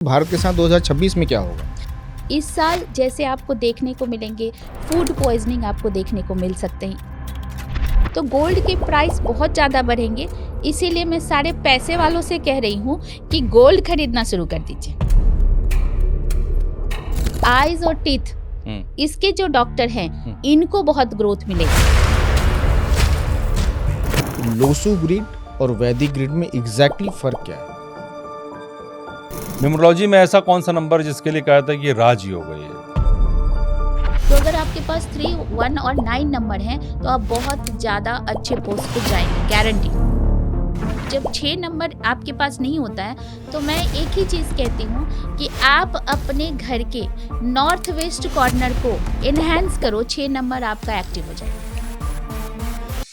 भारत के साथ 2026 में क्या होगा? इस साल जैसे आपको देखने को मिलेंगे फूड पॉइजनिंग आपको देखने को मिल सकते हैं, तो गोल्ड के प्राइस बहुत ज़्यादा बढ़ेंगे। इसीलिए मैं सारे पैसे वालों से कह रही हूँ कि गोल्ड खरीदना शुरू कर दीजिए। आईज और टीथ इसके जो डॉक्टर हैं इनको बहुत ग्रोथ मिलेगी। लोसू ग्रिड और वैदिक ग्रिड में एग्जैक्टली फर्क क्या है? न्यूमरोलॉजी में ऐसा कौन सा नंबर जिसके लिए कहा था कि ये राजयोग है? तो अगर आपके पास 3, 1 और 9 नंबर हैं तो आप बहुत ज़्यादा अच्छे पोस्ट पे जाएंगे, गारंटी। जब 6 नंबर आपके पास नहीं होता है तो मैं एक ही चीज़ कहती हूँ कि आप अपने घर के नॉर्थ वेस्ट कॉर्नर को इनहेंस करो, 6 नंबर आपका एक्टिव हो जाएगा।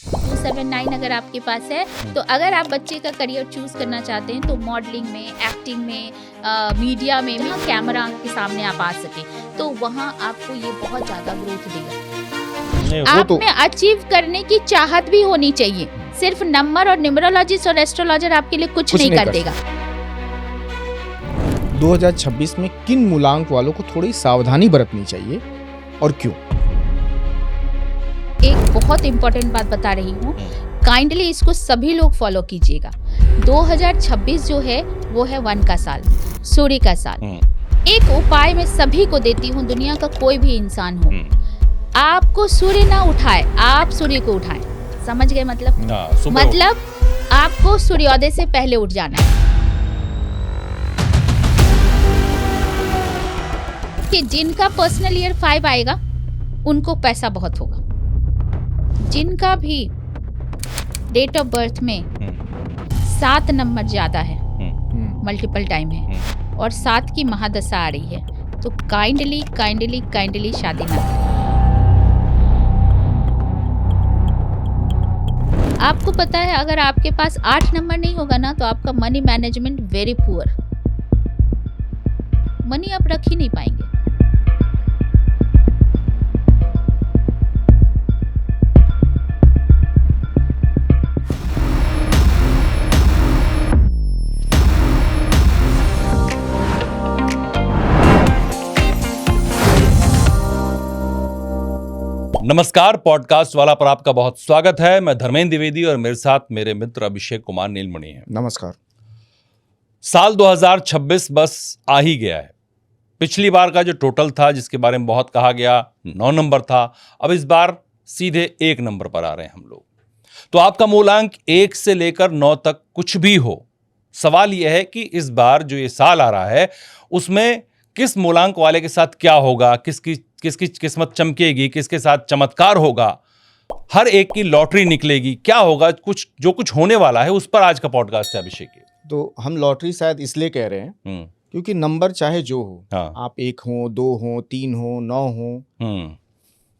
279 अगर आपके पास है तो अगर आप बच्चे का करियर चूज करना चाहते हैं तो मॉडलिंग में, एक्टिंग में, मीडिया में भी कैमरा के सामने आप आ सके तो वहाँ आपको ये बहुत ज़्यादा ग्रोथ देगा। आप में अचीव करने की चाहत भी होनी चाहिए। सिर्फ नंबर और न्यूमरोलॉजिस्ट और एस्ट्रोलॉजर आपके लिए कुछ नहीं कर देगा। 2026 में किन मूलांक वालों को थोड़ी सावधानी बरतनी चाहिए और क्यों? एक बहुत इंपॉर्टेंट बात बता रही हूँ, काइंडली इसको सभी लोग फॉलो कीजिएगा। 2026 जो है वो है 1 का साल, सूर्य का साल। एक उपाय मैं सभी को देती हूँ, दुनिया का कोई भी इंसान हो, आपको सूर्य ना उठाए, आप सूर्य को उठाएं। समझ गए मतलब? मतलब आपको सूर्योदय से पहले उठ जाना है। कि जिनका पर्सनल ईयर 5 आएगा उनको पैसा बहुत होगा। जिनका भी डेट ऑफ बर्थ में 7 नंबर ज्यादा है, मल्टीपल टाइम है और 7 की महादशा आ रही है तो काइंडली शादी ना करें। आपको पता है अगर आपके पास 8 नंबर नहीं होगा ना तो आपका money management very poor, money आप रख ही नहीं पाएंगे। नमस्कार, पॉडकास्ट वाला पर आपका बहुत स्वागत है। मैं धर्मेंद्र द्विवेदी और मेरे साथ मेरे मित्र अभिषेक कुमार नीलमणि हैं। नमस्कार। साल 2026 बस आ ही गया है। पिछली बार का जो टोटल था जिसके बारे में बहुत कहा गया 9 नंबर था, अब इस बार सीधे 1 नंबर पर आ रहे हैं हम लोग। तो आपका मूलांक 1 से लेकर 9 तक कुछ भी हो, सवाल यह है कि इस बार जो ये साल आ रहा है उसमें किस मूलांक वाले के साथ क्या होगा, किसकी किस्मत चमकेगी, किसके साथ चमत्कार होगा, हर एक की लॉटरी निकलेगी, क्या होगा, कुछ होने वाला है, उस पर आज का पॉडकास्ट है अभिषेक। तो हम लॉटरी शायद इसलिए कह रहे हैं क्योंकि नंबर चाहे जो हो, आप 1 हो, 2 हो, 3 हो, 9 हो,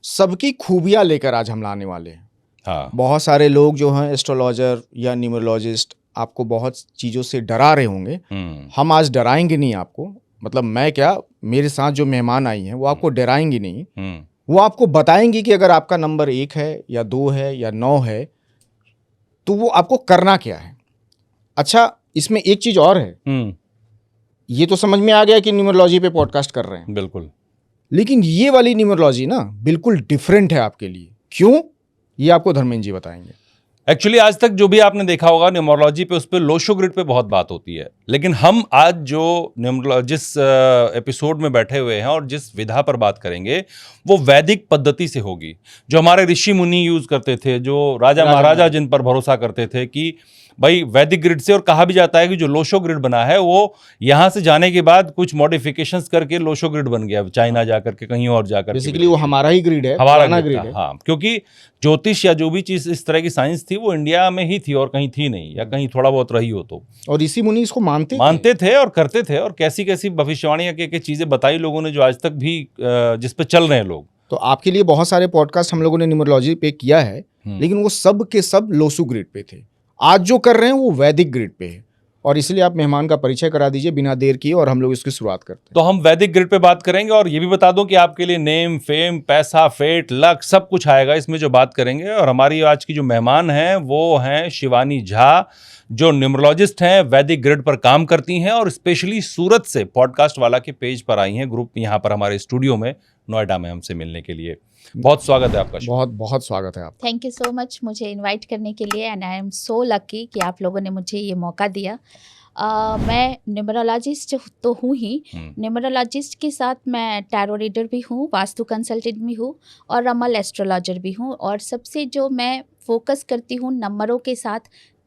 सबकी खूबियां लेकर आज हम लाने वाले हैं। बहुत सारे लोग जो हैं एस्ट्रोलॉजर या न्यूमरोलॉजिस्ट आपको बहुत चीजों से डरा रहे होंगे। हम आज डराएंगे नहीं आपको, मतलब मैं क्या, मेरे साथ जो मेहमान आई हैं वो आपको डराएंगी नहीं, वो आपको बताएंगी कि अगर आपका नंबर 1 है या 2 है या 9 है तो वो आपको करना क्या है। अच्छा, इसमें एक चीज और है, ये तो समझ में आ गया कि न्यूमरोलॉजी पे पॉडकास्ट कर रहे हैं, बिल्कुल, लेकिन ये वाली न्यूमरोलॉजी ना बिल्कुल डिफरेंट है आपके लिए। क्यों, ये आपको धर्मेंद्र जी बताएंगे। एक्चुअली आज तक जो भी आपने देखा होगा न्यूमरोलॉजी पे, उस पे लोशो ग्रिड पे बहुत बात होती है, लेकिन हम आज जो जिस एपिसोड में बैठे हुए हैं और जिस विधा पर बात करेंगे वो वैदिक पद्धति से होगी, जो हमारे ऋषि मुनि यूज करते थे, जो राजा महाराजा जिन पर भरोसा करते थे कि भाई वैदिक ग्रिड से। और कहा भी जाता है कि जो लोशो ग्रिड बना है वो यहाँ से जाने के बाद कुछ मॉडिफिकेशंस करके लोशो ग्रिड बन गया, चाइना जाकर के, कहीं और जाकर, बेसिकली वो हमारा ही ग्रिड है, हमारा ग्रिड है। हाँ, क्योंकि ज्योतिष या जो भी चीज इस तरह की साइंस थी वो इंडिया में ही थी और कहीं थी नहीं, या कहीं थोड़ा बहुत रही हो तो। और ऋषि मुनि इसको मानते थे और करते थे, और कैसी कैसी भविष्यवाणियां के चीजें बताई लोगों ने जो आज तक भी जिस पे चल रहे हैं लोग। तो आपके लिए बहुत सारे पॉडकास्ट हम लोगों ने न्यूमरोलॉजी पे किया है, लेकिन वो सब के सब लोसू ग्रिड पे थे। आज जो कर रहे हैं वो वैदिक ग्रिड पे है। और इसलिए आप मेहमान का परिचय करा दीजिए बिना देर किए और हम लोग इसकी शुरुआत करते हैं। तो हम वैदिक ग्रिड पे बात करेंगे और ये भी बता दूं कि आपके लिए नेम, फेम, पैसा, फेट, लक सब कुछ आएगा इसमें जो बात करेंगे। और हमारी आज की जो मेहमान हैं वो हैं शिवानी झा, जो न्यूमरोलॉजिस्ट हैं, वैदिक ग्रिड पर काम करती हैं और स्पेशली सूरत से पॉडकास्ट वाला के पेज पर आई हैं, ग्रुप यहाँ पर हमारे स्टूडियो में नोएडा में हमसे मिलने के लिए। बहुत स्वागत है आपका। बहुत बहुत स्वागत है आपका। थैंक यू सो मच मुझे इनवाइट करने के लिए and I am so lucky कि आप लोगों ने मुझे ये मौका दिया। मैं न्यूमरोलॉजिस्ट तो हूँ ही, न्यूमरोलॉजिस्ट के साथ मैं टैरो रीडर भी हूँ, वास्तु कंसल्टेंट भी हूँ और रमल एस्ट्रोलॉजर भी हूँ। और सबसे जो मैं फोकस करती हूँ नंबरों के साथ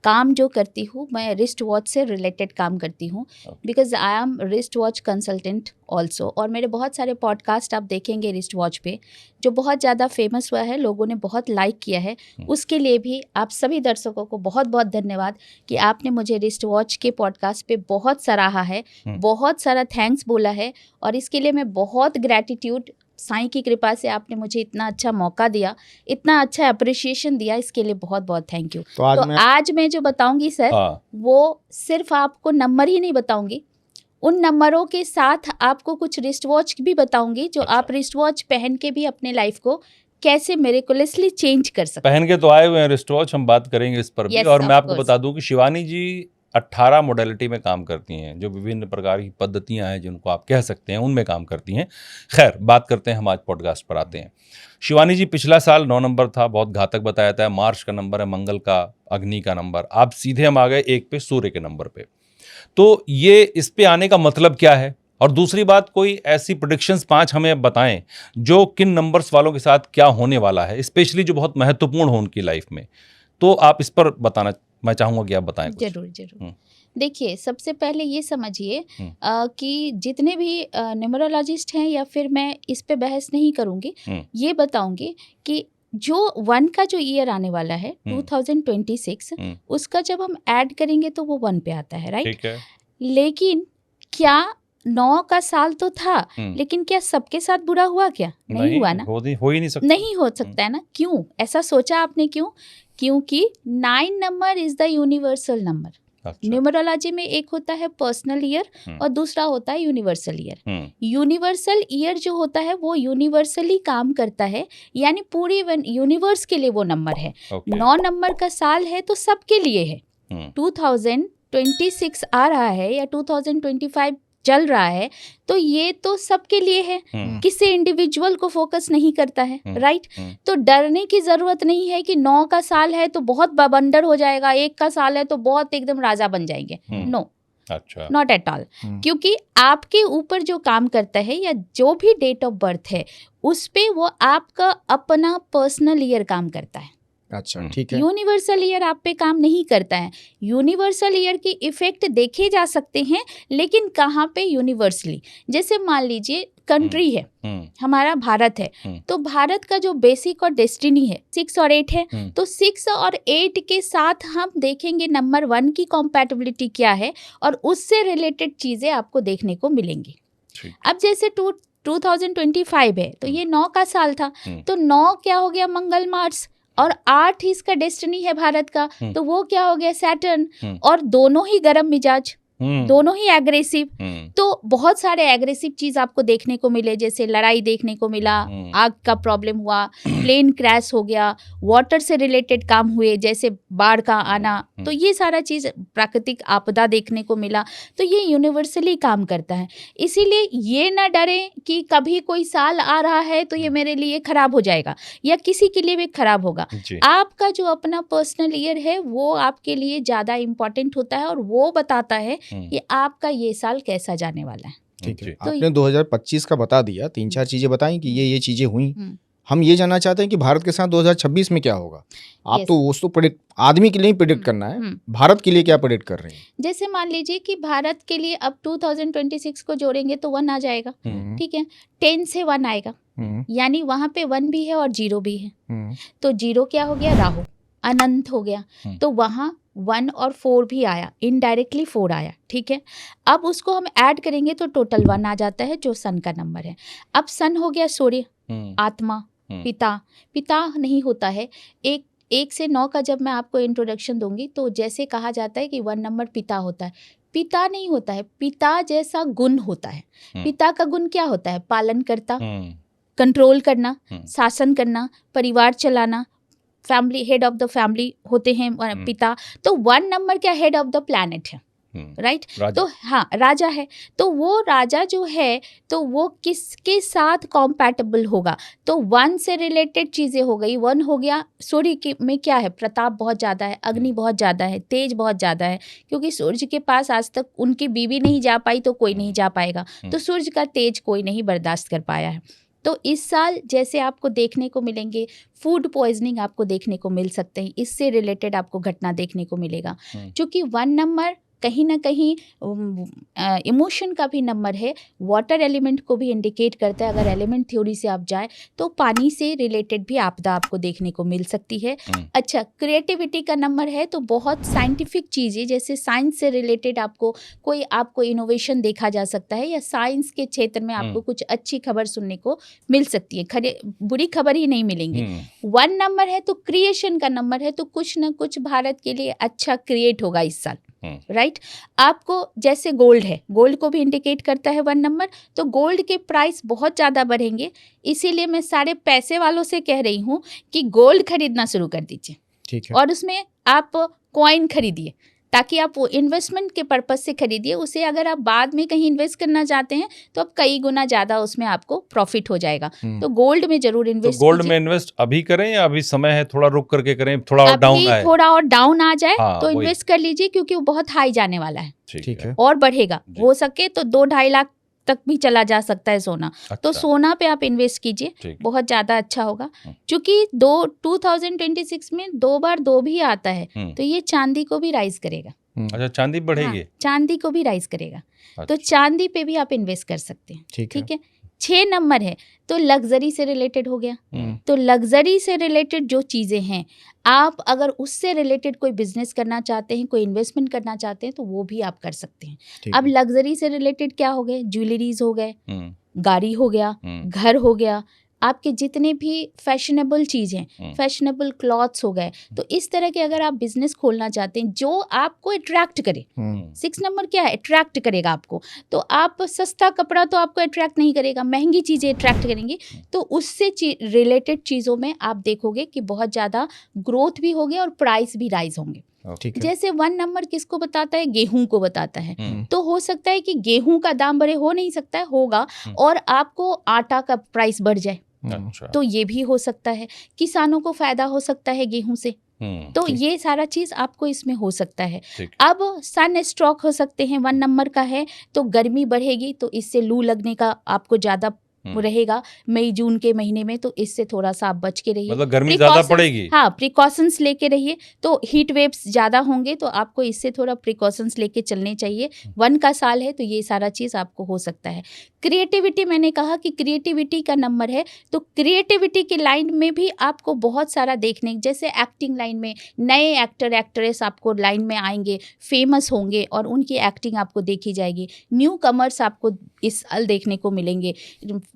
काम जो करती हूँ, मैं रिस्ट वॉच से रिलेटेड काम करती हूँ because I am wrist watch consultant also. और मेरे बहुत सारे पॉडकास्ट आप देखेंगे रिस्ट वॉच पे जो बहुत ज़्यादा फेमस हुआ है, लोगों ने बहुत लाइक किया है। उसके लिए भी आप सभी दर्शकों को बहुत बहुत धन्यवाद कि आपने मुझे रिस्ट वॉच के पॉडकास्ट पे बहुत सराहा है, बहुत सारा थैंक्स बोला है और इसके लिए मैं बहुत ग्रैटिट्यूड, साईं की कृपा से आपने मुझे इतना अच्छा मौका दिया, इतना अच्छा अप्रिशिएशन दिया, इसके लिए बहुत बहुत थैंक यू। तो आज मैं जो बताऊंगी सर वो सिर्फ आपको नंबर ही नहीं बताऊंगी, उन नंबरों के साथ आपको कुछ रिस्ट वॉच भी बताऊंगी जो आप रिस्ट वॉच पहन के भी अपने लाइफ को कैसे मिरेकुलसली चेंज कर सकते। पहन के तो आए हुए हैं रिस्ट वॉच, हम बात करेंगे इस पर भी। और मैं आपको बता दूं कि शिवानी जी 18 मॉडलिटी में काम करती हैं, जो विभिन्न प्रकार की पद्धतियां हैं जिनको आप कह सकते हैं उनमें काम करती हैं। खैर बात करते हैं, हम आज पॉडकास्ट पर आते हैं। शिवानी जी, पिछला साल 9 नंबर था, बहुत घातक बताया था, मार्च का नंबर है, मंगल का, अग्नि का नंबर। आप सीधे हम आ गए 1 पे, सूर्य के नंबर पे। तो ये इस पे आने का मतलब क्या है? और दूसरी बात, कोई ऐसी प्रेडिक्शंस 5 हमें बताएं जो किन नंबर्स वालों के साथ क्या होने वाला है, स्पेशली जो बहुत महत्वपूर्ण हो उनकी लाइफ में। तो आप इस पर बताना, मैं चाहूंगा कि आप बताएं कुछ। जरूर। देखिए, सबसे पहले ये समझिए कि जितने भी न्यूमरोलॉजिस्ट हैं, या फिर मैं इस पे बहस नहीं करूंगी, ये बताऊंगी कि जो 1 का जो ईयर आने वाला है 2026, उसका जब हम ऐड करेंगे तो वो 1 पे आता है, राइट? ठीक है। लेकिन क्या 9 का साल तो था, लेकिन क्या सबके साथ बुरा हुआ? क्या नहीं हुआ ना, हो ही नहीं सकता, नहीं हो सकता है ना। क्यों ऐसा सोचा आपने? क्योंकि 9 number is the universal number. Numerology में एक होता है पर्सनल ईयर और दूसरा होता है यूनिवर्सल ईयर। यूनिवर्सल ईयर जो होता है वो यूनिवर्सली काम करता है, यानी पूरी यूनिवर्स के लिए वो नंबर है। 9 नंबर का साल है तो सबके लिए है। 2026 आ रहा है या 2025 चल रहा है तो ये तो सबके लिए है, किसी इंडिविजुअल को फोकस नहीं करता है, राइट? तो डरने की जरूरत नहीं है कि 9 का साल है तो बहुत बवंडर हो जाएगा, 1 का साल है तो बहुत एकदम राजा बन जाएंगे। नो, अच्छा, नॉट एट ऑल। क्योंकि आपके ऊपर जो काम करता है या जो भी डेट ऑफ बर्थ है उस पे वो आपका अपना पर्सनल ईयर काम करता है। अच्छा, ठीक है। यूनिवर्सल ईयर आप पे काम नहीं करता है। यूनिवर्सल ईयर की इफेक्ट देखे जा सकते हैं, लेकिन कहाँ पे यूनिवर्सली? जैसे मान लीजिए कंट्री है, हमारा भारत है, तो भारत का जो बेसिक और डेस्टिनी है 6 और 8 है, तो 6 और 8 के साथ हम देखेंगे नंबर 1 की कॉम्पैटिबिलिटी क्या है और उससे रिलेटेड चीजें आपको देखने को मिलेंगी। अब जैसे 2025 है तो ये 9 का साल था, तो 9 क्या हो गया? मंगल, मार्स, और 8 ही इसका डेस्टिनी है भारत का, तो वो क्या हो गया? सैटर्न। और दोनों ही गरम मिजाज, दोनों ही एग्रेसिव। तो बहुत सारे एग्रेसिव चीज आपको देखने को मिले, जैसे लड़ाई देखने को मिला, आग का प्रॉब्लम हुआ, प्लेन क्रैश हो गया, वाटर से रिलेटेड काम हुए जैसे बाढ़ का आना, तो ये सारा चीज प्राकृतिक आपदा देखने को मिला। तो ये यूनिवर्सली काम करता है। इसीलिए ये ना डरे कि कभी कोई साल आ रहा है तो ये मेरे लिए खराब हो जाएगा या किसी के लिए भी खराब होगा। आपका जो अपना पर्सनल ईयर है वो आपके लिए ज्यादा इम्पोर्टेंट होता है और वो बताता है कि आपका ये साल कैसा जाने वाला है। ठीक है, आपने 2025 का बता दिया, 3-4 चीजें बताई कि ये चीजें हुई। हम ये जानना चाहते हैं कि भारत के साथ 2026 में क्या होगा। आप तो वो तो आदमी के लिए ही प्रेडिक्ट करना है, भारत के लिए क्या प्रेडिक्ट कर रहे हैं? जैसे मान लीजिए कि भारत के लिए अब 2026 को जोड़ेंगे तो 1 आ जाएगा, ठीक है? 10 से 1 आएगा, यानी वहां पे 1 भी है और 0 भी है। तो 0 क्या हो गया? राहु, अनंत हो गया। तो वहां 1 और 4 भी आया, इनडायरेक्टली 4 आया, ठीक है? अब उसको हम ऐड करेंगे तो टोटल 1 आ जाता है, जो सन का नंबर है। अब सन हो गया सूर्य, आत्मा, पिता नहीं होता है, एक 1 से 9 का जब मैं आपको इंट्रोडक्शन दूंगी तो जैसे कहा जाता है कि 1 नंबर पिता होता है, पिता नहीं होता है, पिता जैसा गुण होता है। पिता का गुण क्या होता है? पालन करता, कंट्रोल करना, शासन करना, परिवार चलाना, family, head of the family होते हैं पिता। तो 1 नंबर क्या हेड ऑफ द प्लैनेट है, राइट? तो हाँ, राजा है। तो वो राजा जो है तो वो किसके साथ कॉम्पैटिबल होगा? तो 1 से रिलेटेड चीजें हो गई। 1 हो गया, सूर्य में क्या है? प्रताप बहुत ज़्यादा है, अग्नि बहुत ज़्यादा है, तेज बहुत ज़्यादा है, क्योंकि सूर्य के पास आज तक उनकी बीवी नहीं जा पाई तो कोई नहीं जा पाएगा। तो सूर्य का तेज कोई नहीं बर्दाश्त कर पाया है। तो इस साल जैसे आपको देखने को मिलेंगे फूड पॉइजनिंग आपको देखने को मिल सकते हैं, इससे रिलेटेड आपको घटना देखने को मिलेगा। क्योंकि 1 नंबर कहीं ना कहीं इमोशन का भी नंबर है, वाटर एलिमेंट को भी इंडिकेट करता है। अगर एलिमेंट थ्योरी से आप जाए तो पानी से रिलेटेड भी आपदा आपको देखने को मिल सकती है। अच्छा, क्रिएटिविटी का नंबर है तो बहुत साइंटिफिक चीज़ें, जैसे साइंस से रिलेटेड आपको इनोवेशन देखा जा सकता है, या साइंस के क्षेत्र में आपको कुछ अच्छी खबर सुनने को मिल सकती है। बुरी खबर ही नहीं मिलेंगी। 1 नंबर है तो क्रिएशन का नंबर है, तो कुछ ना कुछ भारत के लिए अच्छा क्रिएट होगा इस साल, राइट? आपको जैसे गोल्ड है, गोल्ड को भी इंडिकेट करता है 1 नंबर, तो गोल्ड के प्राइस बहुत ज़्यादा बढ़ेंगे। इसीलिए मैं सारे पैसे वालों से कह रही हूँ कि गोल्ड खरीदना शुरू कर दीजिए, ठीक है, और उसमें आप कॉइन खरीदिए, ताकि आप वो इन्वेस्टमेंट के पर्पज से खरीदिए। उसे अगर आप बाद में कहीं इन्वेस्ट करना चाहते हैं तो अब कई गुना ज़्यादा उसमें आपको प्रॉफिट हो जाएगा। तो गोल्ड में जरूर इन्वेस्ट तो गोल्ड में इन्वेस्ट अभी करें या अभी समय है थोड़ा रुक करके करें, थोड़ा और डाउन आए? थोड़ा और डाउन आ जाए हाँ, तो इन्वेस्ट कर लीजिए, क्योंकि वो बहुत हाई जाने वाला है। ठीक है, और बढ़ेगा, हो सके तो 2-2.5 लाख तक भी चला जा सकता है सोना। तो सोना पे आप इन्वेस्ट कीजिए, बहुत ज्यादा अच्छा होगा। क्योंकि 2026 में 2 बार 2 भी आता है, तो ये चांदी को भी राइज करेगा। अच्छा, चांदी बढ़ेगी? हाँ, चांदी को भी राइज करेगा। तो चांदी पे भी आप इन्वेस्ट कर सकते हैं, ठीक है। 6 नंबर है तो लग्जरी से रिलेटेड हो गया। तो लग्जरी से रिलेटेड जो चीज़ें हैं, आप अगर उससे रिलेटेड कोई बिजनेस करना चाहते हैं, कोई इन्वेस्टमेंट करना चाहते हैं, तो वो भी आप कर सकते हैं। अब लग्जरी से रिलेटेड क्या हो गए? ज्वेलरीज हो गए, गाड़ी हो गया, घर हो गया, आपके जितने भी फैशनेबल चीज़ हैं, फैशनेबल क्लॉथ्स हो गए। तो इस तरह के अगर आप बिजनेस खोलना चाहते हैं जो आपको अट्रैक्ट करे, 6 नंबर क्या है? अट्रैक्ट करेगा आपको। तो आप सस्ता कपड़ा तो आपको अट्रैक्ट नहीं करेगा, महंगी चीज़ें अट्रैक्ट करेंगी। तो उससे रिलेटेड चीज़ों में आप देखोगे कि बहुत ज़्यादा ग्रोथ भी होगी और प्राइस भी राइज होंगे। जैसे 1 नंबर किसको बताता है? गेहूं को बताता है। तो हो सकता है कि गेहूं का दाम बढ़े, हो नहीं सकता है, होगा, और आपको आटा का प्राइस बढ़ जाए। अच्छा। तो ये भी हो सकता है, किसानों को फायदा हो सकता है गेहूं से। तो ये सारा चीज आपको इसमें हो सकता है। अब सन स्ट्रोक हो सकते हैं, 1 नंबर का है तो गर्मी बढ़ेगी, तो इससे लू लगने का आपको ज्यादा रहेगा मई जून के महीने में। तो इससे थोड़ा सा आप बच के रहिए, मतलब गर्मी ज्यादा पड़ेगी। हाँ, प्रिकॉशंस लेके रहिए। तो हीट वेव्स ज्यादा होंगे, तो आपको इससे थोड़ा प्रिकॉशंस लेके चलने चाहिए। 1 का साल है तो ये सारा चीज आपको हो सकता है। क्रिएटिविटी, मैंने कहा कि क्रिएटिविटी का नंबर है, तो क्रिएटिविटी की लाइन में भी आपको बहुत सारा देखने, जैसे एक्टिंग लाइन में नए एक्टर एक्ट्रेस आपको लाइन में आएंगे, फेमस होंगे और उनकी एक्टिंग आपको देखी जाएगी। न्यू कमर्स आपको इस साल देखने को मिलेंगे।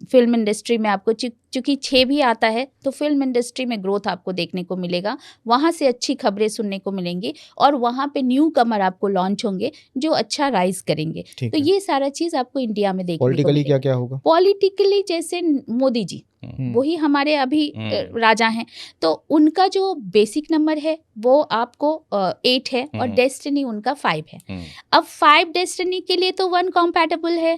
फिल्म इंडस्ट्री में आपको चूंकि 6 भी आता है तो फिल्म इंडस्ट्री में ग्रोथ आपको देखने को मिलेगा, वहाँ से अच्छी खबरें सुनने को मिलेंगी और वहाँ पे न्यू कमर आपको लॉन्च होंगे जो अच्छा राइज करेंगे। तो ये सारा चीज़ आपको इंडिया में देखने को मिलेगा। पॉलिटिकली क्या क्या होगा? पॉलिटिकली जैसे मोदी जी, वही हमारे अभी राजा हैं, तो उनका जो बेसिक नंबर है वो आपको 8 है और डेस्टिनी उनका 5 है। अब 5 डेस्टिनी के लिए तो 1 कॉम्पैटिबल है,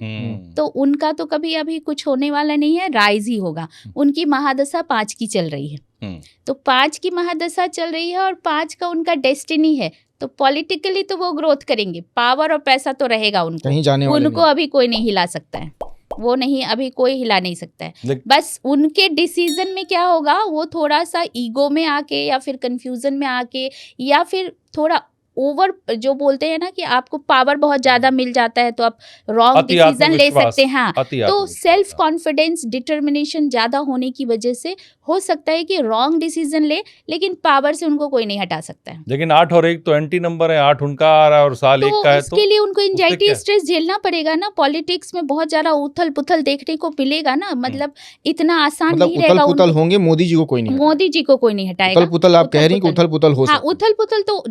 तो उनका तो कभी अभी कुछ होने वाला नहीं है, राइज ही होगा। उनकी महादशा 5 की चल रही है, तो 5 की महादशा चल रही है और 5 का उनका डेस्टिनी है। तो पॉलिटिकली तो वो ग्रोथ करेंगे, पावर और पैसा तो रहेगा उनको, कहीं जाने वाले उनको अभी कोई नहीं हिला सकता है, वो नहीं, अभी कोई हिला नहीं सकता है। बस उनके डिसीजन में क्या होगा, वो थोड़ा सा ईगो में आके या फिर कंफ्यूजन में आके या फिर थोड़ा ओवर जो बोलते हैं ना कि आपको पावर बहुत ज्यादा मिल जाता है तो आप रॉन्ग अति डिसीजन ले आत्मविश्वास, सकते हैं। हाँ, अति तो आत्मविश्वास, सेल्फ कॉन्फिडेंस, डिटर्मिनेशन ज्यादा होने की वजह से हो सकता है कि रॉन्ग डिसीजन ले, लेकिन पावर से उनको कोई नहीं हटा सकता है। लेकिन 8 और 1 तो एंटी नंबर है, 8 उनका आ रहा है और साल तो 1 का है, तो उसके लिए उनको एंजाइटी क्या? स्ट्रेस झेलना पड़ेगा ना। पॉलिटिक्स में बहुत ज्यादा उथल पुथल देखने को मिलेगा ना, मतलब इतना आसान मतलब नहीं उथल रहेगा पुथल उनको। होंगे, मोदी जी को कोई नहीं हटाएगा। मोदी जी को कोई नहीं हटाएगा। उथल पुथल आप कह रही हैं कि उथल पुथल हो हाँ, सकता है। उथल पुथल तो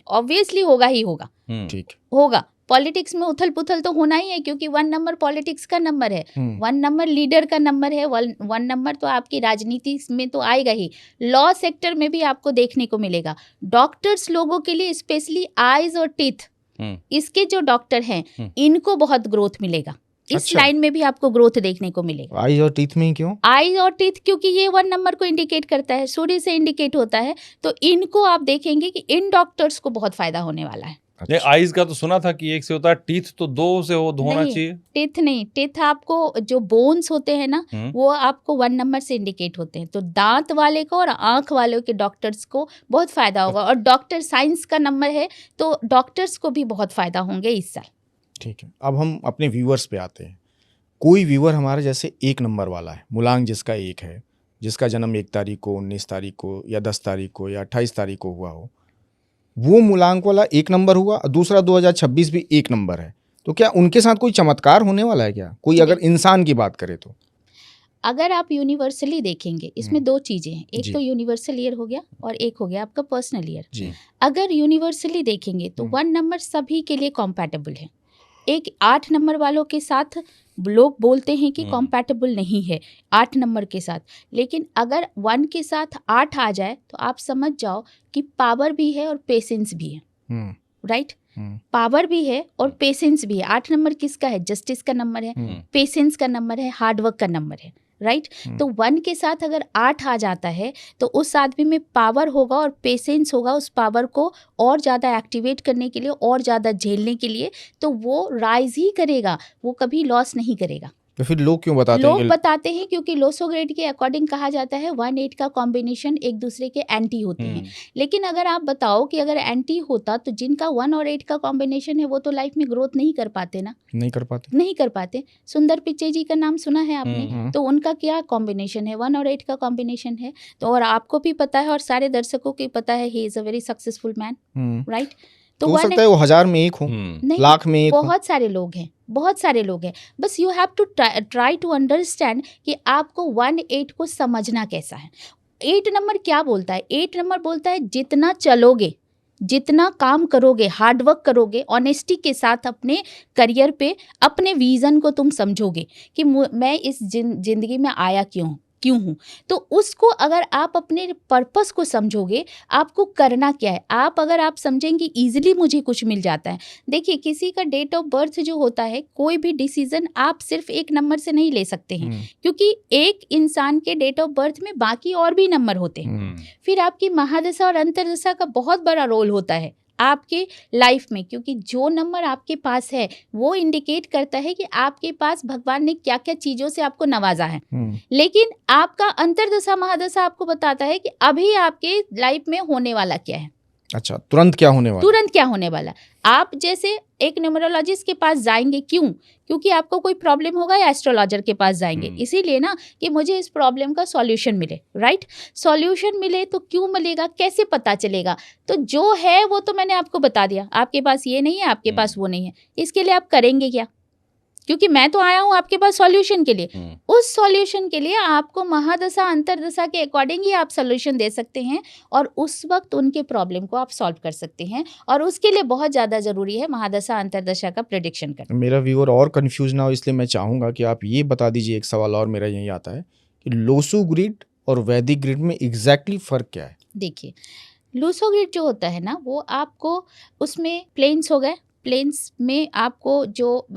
ऑब्वियसली होगा ही होगा, ठीक होगा। पॉलिटिक्स में उथल पुथल तो होना ही है, क्योंकि 1 नंबर पॉलिटिक्स का नंबर है, 1 नंबर लीडर का नंबर है, 1 नंबर तो आपकी राजनीति में तो आएगा ही। लॉ सेक्टर में भी आपको देखने को मिलेगा। डॉक्टर्स लोगों के लिए स्पेशली आईज और टीथ, इसके जो डॉक्टर हैं इनको बहुत ग्रोथ मिलेगा। इस अच्छा। लाइन में भी आपको ग्रोथ देखने को मिलेगा। आईज और टीथ में क्यों? आईज और टीथ क्योंकि ये 1 नंबर को इंडिकेट करता है, सूर्य से इंडिकेट होता है, तो इनको आप देखेंगे कि इन डॉक्टर्स को बहुत फायदा होने वाला है। ये आईज का तो सुना था कि 1 से होता है, टीथ तो 2 से होना नहीं, चाहिए। टीथ नहीं, टीथ आपको जो बोन्स होते हैं ना वो आपको 1 नंबर से इंडिकेट होते हैं, तो दांत वाले को और आंख वाले के डॉक्टर्स को बहुत फायदा होगा। और डॉक्टर साइंस का नंबर है तो डॉक्टर्स को भी बहुत फायदा होंगे इस साल। ठीक है, अब हम अपने व्यूअर्स पे आते हैं। कोई व्यूअर हमारे जैसे 1 नंबर वाला है, मूलांक जिसका 1 है, जिसका जन्म 1 तारीख को, 19 तारीख को या 10 तारीख को या 28 तारीख को हुआ हो, वो मूलांक वाला 1 नंबर हुआ, दूसरा 2026 भी 1 नंबर है, तो क्या उनके साथ कोई चमत्कार होने वाला है क्या? कोई अगर इंसान की बात करे तो अगर आप यूनिवर्सली देखेंगे, इसमें 2 चीजें हैं, एक तो यूनिवर्सल ईयर हो गया और एक हो गया आपका पर्सनल ईयर। अगर यूनिवर्सली देखेंगे तो 1 नंबर सभी के लिए कॉम्पैटिबल है। एक 8 नंबर वालों के साथ लोग बोलते हैं कि कॉम्पैटिबल नहीं है 8 नंबर के साथ, लेकिन अगर 1 के साथ 8 आ जाए तो आप समझ जाओ कि पावर भी है और पेशेंस भी है। राइट, पावर भी है और पेशेंस भी है। 8 नंबर किसका है? जस्टिस का नंबर है, पेशेंस का नंबर है, हार्डवर्क का नंबर है। राइट, तो 1 के साथ अगर 8 आ जाता है तो उस आदमी में पावर होगा और पेशेंस होगा, उस पावर को और ज़्यादा एक्टिवेट करने के लिए, और ज़्यादा झेलने के लिए, तो वो राइज ही करेगा, वो कभी लॉस नहीं करेगा। तो फिर लोग क्यों बताते हैं? लोग बताते हैं क्योंकि लोसो ग्रेड के अकॉर्डिंग कहा जाता है 1-8 का कॉम्बिनेशन एक दूसरे के एंटी होते हैं। लेकिन अगर आप बताओ कि अगर एंटी होता तो जिनका 1 और 8 का कॉम्बिनेशन है वो तो लाइफ में ग्रोथ नहीं कर पाते ना, नहीं कर पाते। सुंदर पिच्चई जी का नाम सुना है आपने, तो उनका क्या कॉम्बिनेशन है? 1 और 8 का कॉम्बिनेशन है। तो और आपको भी पता है और सारे दर्शकों को पता है, he is a very successful man. Right, तो हो सकता है वो 1000 में 1 हो, लाख में 1 हो। बहुत सारे लोग हैं, बस you have to try to understand कि आपको 1-8 को समझना कैसा है। 8 नंबर क्या बोलता है? 8 नंबर बोलता है जितना चलोगे, जितना काम करोगे, हार्डवर्क करोगे, ऑनेस्टी के साथ अपने करियर पे, अपने विजन को तुम समझोगे कि मैं इस जिंदगी में आया क्यों हूँ, तो उसको अगर आप अपने पर्पस को समझोगे, आपको करना क्या है, अगर आप समझेंगे इजीली मुझे कुछ मिल जाता है। देखिए, किसी का डेट ऑफ बर्थ जो होता है, कोई भी डिसीजन आप सिर्फ 1 नंबर से नहीं ले सकते हैं, क्योंकि एक इंसान के डेट ऑफ बर्थ में बाकी और भी नंबर होते हैं। फिर आपकी महादशा और अंतर्दशा का बहुत बड़ा रोल होता है आपके लाइफ में, क्योंकि जो नंबर आपके पास है वो इंडिकेट करता है कि आपके पास भगवान ने क्या क्या चीजों से आपको नवाजा है। लेकिन आपका अंतर्दशा महादशा आपको बताता है कि अभी आपके लाइफ में होने वाला क्या है। अच्छा, तुरंत क्या होने वाला? आप जैसे एक न्यूमरोलॉजिस्ट के पास जाएंगे, क्योंकि आपको कोई प्रॉब्लम होगा, या एस्ट्रोलॉजर के पास जाएंगे इसीलिए ना कि मुझे इस प्रॉब्लम का सॉल्यूशन मिले। राइट, सॉल्यूशन मिले तो क्यों मिलेगा, कैसे पता चलेगा? तो जो है वो तो मैंने आपको बता दिया, आपके पास ये नहीं है, आपके पास वो नहीं है, इसके लिए आप करेंगे क्या? क्योंकि मैं तो आया हूँ आपके पास सॉल्यूशन के लिए। उस सॉल्यूशन के लिए आपको महादशा अंतर्दशा के अकॉर्डिंग ही आप सॉल्यूशन दे सकते हैं, और उस वक्त उनके प्रॉब्लम को आप सॉल्व कर सकते हैं, और उसके लिए बहुत ज़्यादा ज़रूरी है महादशा अंतर्दशा का प्रेडिक्शन करना। मेरा व्यूअर और कंफ्यूज ना हो, इसलिए मैं चाहूँगा कि आप ये बता दीजिए। एक सवाल और मेरा यही आता है कि लोसो ग्रिड और वैदिक ग्रिड में एग्जैक्टली फ़र्क क्या है? देखिए, लोसो ग्रिड जो होता है ना, वो आपको उसमें प्लेन्स हो गए, प्लेन्स में आपको जो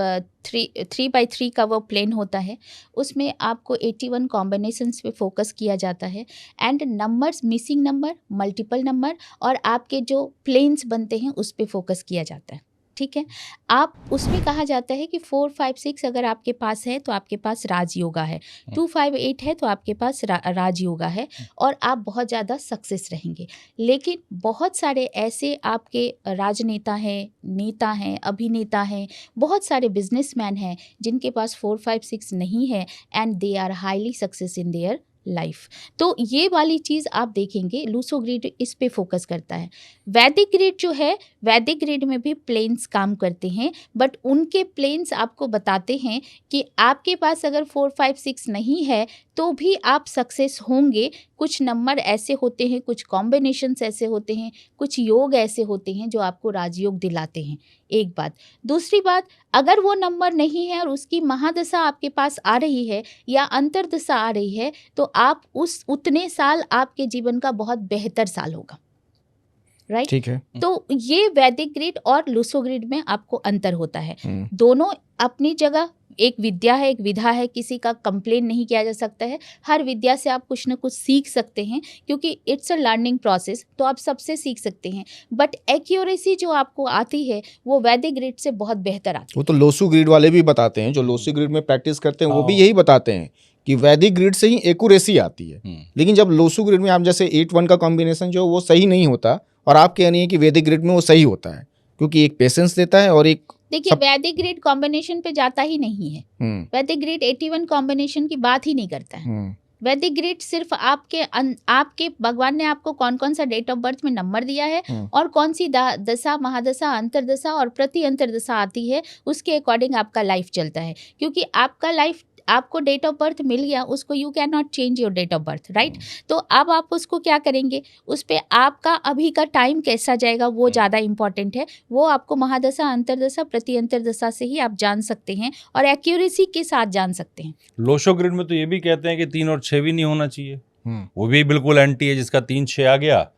3x3 का वो प्लेन होता है, उसमें आपको 81 कॉम्बिनेशंस पे फोकस किया जाता है, and numbers, missing number, multiple number और आपके जो प्लेन्स बनते हैं उस पे फोकस किया जाता है। ठीक है। आप उसमें कहा जाता है कि 4, 5, 6 अगर आपके पास है तो आपके पास राजयोगा है, 2, 5, 8 है तो आपके पास राजयोगा है और आप बहुत ज़्यादा सक्सेस रहेंगे। लेकिन बहुत सारे ऐसे आपके राजनेता हैं, नेता हैं, अभिनेता हैं, बहुत सारे बिजनेसमैन हैं जिनके पास 4, 5, 6 नहीं है and they are highly success in their life. तो ये वाली चीज़ आप देखेंगे, लूसो ग्रिड इस पे फोकस करता है। वैदिक ग्रिड जो है, वैदिक ग्रिड में भी प्लेन्स काम करते हैं, बट उनके प्लेन्स आपको बताते हैं कि आपके पास अगर 4, 5, 6 नहीं है तो भी आप सक्सेस होंगे। कुछ नंबर ऐसे होते हैं, कुछ कॉम्बिनेशंस ऐसे होते हैं, कुछ योग ऐसे होते हैं जो आपको राजयोग दिलाते हैं। एक बात। दूसरी बात, अगर वो नंबर नहीं है और उसकी महादशा आपके पास आ रही है या अंतर्दशा आ रही है तो आप उतने साल आपके जीवन का बहुत बेहतर साल होगा, राइट? ठीक है। तो ये वैदिक ग्रिड और लूसो ग्रिड में आपको अंतर होता है। दोनों अपनी जगह, एक विद्या है, एक विधा है, किसी का कंप्लेन नहीं किया जा सकता है। हर विद्या से आप कुछ ना कुछ सीख सकते हैं क्योंकि इट्स अ लर्निंग प्रोसेस, तो आप सबसे सीख सकते हैं। बट एक्यूरेसी जो आपको आती है वो वैदिक ग्रिड से बहुत बेहतर आती है। वो तो लोसू ग्रिड वाले भी बताते हैं, जो लोसू ग्रिड में प्रैक्टिस करते हैं वो भी यही बताते हैं कि वैदिक ग्रिड से ही एक्यूरेसी आती है। लेकिन जब लोसू ग्रिड में आप जैसे 8-1 का कॉम्बिनेशन जो वो सही नहीं होता, और आप कह रही हैं कि वैदिक ग्रिड में वो सही होता है क्योंकि एक पेशेंस देता है और एक देखिए वैदिक ग्रिड कॉम्बिनेशन पे जाता ही नहीं है। वैदिक ग्रिड 81 कॉम्बिनेशन की बात ही नहीं करता है। वैदिक ग्रिड सिर्फ आपके भगवान ने आपको कौन कौन सा डेट ऑफ बर्थ में नंबर दिया है और कौन सी दशा, महादशा, अंतरदशा और प्रति अंतरदशा आती है, उसके अकॉर्डिंग आपका लाइफ चलता है। क्योंकि आपका लाइफ, आपको डेट ऑफ बर्थ मिल गया, उसको you can not change your date of birth, right? तो अब आप उसको क्या करेंगे, उस पर आपका अभी का टाइम कैसा जाएगा वो ज़्यादा इंपॉर्टेंट है। वो आपको महादशा, अंतरदशा, प्रति अंतरदशा से ही आप जान सकते हैं और एक्यूरेसी के साथ जान सकते हैं। लोशो ग्रिड में तो ये भी कहते हैं कि 3 और 6 भी नहीं होना चाहिए, वो भी बिल्कुल एंटी है। जिसका 3, 6 आ गया,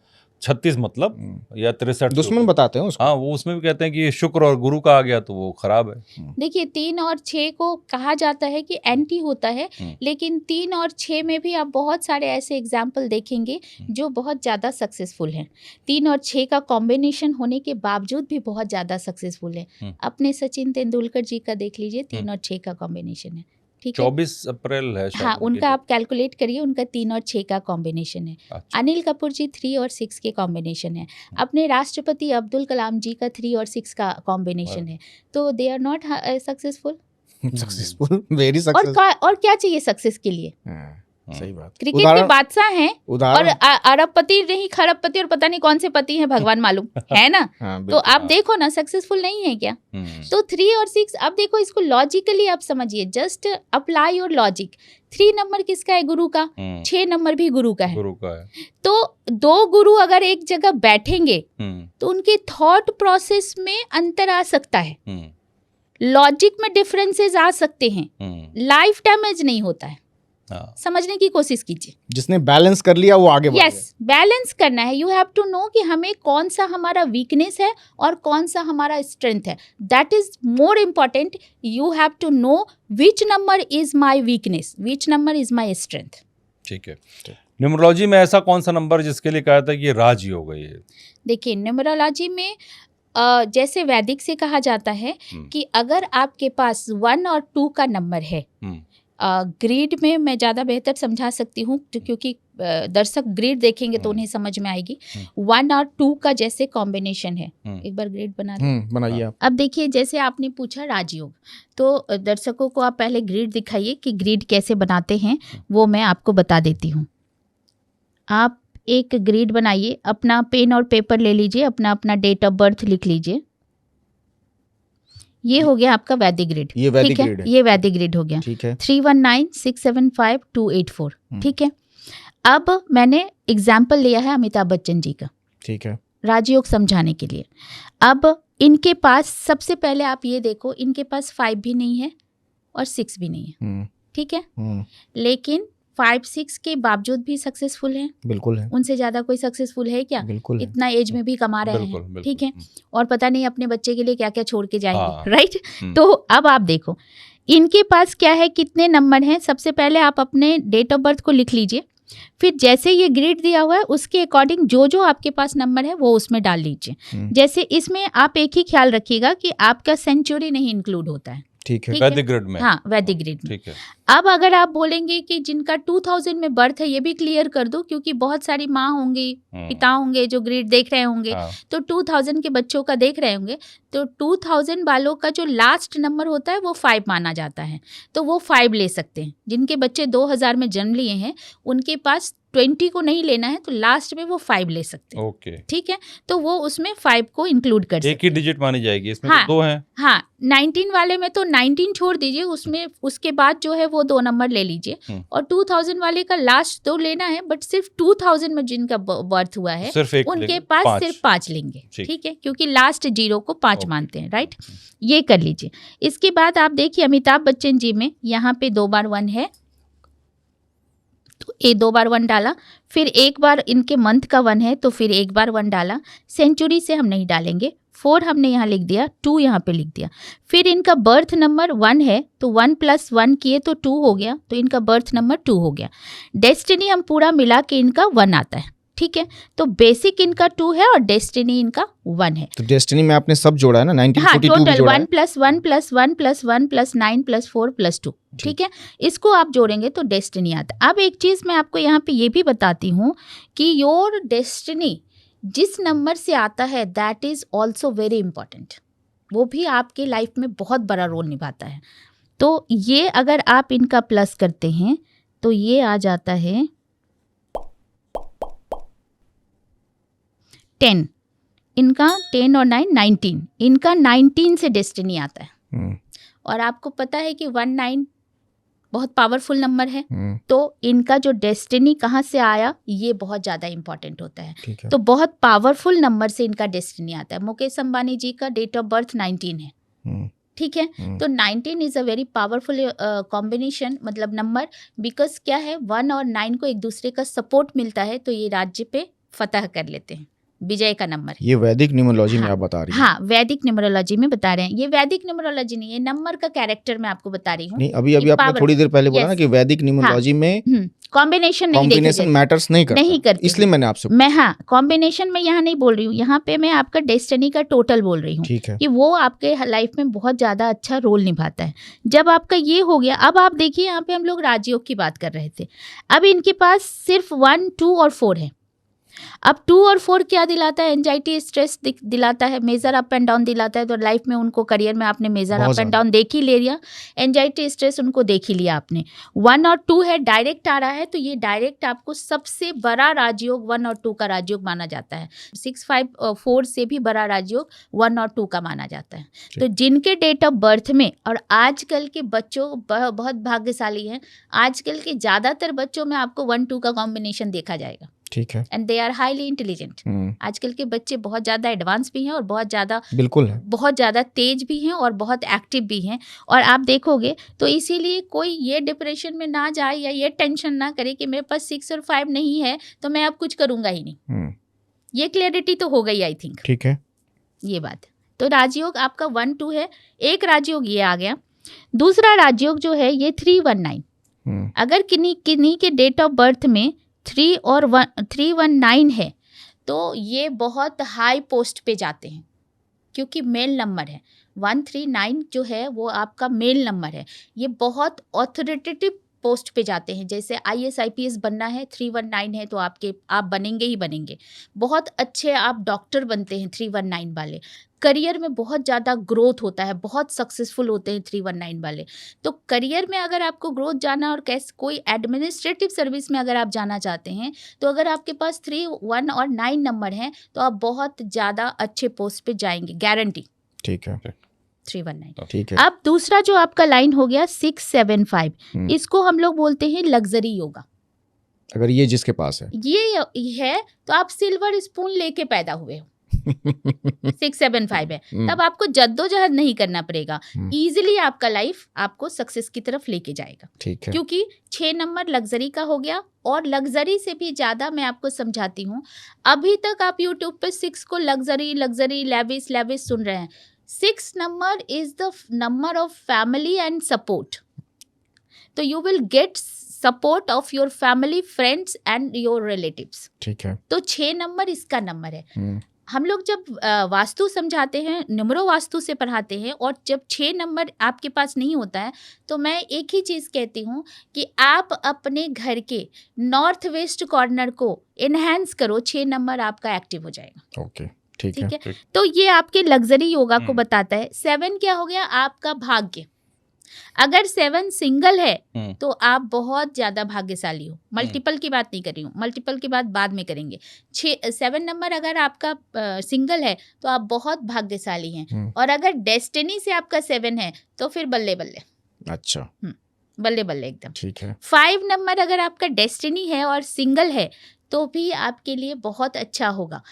36 मतलब या 63 दुश्मन बताते हैं उसको। हाँ, वो उसमें भी कहते हैं कि शुक्र और गुरु का आ गया तो वो खराब है। देखिए 3 और 6 को कहा जाता है कि एंटी होता है, लेकिन 3 और 6 में भी आप बहुत सारे ऐसे एग्जाम्पल देखेंगे जो बहुत ज़्यादा सक्सेसफुल हैं। 3 और 6 का कॉम्बिनेशन होने के बावजूद भी बहुत ज़्यादा सक्सेसफुल है। अपने सचिन तेंदुलकर जी का देख लीजिए, 3 और 6 का कॉम्बिनेशन है, ठीक है? 24 अप्रैल है शायद। हाँ, उनका आप कैलकुलेट करिए, उनका 3 और 6 का कॉम्बिनेशन है। अच्छा। अनिल कपूर जी 3 और 6 के कॉम्बिनेशन है। अपने राष्ट्रपति अब्दुल कलाम जी का 3 और 6 का कॉम्बिनेशन है। तो they are not successful. Successful, very successful. और क्या चाहिए सक्सेस के लिए? सही बात। क्रिकेट के बादशाह हैं और अरबपति नहीं, खरबपति और पता नहीं कौन से पति हैं, भगवान मालूम है ना। तो आप देखो ना, सक्सेसफुल नहीं है क्या? तो 3 और 6, अब देखो इसको लॉजिकली आप समझिए, just apply your logic. 3 number किसका है? गुरु का। 6 नंबर भी गुरु का है। तो 2 गुरु अगर एक जगह बैठेंगे तो उनके थॉट प्रोसेस में अंतर आ सकता है, लॉजिक में डिफरेंसेस आ सकते हैं, लाइफ डैमेज नहीं होता है। समझने की कोशिश कीजिए। जिसने बैलेंस कर लिया वो आगे बढ़ गया। यस, बैलेंस करना है। यू हैव टू नो कि हमें कौन सा हमारा वीकनेस है और कौन सा हमारा स्ट्रेंथ है। That is more important. You have to know which number is my weakness, which number is my strength. ठीक है। न्यूमरोलॉजी में ऐसा कौन सा नंबर जिसके लिए कहा था कि ये राजयोग है? ये देखिए, न्यूमरोलॉजी में जैसे वैदिक से कहा जाता है कि अगर आपके पास 1 और 2 का नंबर है, ग्रिड में मैं ज़्यादा बेहतर समझा सकती हूँ क्योंकि दर्शक ग्रिड देखेंगे तो उन्हें समझ में आएगी। 1 और 2 का जैसे कॉम्बिनेशन है, एक बार ग्रिड बनाइए आप। अब देखिए, जैसे आपने पूछा राजयोग, तो दर्शकों को आप पहले ग्रिड दिखाइए कि ग्रिड कैसे बनाते हैं, वो मैं आपको बता देती हूँ। आप एक ग्रिड बनाइए, अपना पेन और पेपर ले लीजिए, अपना अपना डेट ऑफ बर्थ लिख लीजिए। ये हो गया आपका वैदिक ग्रिड। ये वैदिक ग्रिड है। ये वैदिक ग्रिड हो गया। ठीक है। 319675 ठीक है। अब मैंने एग्जाम्पल लिया है अमिताभ बच्चन जी का, ठीक है, राजयोग समझाने के लिए। अब इनके पास सबसे पहले आप ये देखो, इनके पास 5 भी नहीं है और 6 भी नहीं है, ठीक है? लेकिन 5-6 के बावजूद भी सक्सेसफुल हैं। बिल्कुल है। उनसे ज्यादा कोई सक्सेसफुल है क्या? बिल्कुल है। इतना एज में भी कमा रहे हैं, ठीक है? और पता नहीं अपने बच्चे के लिए क्या क्या छोड़ के जाएंगे, राइट? तो अब आप देखो इनके पास क्या है, कितने नंबर हैं। सबसे पहले आप अपने डेट ऑफ बर्थ को लिख लीजिए। फिर जैसे ये ग्रिड दिया हुआ है उसके अकॉर्डिंग जो जो आपके पास नंबर है वो उसमें डाल लीजिए। जैसे इसमें आप एक ही ख्याल रखिएगा कि आपका सेंचुरी नहीं इंक्लूड होता है। ठीक है, वैदिक ग्रिड में। हाँ, वैदिक ग्रिड में। ठीक है। अब अगर आप बोलेंगे कि जिनका 2000 में बर्थ है, ये भी क्लियर कर दूं क्योंकि बहुत सारी माँ होंगी, पिता होंगे जो ग्रिड देख रहे होंगे। हाँ। तो 2000 के बच्चों का देख रहे होंगे, तो 2000 वालों का जो लास्ट नंबर होता है वो 5 माना जाता है, तो वो 5 ले सकते हैं। जिनके बच्चे 2000 में जन्म लिए हैं उनके पास 20 को नहीं लेना है, तो लास्ट में वो 5 ले सकते हैं। ओके, ठीक है, तो वो उसमें 5 को इंक्लूड कर सकते हैं। एक ही डिजिट मानी जाएगी इसमें। हाँ, तो 2 हैं। हाँ, 19 वाले में तो 19 छोड़ दीजिए, उसमें उसके बाद जो है वो 2 नंबर ले लीजिए। और 2000 वाले का लास्ट 2 लेना है, बट सिर्फ 2000 में जिनका बर्थ हुआ है सिर्फ एक उनके लेंगे, पास 5। सिर्फ 5 लेंगे। ठीक। ठीक है, क्योंकि लास्ट 0 को 5 ओके। मानते हैं, राइट। ये कर लीजिए। इसके बाद आप देखिए अमिताभ बच्चन जी में यहाँ पे 2 बार 1 है, तो 2 बार 1 डाला। फिर एक बार इनके मंथ का 1 है तो फिर एक बार 1 डाला। सेंचुरी से हम नहीं डालेंगे, 4 हमने यहाँ लिख दिया, 2 यहाँ पे लिख दिया। फिर इनका बर्थ नंबर 1 है तो 1 + 1 किए तो 2 हो गया, तो इनका बर्थ नंबर 2 हो गया। डेस्टिनी हम पूरा मिला के इनका 1 आता है। ठीक है, तो बेसिक इनका 2 है और डेस्टिनी इनका 1 है। तो डेस्टिनी में आपने सब जोड़ा है ना, 1942 हाँ, भी टोटल जोड़ा 1 है। + 1 + 1 + 1 + 9 + 4 + 2। ठीक है, इसको आप जोड़ेंगे तो डेस्टिनी आता है। अब एक चीज मैं आपको यहाँ पे ये भी बताती हूँ कि योर डेस्टिनी जिस नंबर से आता है that is also very important, वो भी आपके लाइफ में बहुत बड़ा रोल निभाता है। तो ये अगर आप इनका प्लस करते हैं तो ये आ जाता है 10, इनका 10 और 9 19, इनका 19 से डेस्टिनी आता है। और आपको पता है कि 19 बहुत पावरफुल नंबर है, तो इनका जो डेस्टिनी कहाँ से आया ये बहुत ज़्यादा इंपॉर्टेंट होता है। तो बहुत पावरफुल नंबर से इनका डेस्टिनी आता है। मुकेश अंबानी जी का डेट ऑफ बर्थ 19 है। ठीक है, तो 19 is a very powerful combination, मतलब नंबर, बिकॉज क्या है 1 और 9 को एक दूसरे का सपोर्ट मिलता है, तो ये राज्य पे फतह कर लेते हैं। विजय का नंबर। ये वैदिक न्यूमरोलॉजी में आप बता रही हैं? हाँ, वैदिक न्यूमरोलॉजी में बता रहे हैं। ये वैदिक न्यूमरोलॉजी नहीं है, नंबर का कैरेक्टर मैं आपको बता रही हूँ। नहीं, अभी आपने थोड़ी देर पहले बोला ना कि वैदिक न्यूमरोलॉजी में कॉम्बिनेशन मैटर्स नहीं करता, इसलिए मैंने आपसे मैं कॉम्बिनेशन में यहाँ नहीं बोल रही हूँ, यहाँ पे मैं आपका डेस्टिनी का टोटल बोल रही हूँ कि वो आपके लाइफ में बहुत ज्यादा अच्छा रोल निभाता है। जब आपका ये हो गया, अब आप देखिए यहाँ पे हम लोग राजयोग की बात कर रहे थे, अब इनके पास सिर्फ 1, 2 और 4 है। अब 2 और 4 क्या दिलाता है? एंजाइटी, स्ट्रेस दिलाता है, मेजर अप एंड डाउन दिलाता है। तो लाइफ में उनको करियर में आपने मेजर अप एंड डाउन देख ही ले लिया, एंजाइटी स्ट्रेस उनको देख ही लिया आपने। 1 और 2 है, डायरेक्ट आ रहा है, तो ये डायरेक्ट आपको सबसे बड़ा राजयोग 1 और 2 का राजयोग माना जाता है। 6, 5, 4 से भी बड़ा राजयोग 1 और 2 का माना जाता है। तो जिनके डेट ऑफ बर्थ में, और आजकल के बच्चों बहुत भाग्यशाली हैं, आजकल के ज़्यादातर बच्चों में आपको 1, 2 का कॉम्बिनेशन देखा जाएगा। ठीक है, and they are highly intelligent. आजकल के बच्चे बहुत ज़्यादा एडवांस भी हैं और बहुत ज़्यादा, बिल्कुल है, बहुत ज़्यादा तेज भी हैं और बहुत एक्टिव भी हैं। और आप देखोगे तो इसीलिए कोई ये डिप्रेशन में ना जाए या ये टेंशन ना करे कि मेरे पास 6 और 5 नहीं है तो मैं अब कुछ करूँगा ही नहीं। ये क्लियरिटी तो हो गई आई थिंक। ठीक है, ये बात। तो राजयोग आपका 1, 2 है, एक राजयोग ये आ गया। दूसरा राजयोग जो है ये 319। अगर किन्हीं के डेट ऑफ बर्थ में 319 है तो ये बहुत हाई पोस्ट पे जाते हैं, क्योंकि मेल नंबर है। 139 जो है वो आपका मेल नंबर है। ये बहुत ऑथोरिटेटिव पोस्ट पे जाते हैं। जैसे IAS IPS बनना है, 319 है तो आप बनेंगे ही बनेंगे। बहुत अच्छे आप डॉक्टर बनते हैं 319 वाले। करियर में बहुत ज़्यादा ग्रोथ होता है, बहुत सक्सेसफुल होते हैं 319 वाले। तो करियर में अगर आपको ग्रोथ जाना और कोई एडमिनिस्ट्रेटिव सर्विस में अगर आप जाना चाहते हैं तो अगर आपके पास 3, 1 और 9 नंबर हैं तो आप बहुत ज़्यादा अच्छे पोस्ट पे जाएंगे, गारंटी। ठीक है, 319। ठीक है। अब दूसरा जो आपका लाइन हो गया 675, इसको हम लोग बोलते हैं लग्जरी योगा। अगर ये जिसके पास है, ये है तो आप सिल्वर स्पून लेके पैदा हुए हो। 675 है, तब आपको जद्दोजहद नहीं करना पड़ेगा। इजीली आपका लाइफ आपको सक्सेस की तरफ लेके जाएगा। ठीक है, क्योंकि 6 नंबर लग्जरी का हो गया। और लग्जरी से भी ज़्यादा मैं आपको समझाती हूँ, अभी तक आप यूट्यूब पे 6 को लग्जरी लेविश सुन रहे हैं। 6 number is the number of family and support. तो you will get support of your family, friends and your relatives. ठीक है। तो 6 नंबर इसका नंबर है। हम लोग जब वास्तु समझाते हैं, न्यूमरो वास्तु से पढ़ाते हैं, और जब 6 नंबर आपके पास नहीं होता है तो मैं एक ही चीज़ कहती हूँ कि आप अपने घर के नॉर्थ वेस्ट कॉर्नर को एनहेंस करो, 6 नंबर आपका एक्टिव हो जाएगा। ओके, ठीक है। तो ये आपके लग्जरी योगा को बताता है। 7 क्या हो गया? आपका भाग्य। अगर 7 सिंगल है तो आप बहुत ज्यादा भाग्यशाली हो। मल्टीपल की बात नहीं कर रही हूँ, मल्टीपल की बात बाद में करेंगे। 7 नंबर अगर आपका सिंगल है तो आप बहुत भाग्यशाली हैं। और अगर डेस्टिनी से आपका 7 है तो फिर बल्ले बल्ले। अच्छा, बल्ले बल्ले एकदम। ठीक है। 5 नंबर अगर आपका डेस्टिनी है और सिंगल है तो भी आपके लिए बहुत अच्छा होगा।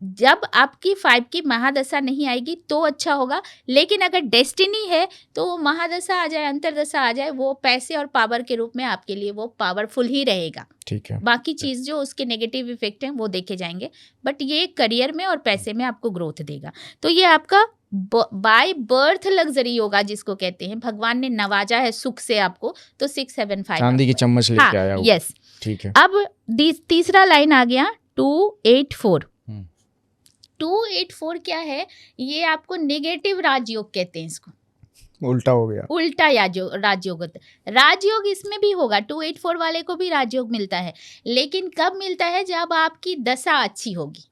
जब आपकी 5 की महादशा नहीं आएगी तो अच्छा होगा, लेकिन अगर डेस्टिनी है तो महादशा आ जाए, अंतरदशा आ जाए, वो पैसे और पावर के रूप में आपके लिए वो पावरफुल ही रहेगा। ठीक है। बाकी चीज़ जो उसके नेगेटिव इफेक्ट हैं वो देखे जाएंगे, बट ये करियर में और पैसे में आपको ग्रोथ देगा। तो ये आपका बाय बर्थ लग्जरी योगा जिसको कहते हैं, भगवान ने नवाजा है सुख से आपको, तो 6 7 5 चांदी की चम्मच लेके आया वो। यस, ठीक है। अब तीसरा लाइन आ गया 284। 284 क्या है? ये आपको नेगेटिव राजयोग कहते हैं, इसको उल्टा हो गया, उल्टा राजयोग होता है। राजयोग इसमें भी होगा, 284 वाले को भी राजयोग मिलता है, लेकिन कब मिलता है? जब आपकी दशा अच्छी होगी।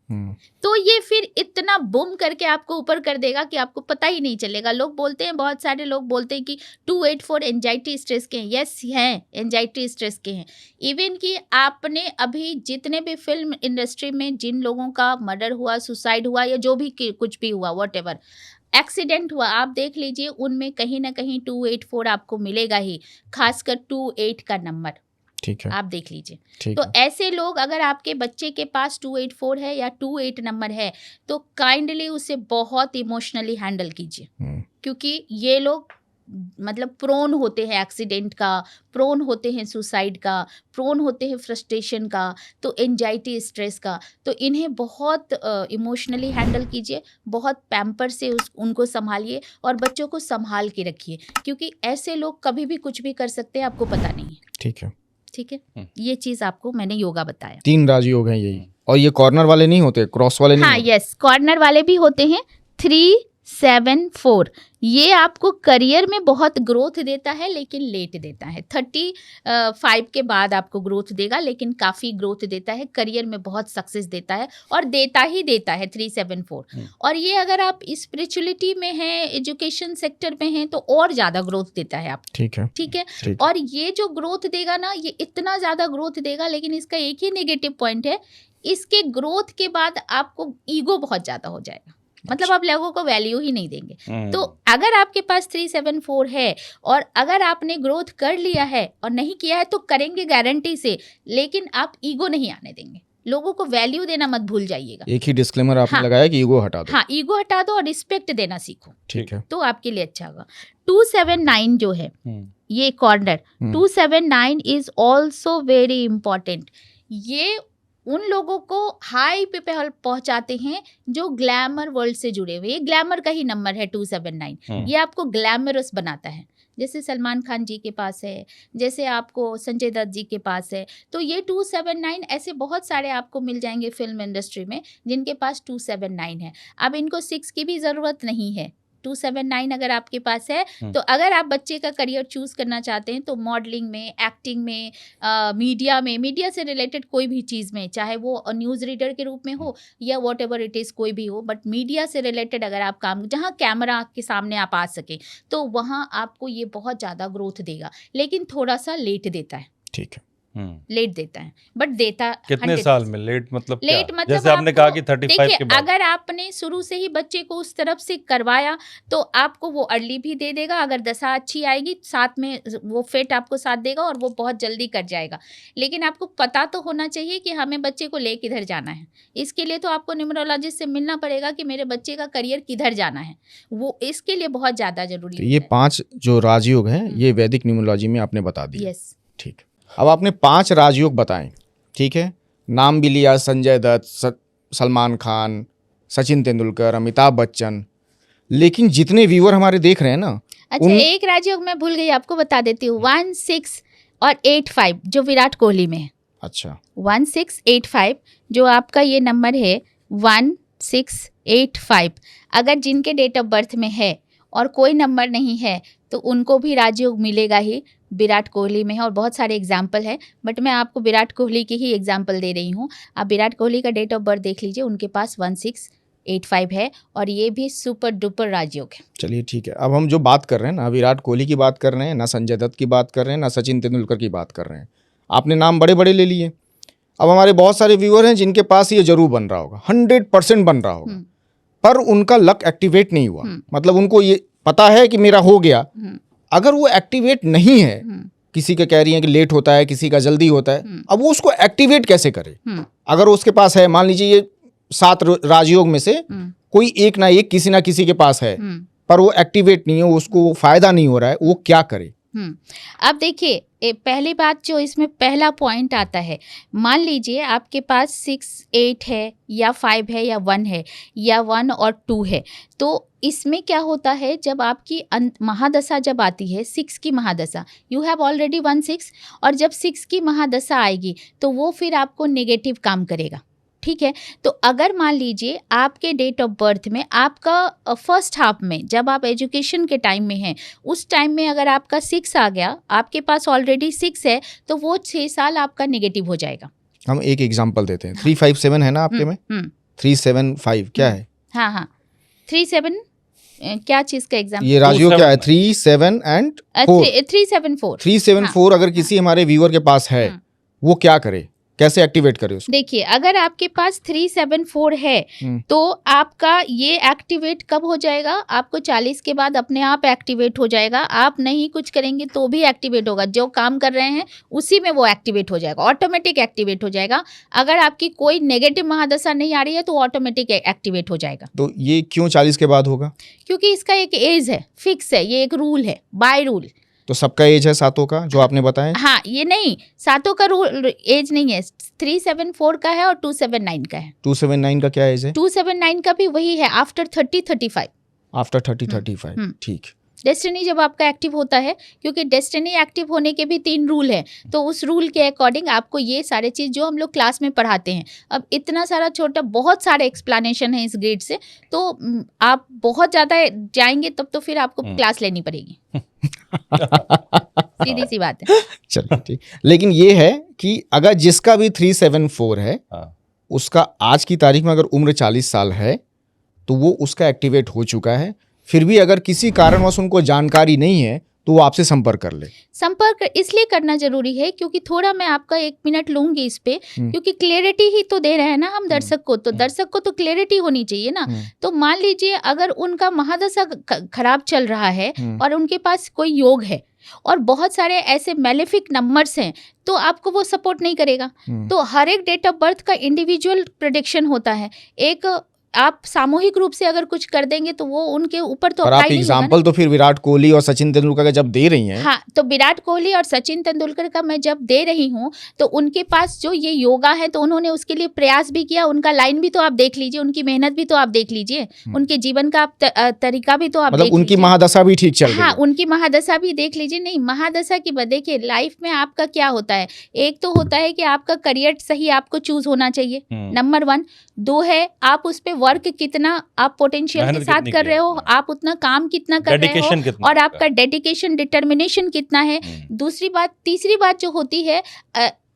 तो ये फिर इतना बूम करके आपको ऊपर कर देगा कि आपको पता ही नहीं चलेगा। लोग बोलते हैं, बहुत सारे लोग बोलते हैं कि 284 एंजाइटी स्ट्रेस के हैं। यस हैं, एंजाइटी स्ट्रेस के हैं। इवन कि आपने अभी जितने भी फिल्म इंडस्ट्री में जिन लोगों का मर्डर हुआ, सुसाइड हुआ, या जो भी कुछ भी हुआ, व्हाटएवर एक्सीडेंट हुआ, आप देख लीजिए उनमें कहीं ना कहीं 284 आपको मिलेगा ही, खासकर 28 का नंबर। ठीक है, आप देख लीजिए। तो ऐसे लोग, अगर आपके बच्चे के पास 284 है या 28 नंबर है तो काइंडली उसे बहुत इमोशनली हैंडल कीजिए, क्योंकि ये लोग मतलब प्रोन होते हैं एक्सीडेंट का, प्रोन होते हैं सुसाइड का, प्रोन होते हैं फ्रस्ट्रेशन का, तो एंजाइटी स्ट्रेस का। तो इन्हें बहुत इमोशनली हैंडल कीजिए, बहुत पैम्पर से उनको संभालिए और बच्चों को संभाल के रखिए, क्योंकि ऐसे लोग कभी भी कुछ भी कर सकते हैं, आपको पता नहीं है। ठीक है, ठीक है। ये चीज आपको मैंने योगा बताया। 3 राजयोग हैं यही, और ये कॉर्नर वाले नहीं होते, क्रॉस वाले नहीं। हाँ, यस, कॉर्नर वाले भी होते हैं। 3 7 4 ये आपको करियर में बहुत ग्रोथ देता है, लेकिन लेट देता है। 35 के बाद आपको ग्रोथ देगा, लेकिन काफ़ी ग्रोथ देता है, करियर में बहुत सक्सेस देता है, और देता ही देता है 3 7 4। और ये अगर आप स्पिरिचुअलिटी में हैं, एजुकेशन सेक्टर में हैं, तो और ज़्यादा ग्रोथ देता है आप। ठीक है, ठीक है। और ये जो ग्रोथ देगा ना, ये इतना ज़्यादा ग्रोथ देगा, लेकिन इसका एक ही नेगेटिव पॉइंट है, इसके ग्रोथ के बाद आपको ईगो बहुत ज़्यादा हो जाएगा। मतलब आप लोगों को वैल्यू ही नहीं देंगे। तो अगर आपके पास 3 7 4 है, और अगर आपने ग्रोथ कर लिया है और नहीं किया है, तो करेंगे गारंटी से, लेकिन आप ईगो नहीं आने देंगे। लोगों को वैल्यू देना मत भूल जाइएगा। एक ही डिस्क्लेमर आपने लगाया कि ईगो हटा दो। हाँ, ईगो हटा दो और रिस्पेक्ट देना सीखो। ठीक है, तो आपके लिए अच्छा होगा। 279 जो है ये corner, 279 is also very important. ये उन लोगों को हाई पे पहुंचाते हैं जो ग्लैमर वर्ल्ड से जुड़े हुए। ये ग्लैमर का ही नंबर है 279। ये आपको ग्लैमरस बनाता है, जैसे सलमान खान जी के पास है, जैसे आपको संजय दत्त जी के पास है। तो ये 279 ऐसे बहुत सारे आपको मिल जाएंगे फिल्म इंडस्ट्री में जिनके पास 279 है। अब इनको 6 की भी ज़रूरत नहीं है। 279 अगर आपके पास है तो अगर आप बच्चे का करियर चूज करना चाहते हैं तो मॉडलिंग में, एक्टिंग में, मीडिया में, मीडिया से रिलेटेड कोई भी चीज़ में, चाहे वो न्यूज़ रीडर के रूप में हो या वॉट एवर इट इज़, कोई भी हो, बट मीडिया से रिलेटेड अगर आप काम, जहाँ कैमरा के सामने आप आ सके, तो वहाँ आपको ये बहुत ज़्यादा ग्रोथ देगा, लेकिन थोड़ा सा लेट देता है। ठीक है, लेट देता है, बट देता कितने साल में लेट? मतलब लेट क्या? मतलब जैसे आपने कहा कि 35 के बाद। अगर आपने शुरू से ही बच्चे को उस तरफ से करवाया तो आपको वो अर्ली भी दे देगा। अगर दशा अच्छी आएगी, साथ में वो फेट आपको साथ देगा और वो बहुत जल्दी कर जाएगा। लेकिन आपको पता तो होना चाहिए कि हमें बच्चे को ले किधर जाना है। इसके लिए तो आपको न्यूमरोलॉजिस्ट से मिलना पड़ेगा कि मेरे बच्चे का करियर किधर जाना है, वो इसके लिए बहुत ज़्यादा जरूरी है। ये 5 जो राजयोग हैं ये वैदिक न्यूमरोलॉजी में आपने बता दिए। यस, ठीक। अब आपने 5 राजयोग बताएं, ठीक है, नाम भी लिया, संजय दत्त, सलमान खान, सचिन तेंदुलकर, अमिताभ बच्चन, लेकिन जितने व्यूअर हमारे देख रहे हैं ना, अच्छा एक राजयोग मैं भूल गई, आपको बता देती हूँ। 1 6 और 85 जो विराट कोहली में है। अच्छा, 1685 जो आपका ये नंबर है 1685, अगर जिनके डेट ऑफ बर्थ में है और कोई नंबर नहीं है तो उनको भी राजयोग मिलेगा ही। विराट कोहली में है और बहुत सारे एग्जाम्पल है, बट मैं आपको विराट कोहली की ही एग्जाम्पल दे रही हूँ। आप विराट कोहली का डेट ऑफ बर्थ देख लीजिए, उनके पास 1685 है और ये भी सुपर डुपर राजयोग है। चलिए ठीक है। अब हम जो बात कर रहे हैं ना, विराट कोहली की बात कर रहे हैं, ना संजय दत्त की बात कर रहे हैं, ना सचिन तेंदुलकर की बात कर रहे हैं। आपने नाम बड़े बड़े ले लिए। अब हमारे बहुत सारे व्यूअर हैं जिनके पास ये जरूर बन रहा होगा, 100% बन रहा होगा, पर उनका लक एक्टिवेट नहीं हुआ। मतलब उनको ये पता है कि मेरा हो गया, अगर वो एक्टिवेट नहीं है, किसी का कह रही है कि लेट होता है, किसी का जल्दी होता है, अब वो उसको एक्टिवेट कैसे करे? अगर उसके पास है, मान लीजिए ये 7 राजयोग में से कोई एक ना एक किसी ना किसी के पास है, पर वो एक्टिवेट नहीं है, उसको फायदा नहीं हो रहा है, वो क्या करे? अब देखिए, पहली बात जो इसमें पहला पॉइंट आता है, मान लीजिए आपके पास 6, 8 है या 5 है या 1 है या 1 और 2 है, तो इसमें क्या होता है, जब आपकी महादशा जब आती है 6 की महादशा, यू हैव ऑलरेडी 1 6, और जब 6 की महादशा आएगी तो वो फिर आपको नेगेटिव काम करेगा। ठीक है, तो अगर मान लीजिए आपके डेट ऑफ बर्थ में आपका फर्स्ट हाफ में जब आप एजुकेशन के टाइम में हैं, उस टाइम में अगर आपका 6 आ गया, आपके पास ऑलरेडी 6 है, तो वो 6 साल आपका नेगेटिव हो जाएगा। हम एक एग्जांपल देते हैं, 357 है ना आपके में, 375 क्या है? हाँ 37 क्या चीज का एग्जाम्पल? ये राजयोग क्या है? 37 एंड 374। 374 अगर किसी हमारे व्यूअर के पास है, वो क्या करे, कैसे एक्टिवेट करे उसको? देखिए, अगर आपके पास 374 है तो आपका ये एक्टिवेट कब हो जाएगा? आपको 40 के बाद अपने आप एक्टिवेट हो जाएगा। आप नहीं कुछ करेंगे तो भी एक्टिवेट होगा। जो काम कर रहे हैं उसी में वो एक्टिवेट हो जाएगा, ऑटोमेटिक एक्टिवेट हो जाएगा। अगर आपकी कोई नेगेटिव महादशा नहीं आ रही है तो ऑटोमेटिक एक्टिवेट हो जाएगा। तो ये क्यों 40 के बाद होगा? क्योंकि इसका एक एज है, फिक्स है, ये एक रूल है, बाय रूल। तो सबका एज है 7 का जो आपने बताया? हाँ, ये नहीं, 7 का रूल एज नहीं है, 374 का है और 279 का है। 279 का क्या एज है? 279 का भी वही है, आफ्टर 30-35। आफ्टर 30-35, ठीक। डेस्टिनी जब आपका एक्टिव होता है, क्योंकि डेस्टिनी एक्टिव होने के भी 3 रूल हैं, तो उस रूल के अकॉर्डिंग आपको ये सारे चीज़ जो हम लोग क्लास में पढ़ाते हैं, अब इतना सारा छोटा बहुत सारे एक्सप्लेनेशन है इस ग्रेड से, तो आप बहुत ज़्यादा जाएंगे तब तो फिर आपको क्लास लेनी पड़ेगी। सीधी सी बात है। चलिए ठीक। लेकिन ये है कि अगर जिसका भी 374 है, उसका आज की तारीख में अगर उम्र 40 साल है तो वो उसका एक्टिवेट हो चुका है। फिर भी अगर किसी कारणवश उनको जानकारी नहीं है तो वो आपसे संपर्क कर ले। संपर्क इसलिए करना जरूरी है क्योंकि थोड़ा मैं आपका 1 मिनट लूंगी इस पे, क्योंकि क्लैरिटी ही तो दे रहे हैं ना हम दर्शक को, तो दर्शक को तो क्लैरिटी होनी चाहिए ना। तो मान लीजिए अगर उनका महादशा खराब चल रहा है और उनके पास कोई योग है और बहुत सारे ऐसे मैलेफिक नंबर्स हैं, तो आपको वो सपोर्ट नहीं करेगा। तो हर एक डेट ऑफ बर्थ का इंडिविजुअल प्रेडिक्शन होता है। एक आप सामूहिक रूप से अगर कुछ कर देंगे तो वो उनके ऊपर तो आप एग्जाम्पल तो फिर विराट कोहली और सचिन तेंदुलकर का जब दे रही हैं, हाँ, तो विराट कोहली और सचिन तेंदुलकर का मैं जब दे रही हूँ तो उनके पास जो ये योगा है तो उन्होंने उसके लिए प्रयास भी किया। उनका लाइन भी तो आप देख लीजिए, उनकी मेहनत भी तो आप देख लीजिए, उनके जीवन का आप तरीका भी तो आप मतलब उनकी महादशा भी ठीक चल रही है। हाँ, उनकी महादशा भी देख लीजिए। नहीं, महादशा की बात देखिए, लाइफ में आपका क्या होता है, एक तो होता है कि आपका करियर सही आपको चूज होना चाहिए, नंबर 1। 2 है आप उस पे वर्क कितना आप पोटेंशियल के साथ कर रहे हो, आप उतना काम कितना कर रहे हो और आपका डेडिकेशन डिटर्मिनेशन कितना है। दूसरी बात, तीसरी बात जो होती है,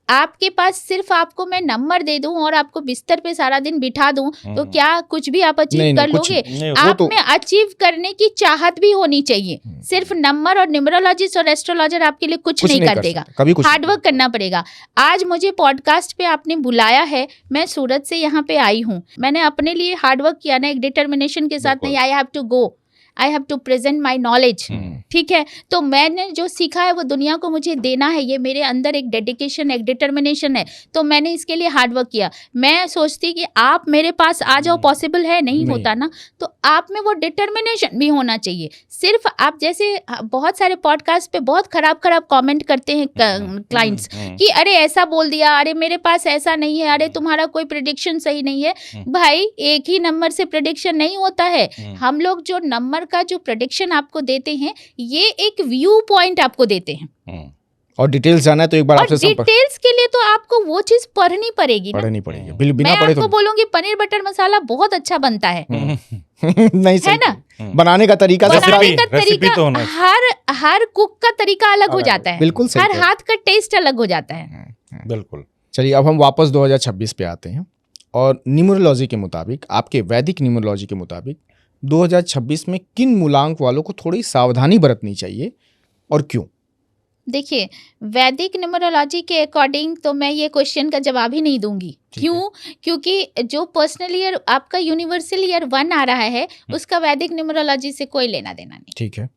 आपके पास सिर्फ आपको मैं नंबर दे दूं और आपको बिस्तर पे सारा दिन बिठा दूं तो क्या कुछ भी आप अचीव कर लोगे? आप में अचीव करने की चाहत भी होनी चाहिए। सिर्फ नंबर और न्यूमरोलॉजिस्ट और एस्ट्रोलॉजर आपके लिए कुछ नहीं कर देगा, हार्डवर्क करना पड़ेगा। आज मुझे पॉडकास्ट पे आपने बुलाया है, मैं सूरत से यहाँ पे आई हूँ, मैंने अपने लिए हार्डवर्क किया ना, एक डिटर्मिनेशन के साथ। नहीं, I have to go, I have to present my knowledge. ठीक है, तो मैंने जो सीखा है वो दुनिया को मुझे देना है, ये मेरे अंदर एक डेडिकेशन, एक डिटर्मिनेशन है, तो मैंने इसके लिए हार्डवर्क किया। मैं सोचती कि आप मेरे पास आ जाओ, पॉसिबल है नहीं होता ना, तो आप में वो डिटर्मिनेशन भी होना चाहिए। सिर्फ आप जैसे बहुत सारे पॉडकास्ट पे बहुत खराब कमेंट करते हैं क्लाइंट्स कि अरे ऐसा बोल दिया, अरे मेरे पास ऐसा नहीं है, अरे तुम्हारा कोई प्रेडिक्शन सही नहीं है। भाई, एक ही नंबर से प्रेडिक्शन नहीं होता है। हम लोग जो नंबर का जो प्रेडिक्शन आपको देते हैं, ये एक व्यू पॉइंट आपको देते हैं। और डिटेल्स जाना है तो एक बार और आपसे संपर्क डिटेल्स के लिए तो आपको वो चीज पढ़नी पड़ेगी ना। पढ़नी पड़ेगी, बिना मैं पढ़े आपको तो बोलूंगी पनीर बटर मसाला बहुत अच्छा बनता है, नहीं सही है ना? बनाने का तरीका बनाने का रेसिपी तरीका तो होना हर कुक का तरीका अलग हो जाता है, बिल्कुल सही हर कह रहे हाथ का टेस्ट अलग हो जाता है। हैं। बिल्कुल। चलिए अब हम वापस 2026 पे आते हैं और न्यूमरोलॉजी के मुताबिक, आपके वैदिक न्यूमरोलॉजी के मुताबिक 2026 में किन मूलांक वालों को थोड़ी सावधानी बरतनी चाहिए और क्यों? देखिए, वैदिक न्यूमरोलॉजी के अकॉर्डिंग तो मैं ये क्वेश्चन का जवाब ही नहीं दूंगी। क्यों? क्योंकि जो पर्सनल ईयर आपका यूनिवर्सल ईयर 1 आ रहा है उसका वैदिक न्यूमरोलॉजी से कोई लेना देना नहीं, ठीक है,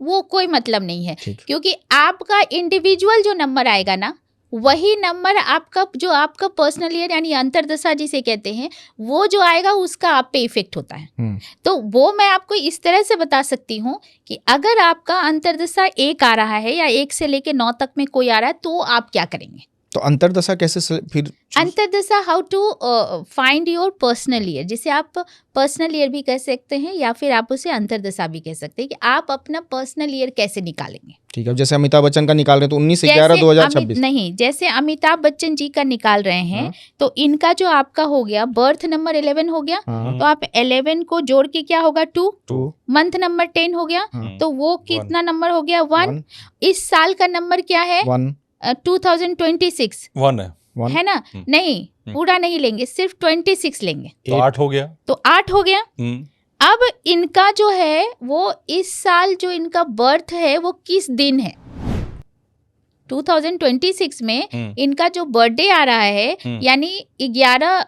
वो कोई मतलब नहीं है। ठीक। क्योंकि आपका इंडिविजुअल जो नंबर आएगा ना, वही नंबर आपका पर्सनल ईयर यानी अंतर्दशा जिसे कहते हैं, वो जो आएगा उसका आप पे इफेक्ट होता है। तो वो मैं आपको इस तरह से बता सकती हूँ कि अगर आपका अंतर्दशा 1 आ रहा है या 1 से लेके 9 तक में कोई आ रहा है तो आप क्या करेंगे? तो अंतर्दशा कैसे फिर अंतर्दशा, how to find your personal year, जिसे आप पर्सनल ईयर भी कह सकते हैं या फिर आप उसे अंतर्दशा भी कह सकते हैं, कि आप अपना पर्सनल ईयर कैसे निकालेंगे। ठीक है, जैसे अमिताभ बच्चन का निकाल रहे हैं तो 19/11/2026 नहीं, जैसे अमिताभ बच्चन जी का निकाल रहे हैं हाँ। तो इनका जो आपका हो गया बर्थ नंबर 11 हो गया, हाँ। तो आप 11 को जोड़ के क्या होगा 2, मंथ नंबर 10 हो गया, हाँ। तो वो कितना नंबर हो गया 1। इस साल का नंबर क्या है 1 2026 1 है, है ना? नहीं, पूरा नहीं लेंगे, सिर्फ 26 लेंगे, तो 8 हो गया। तो 8 हो गया। अब इनका जो है वो इस साल जो इनका बर्थ है वो किस दिन है? 2026 में इनका जो बर्थडे आ रहा है यानी 11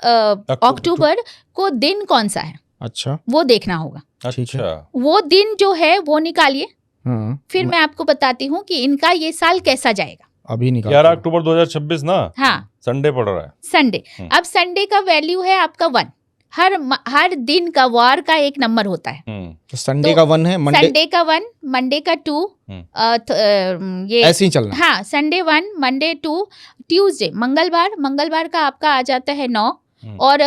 अक्टूबर को दिन कौन सा है? अच्छा, वो देखना होगा। अच्छा, वो दिन जो है वो निकालिए, हाँ। फिर मैं आपको बताती हूँ कि इनका ये साल कैसा जाएगा। अभी निकाल 11 अक्टूबर 2026 ना? हाँ, संडे पड़ रहा है। संडे। अब संडे का वैल्यू है आपका 1। हर दिन का वार का एक नंबर होता है। तो संडे का 1 है, संडे का 1, मंडे का 2, ये ऐसे ही चलना। हाँ, संडे 1, मंडे 2, ट्यूसडे मंगलवार का आपका आ जाता है 9, और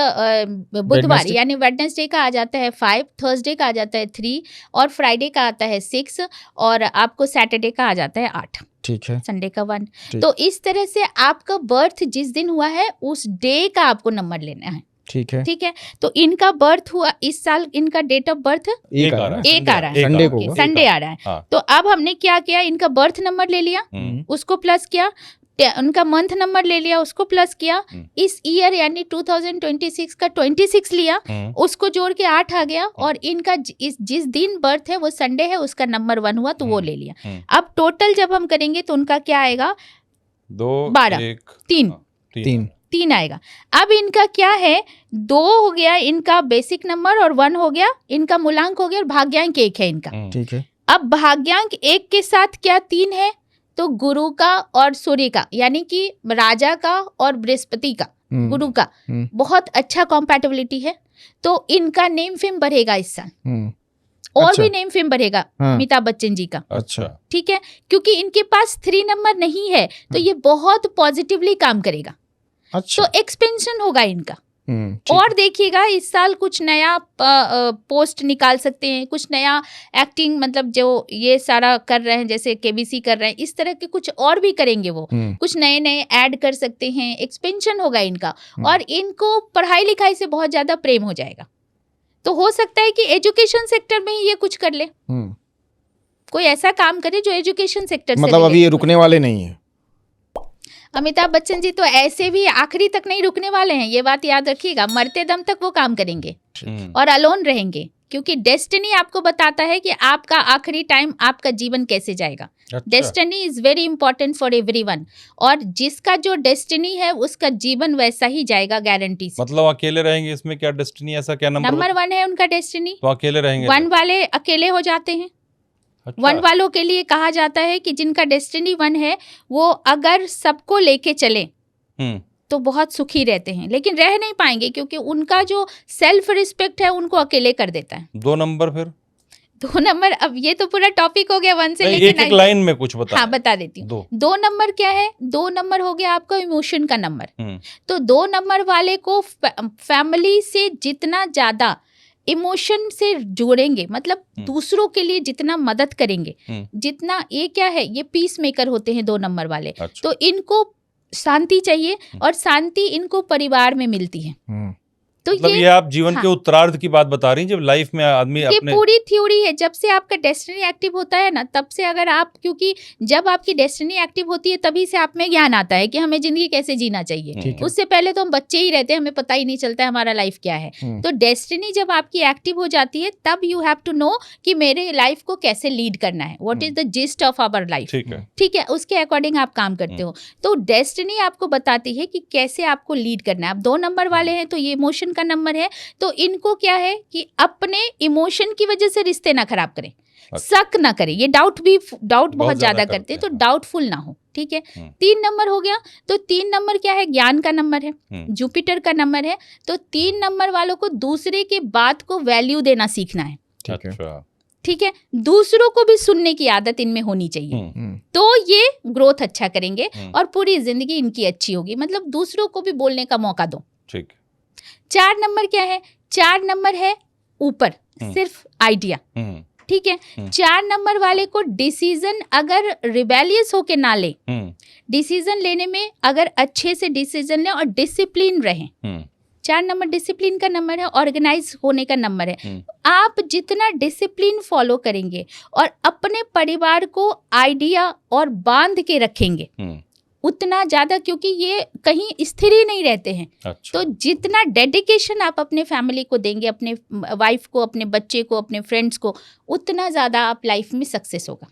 बुधवार यानी वेडनेसडे का आ जाता है 5, थर्सडे का आ जाता है 3, और फ्राइडे का आता है 6, और आपको सैटरडे का आ जाता है 8। ठीक है, संडे का 1। तो इस तरह से आपका बर्थ जिस दिन हुआ है उस डे का आपको नंबर लेना है। ठीक है, ठीक है। तो इनका बर्थ हुआ इस साल, इनका डेट ऑफ बर्थ 1 आ रहा है, 1 आ रहा है, संडे को संडे आ रहा है। हाँ। तो अब हमने क्या किया, इनका बर्थ नंबर ले लिया, उसको प्लस किया, उनका मंथ नंबर ले लिया, उसको प्लस किया, इस ईयर यानी 2026 का 26 लिया, उसको जोड़ के 8 आ गया, और इनका जिस दिन बर्थ है वो संडे है, उसका नंबर 1 हुआ तो वो ले लिया। अब टोटल जब हम करेंगे तो उनका क्या आएगा 12, 3 आएगा। अब इनका क्या है 2 हो गया इनका बेसिक नंबर, और 1 हो गया इनका मूलांक हो गया, और भाग्यांक 1 है इनका। ठीक है। अब भाग्यांक 1 के साथ क्या 3 है, तो गुरु का और सूर्य का यानी कि राजा का और बृहस्पति का, गुरु का बहुत अच्छा कॉम्पैटिबिलिटी है, तो इनका नेम फेम बढ़ेगा इस साल, और अच्छा। भी नेम फेम बढ़ेगा अमिताभ बच्चन जी का। अच्छा, ठीक है, क्योंकि इनके पास 3 नंबर नहीं है तो ये बहुत पॉजिटिवली काम करेगा। अच्छा, तो एक्सपेंशन होगा इनका। और देखिएगा इस साल कुछ नया पोस्ट निकाल सकते हैं, कुछ नया एक्टिंग, मतलब जो ये सारा कर रहे हैं जैसे केबीसी कर रहे हैं, इस तरह के कुछ और भी करेंगे, वो कुछ नए नए ऐड कर सकते हैं, एक्सपेंशन होगा इनका, और इनको पढ़ाई लिखाई से बहुत ज्यादा प्रेम हो जाएगा। तो हो सकता है कि एजुकेशन सेक्टर में ही ये कुछ कर ले, कोई ऐसा काम करे जो एजुकेशन सेक्टर से, मतलब अभी ये रुकने वाले नहीं है। अमिताभ बच्चन जी तो ऐसे भी आखिरी तक नहीं रुकने वाले हैं, ये बात याद रखिएगा, मरते दम तक वो काम करेंगे और अलोन रहेंगे, क्योंकि डेस्टिनी आपको बताता है कि आपका आखिरी टाइम, आपका जीवन कैसे जाएगा। Destiny is very important for everyone, और जिसका जो डेस्टिनी है उसका जीवन वैसा ही जाएगा, गारंटी से। मतलब अकेले रहेंगे इसमें? क्या डेस्टिनी, ऐसा क्या नंबर 1 है उनका डेस्टिनी, तो अकेले रहेंगे। 1 वाले अकेले हो जाते हैं। अच्छा। 1 वालों के लिए कहा जाता है कि जिनका डेस्टिनी 1 है वो अगर सबको लेके चले तो बहुत सुखी रहते हैं, लेकिन रह नहीं पाएंगे क्योंकि उनका जो सेल्फ रिस्पेक्ट है उनको अकेले कर देता है। 2 नंबर फिर 2 नंबर, अब ये तो पूरा टॉपिक हो गया 1 से लेके एक लाइन में कुछ बता। हाँ, बता देती हूँ। 2 नंबर क्या है, 2 नंबर हो गया आपका इमोशन का नंबर। तो 2 नंबर वाले को फैमिली से जितना ज्यादा इमोशन से जुड़ेंगे, मतलब दूसरों के लिए जितना मदद करेंगे, जितना, ये क्या है, ये पीस मेकर होते हैं 2 नंबर वाले। अच्छा। तो इनको शांति चाहिए और शांति इनको परिवार में मिलती है। तो मतलब ये आप जीवन हाँ, के उत्तरार्ध की बात बता रही हैं, जब लाइफ में आदमी ये अपने पूरी थ्योरी है। जब से आपका डेस्टिनी एक्टिव होता है ना, तब से अगर आप, क्योंकि जब आपकी डेस्टिनी एक्टिव होती है तभी से आप में ज्ञान आता है कि हमें जिंदगी कैसे जीना चाहिए। उससे पहले तो हम बच्चे ही रहते हैं, हमें पता ही नहीं चलता है हमारा लाइफ क्या है। तो डेस्टिनी जब आपकी एक्टिव हो जाती है तब यू हैव टू नो कि मेरे लाइफ को कैसे लीड करना है, what is the gist of our life. ठीक है, उसके अकॉर्डिंग आप काम करते हो। तो डेस्टिनी आपको बताती है कि कैसे आपको लीड करना है। आप 2 नंबर वाले हैं तो ये इमोशन का नंबर है, तो इनको क्या है कि अपने इमोशन की वजह से रिश्ते ना खराब करें, शक ना करें। ये डाउट बहुत ज्यादा करते हैं, तो डाउटफुल ना हो। ठीक है, 3 नंबर हो गया। तो 3 नंबर क्या है, ज्ञान का नंबर है, जुपिटर का नंबर है। तो 3 नंबर वालों को दूसरे के बात को वैल्यू देना सीखना है। ठीक है, दूसरों को भी सुनने की आदत इनमें होनी चाहिए। तो ये ग्रोथ अच्छा करेंगे और पूरी जिंदगी इनकी अच्छी होगी। मतलब दूसरों को भी बोलने का मौका दो। ठीक। 4 नंबर क्या है, 4 नंबर है ऊपर, सिर्फ आइडिया। ठीक है, 4 नंबर वाले को डिसीजन अगर रिबेलियस होके ना ले, डिसीजन लेने में अगर अच्छे से डिसीजन ले और डिसिप्लिन रहे। 4 नंबर डिसिप्लिन का नंबर है, ऑर्गेनाइज होने का नंबर है। आप जितना डिसिप्लिन फॉलो करेंगे और अपने परिवार को आइडिया और बांध के रखेंगे उतना ज्यादा, क्योंकि ये कहीं स्थिर ही नहीं रहते हैं। अच्छा। तो जितना डेडिकेशन आप अपने फैमिली को देंगे, अपने वाइफ को, अपने बच्चे को, अपने फ्रेंड्स को, उतना ज्यादा आप लाइफ में सक्सेस होगा।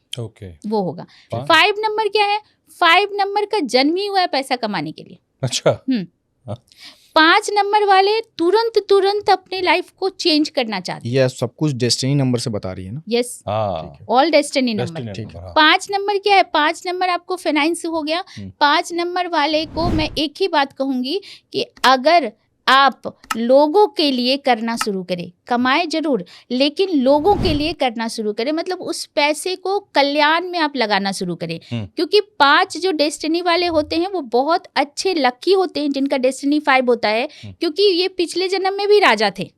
वो होगा। 5 नंबर क्या है, 5 नंबर का जन्म ही हुआ है पैसा कमाने के लिए। अच्छा। 5 नंबर वाले तुरंत अपने लाइफ को चेंज करना चाहते हैं। ये सब कुछ डेस्टिनी नंबर से बता रही है ना? Yes, all destiny number. 5 number क्या है, 5 नंबर आपको फाइनेंस हो गया। 5 नंबर वाले को मैं एक ही बात कहूंगी कि अगर आप लोगों के लिए करना शुरू करें, कमाए जरूर लेकिन लोगों के लिए करना शुरू करें, मतलब उस पैसे को कल्याण में आप लगाना शुरू करें। क्योंकि 5 जो डेस्टिनी वाले होते हैं वो बहुत अच्छे लकी होते हैं, जिनका डेस्टिनी 5 होता है, क्योंकि ये पिछले जन्म में भी राजा थे।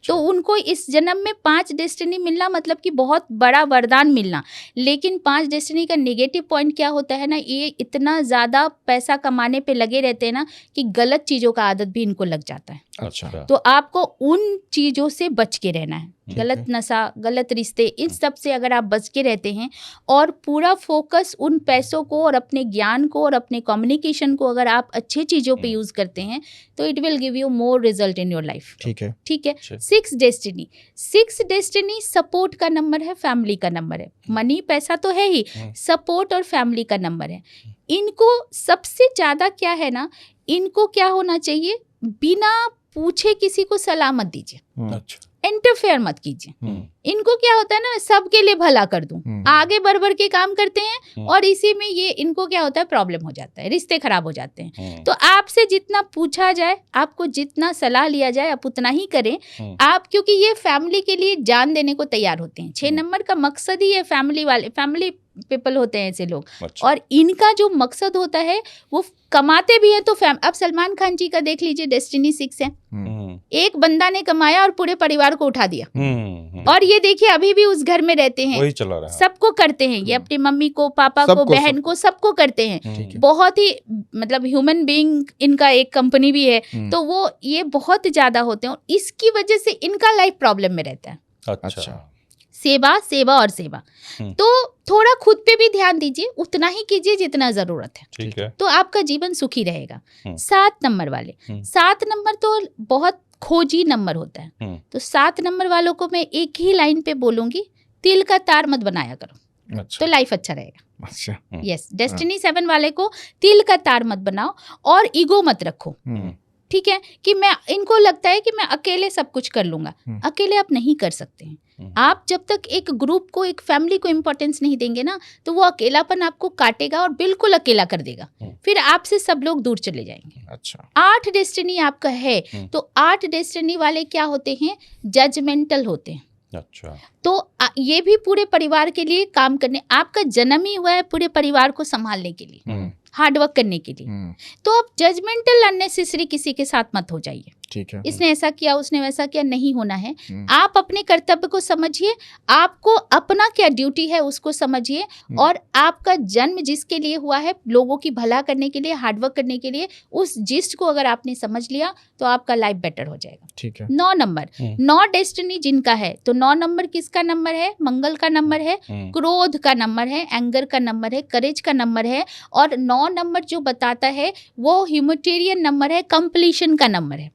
तो उनको इस जन्म में 5 डेस्टिनी मिलना मतलब कि बहुत बड़ा वरदान मिलना। लेकिन 5 डेस्टिनी का नेगेटिव पॉइंट क्या होता है ना, ये इतना ज्यादा पैसा कमाने पे लगे रहते हैं ना कि गलत चीजों का आदत भी इनको लग जाता है। अच्छा। तो आपको उन चीजों से बच के रहना है, गलत नशा, गलत रिश्ते, इन सब से अगर आप बच के रहते हैं और पूरा फोकस उन पैसों को और अपने ज्ञान को और अपने कम्युनिकेशन को अगर आप अच्छे चीजों पे यूज करते हैं तो it will give you more result in your life. ठीक है, ठीक है। 6 डेस्टिनी सपोर्ट का नंबर है, फैमिली का नंबर है। मनी पैसा तो है ही, सपोर्ट और फैमिली का नंबर है। इनको सबसे ज्यादा क्या है ना, इनको क्या होना चाहिए, बिना पूछे किसी को सलाह मत दीजिए। अच्छा। इंटरफेयर मत कीजिए। इनको क्या होता है ना, सबके लिए भला कर दूं, आगे बढ़ के काम करते हैं और इसी में ये इनको क्या होता है, प्रॉब्लम हो जाता है, रिश्ते खराब हो जाते हैं। तो आपसे जितना पूछा जाए, आपको जितना सलाह लिया जाए, आप उतना ही करें आप, क्योंकि ये फैमिली के लिए जान देने को तैयार होते हैं। 6 नंबर का मकसद ही है फैमिली पीपल होते हैं ऐसे लोग। अच्छा। और इनका जो मकसद होता है वो कमाते भी है तो अब सलमान खान जी का देख लीजिए, डेस्टिनी 6 है। एक बंदा ने कमाया और पूरे परिवार को उठा दिया। और ये देखिए अभी भी उस घर में रहते हैं, वही चला रहा है। सबको करते हैं ये, अपनी मम्मी को, पापा को, बहन को, सबको करते हैं। बहुत ही मतलब ह्यूमन बीइंग, इनका एक कंपनी भी है। तो वो ये बहुत ज्यादा होते हैं और इसकी वजह से इनका लाइफ प्रॉब्लम में रहता है। अच्छा। सेवा सेवा और सेवा, तो थोड़ा खुद पे भी ध्यान दीजिए, उतना ही कीजिए जितना जरूरत है। ठीक है। तो आपका जीवन सुखी रहेगा। 7 नंबर वाले, 7 नंबर तो बहुत खोजी नंबर होता है। तो 7 नंबर वालों को मैं एक ही लाइन पे बोलूंगी, तिल का तार मत बनाया करो। अच्छा। तो लाइफ अच्छा रहेगा। अच्छा। यस। डेस्टिनी 7 वाले को तिल का तार मत बनाओ और ईगो मत रखो। ठीक है, कि मैं, इनको लगता है कि मैं अकेले सब कुछ कर लूंगा। अकेले आप नहीं कर सकते हैं। आप जब तक एक ग्रुप को, एक फैमिली को इम्पोर्टेंस नहीं देंगे ना, तो वो अकेलापन आपको काटेगा और बिल्कुल अकेला कर देगा। फिर आपसे सब लोग दूर चले जाएंगे। अच्छा। 8 डेस्टिनी आपका है तो 8 डेस्टिनी वाले क्या होते हैं, जजमेंटल होते हैं। अच्छा। तो ये भी पूरे परिवार के लिए काम करने, आपका जन्म ही हुआ है पूरे परिवार को संभालने के लिए, हार्डवर्क करने के लिए। तो आप जजमेंटल अननेसेसरी किसी के साथ मत हो जाइए। ठीक है। इसने ऐसा किया, उसने वैसा किया, नहीं होना है। आप अपने कर्तव्य को समझिए, आपको अपना क्या ड्यूटी है उसको समझिए, और आपका जन्म जिसके लिए हुआ है, लोगों की भला करने के लिए, हार्डवर्क करने के लिए, उस जिस्ट को अगर आपने समझ लिया तो आपका लाइफ बेटर हो जाएगा। ठीक है। 9 नंबर, 9 डेस्टिनी जिनका है, तो 9 नंबर किसका नंबर है? मंगल का नंबर है, क्रोध का नंबर है, एंगर का नंबर है, करेज का नंबर है, और 9 नंबर जो बताता है वो ह्यूमैनिटेरियन नंबर है, कंप्लीशन का नंबर है।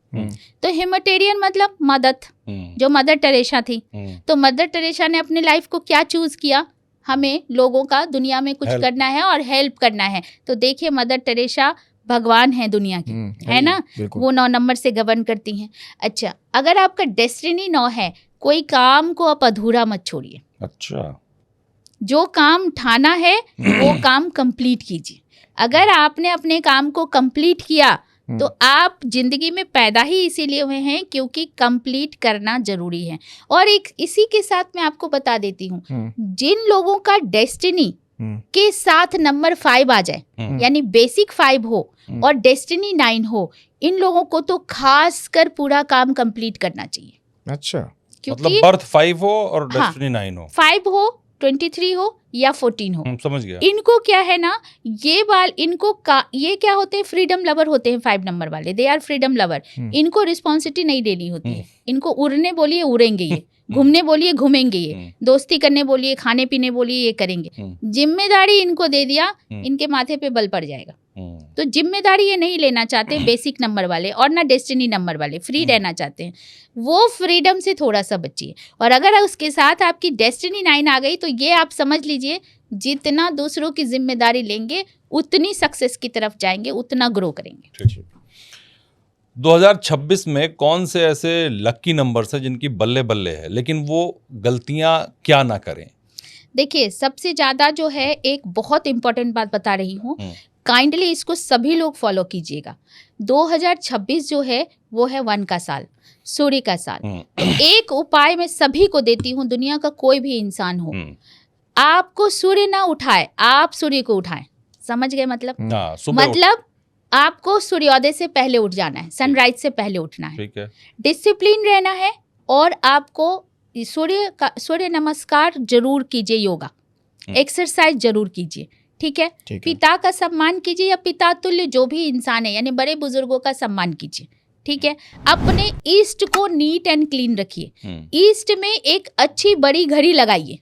तो ह्यूमैनिटेरियन मतलब मदद, जो मदर टेरेसा थी, तो मदर टेरेसा ने अपने लाइफ को क्या चूज किया? हमें लोगों का दुनिया में कुछ करना है और हेल्प करना है। तो देखिए मदर टेरेसा भगवान है दुनिया की, है ना, वो 9 नंबर से गवर्न करती हैं। अच्छा, अगर आपका डेस्टिनी 9 है, कोई काम को आप अधूरा मत छोड़िए। अच्छा, जो काम ठाना है वो काम कंप्लीट कीजिए। अगर आपने अपने काम को कंप्लीट किया तो आप जिंदगी में पैदा ही इसीलिए हुए हैं क्योंकि कंप्लीट करना जरूरी है। और एक इसी के साथ मैं आपको बता देती हूँ, जिन लोगों का डेस्टिनी के साथ नंबर 5 आ जाए, यानी बेसिक 5 हो और डेस्टिनी 9 हो, इन लोगों को तो खास कर पूरा काम कंप्लीट करना चाहिए। अच्छा, क्योंकि मतलब बर्थ 5 हो और डेस्टिनी 9 हो, 5 हो, 23 हो या 14 हो, समझ गया। इनको क्या है ना, ये क्या होते हैं? फ्रीडम लवर होते हैं 5 नंबर वाले, दे आर फ्रीडम लवर। इनको रिस्पॉन्सिबिलिटी नहीं लेनी होती है। इनको उड़ने बोलिए उड़ेंगे ये, घूमने बोलिए घूमेंगे ये, दोस्ती करने बोलिए, खाने पीने बोलिए, ये करेंगे। जिम्मेदारी इनको दे दिया, इनके माथे पे बल पड़ जाएगा। तो जिम्मेदारी ये नहीं लेना चाहते बेसिक नंबर वाले, और ना डेस्टिनी नंबर वाले, फ्री रहना चाहते हैं। वो फ्रीडम से थोड़ा सा बचिए। और अगर उसके साथ आपकी डेस्टिनी 9 आ गई तो ये आप समझ लीजिए, जितना दूसरों की जिम्मेदारी लेंगे उतनी सक्सेस की तरफ जाएंगे, उतना ग्रो करेंगे। 2026 में कौन से ऐसे लकी नंबर्स हैं जिनकी बल्ले बल्ले है, लेकिन वो गलतियां क्या ना करें? देखिए, सबसे ज्यादा जो है, एक बहुत इंपॉर्टेंट बात बता रही हूँ, काइंडली इसको सभी लोग फॉलो कीजिएगा। 2026 जो है वो है 1 का साल, सूर्य का साल। तो एक उपाय मैं सभी को देती हूँ, दुनिया का कोई भी इंसान हो, आपको सूर्य ना उठाए, आप सूर्य को उठाएं। समझ गए मतलब? मतलब आपको सूर्योदय से पहले उठ जाना है, सनराइज से पहले उठना है, ठीक है, डिसिप्लिन रहना है, और आपको सूर्य नमस्कार जरूर कीजिए, योगा एक्सरसाइज जरूर कीजिए, ठीक है? पिता का सम्मान कीजिए, या पिता तुल्य जो भी इंसान है, यानी बड़े बुजुर्गों का सम्मान कीजिए, ठीक है? अपने ईस्ट को नीट एंड क्लीन रखिए। ईस्ट में एक अच्छी बड़ी घड़ी लगाइए,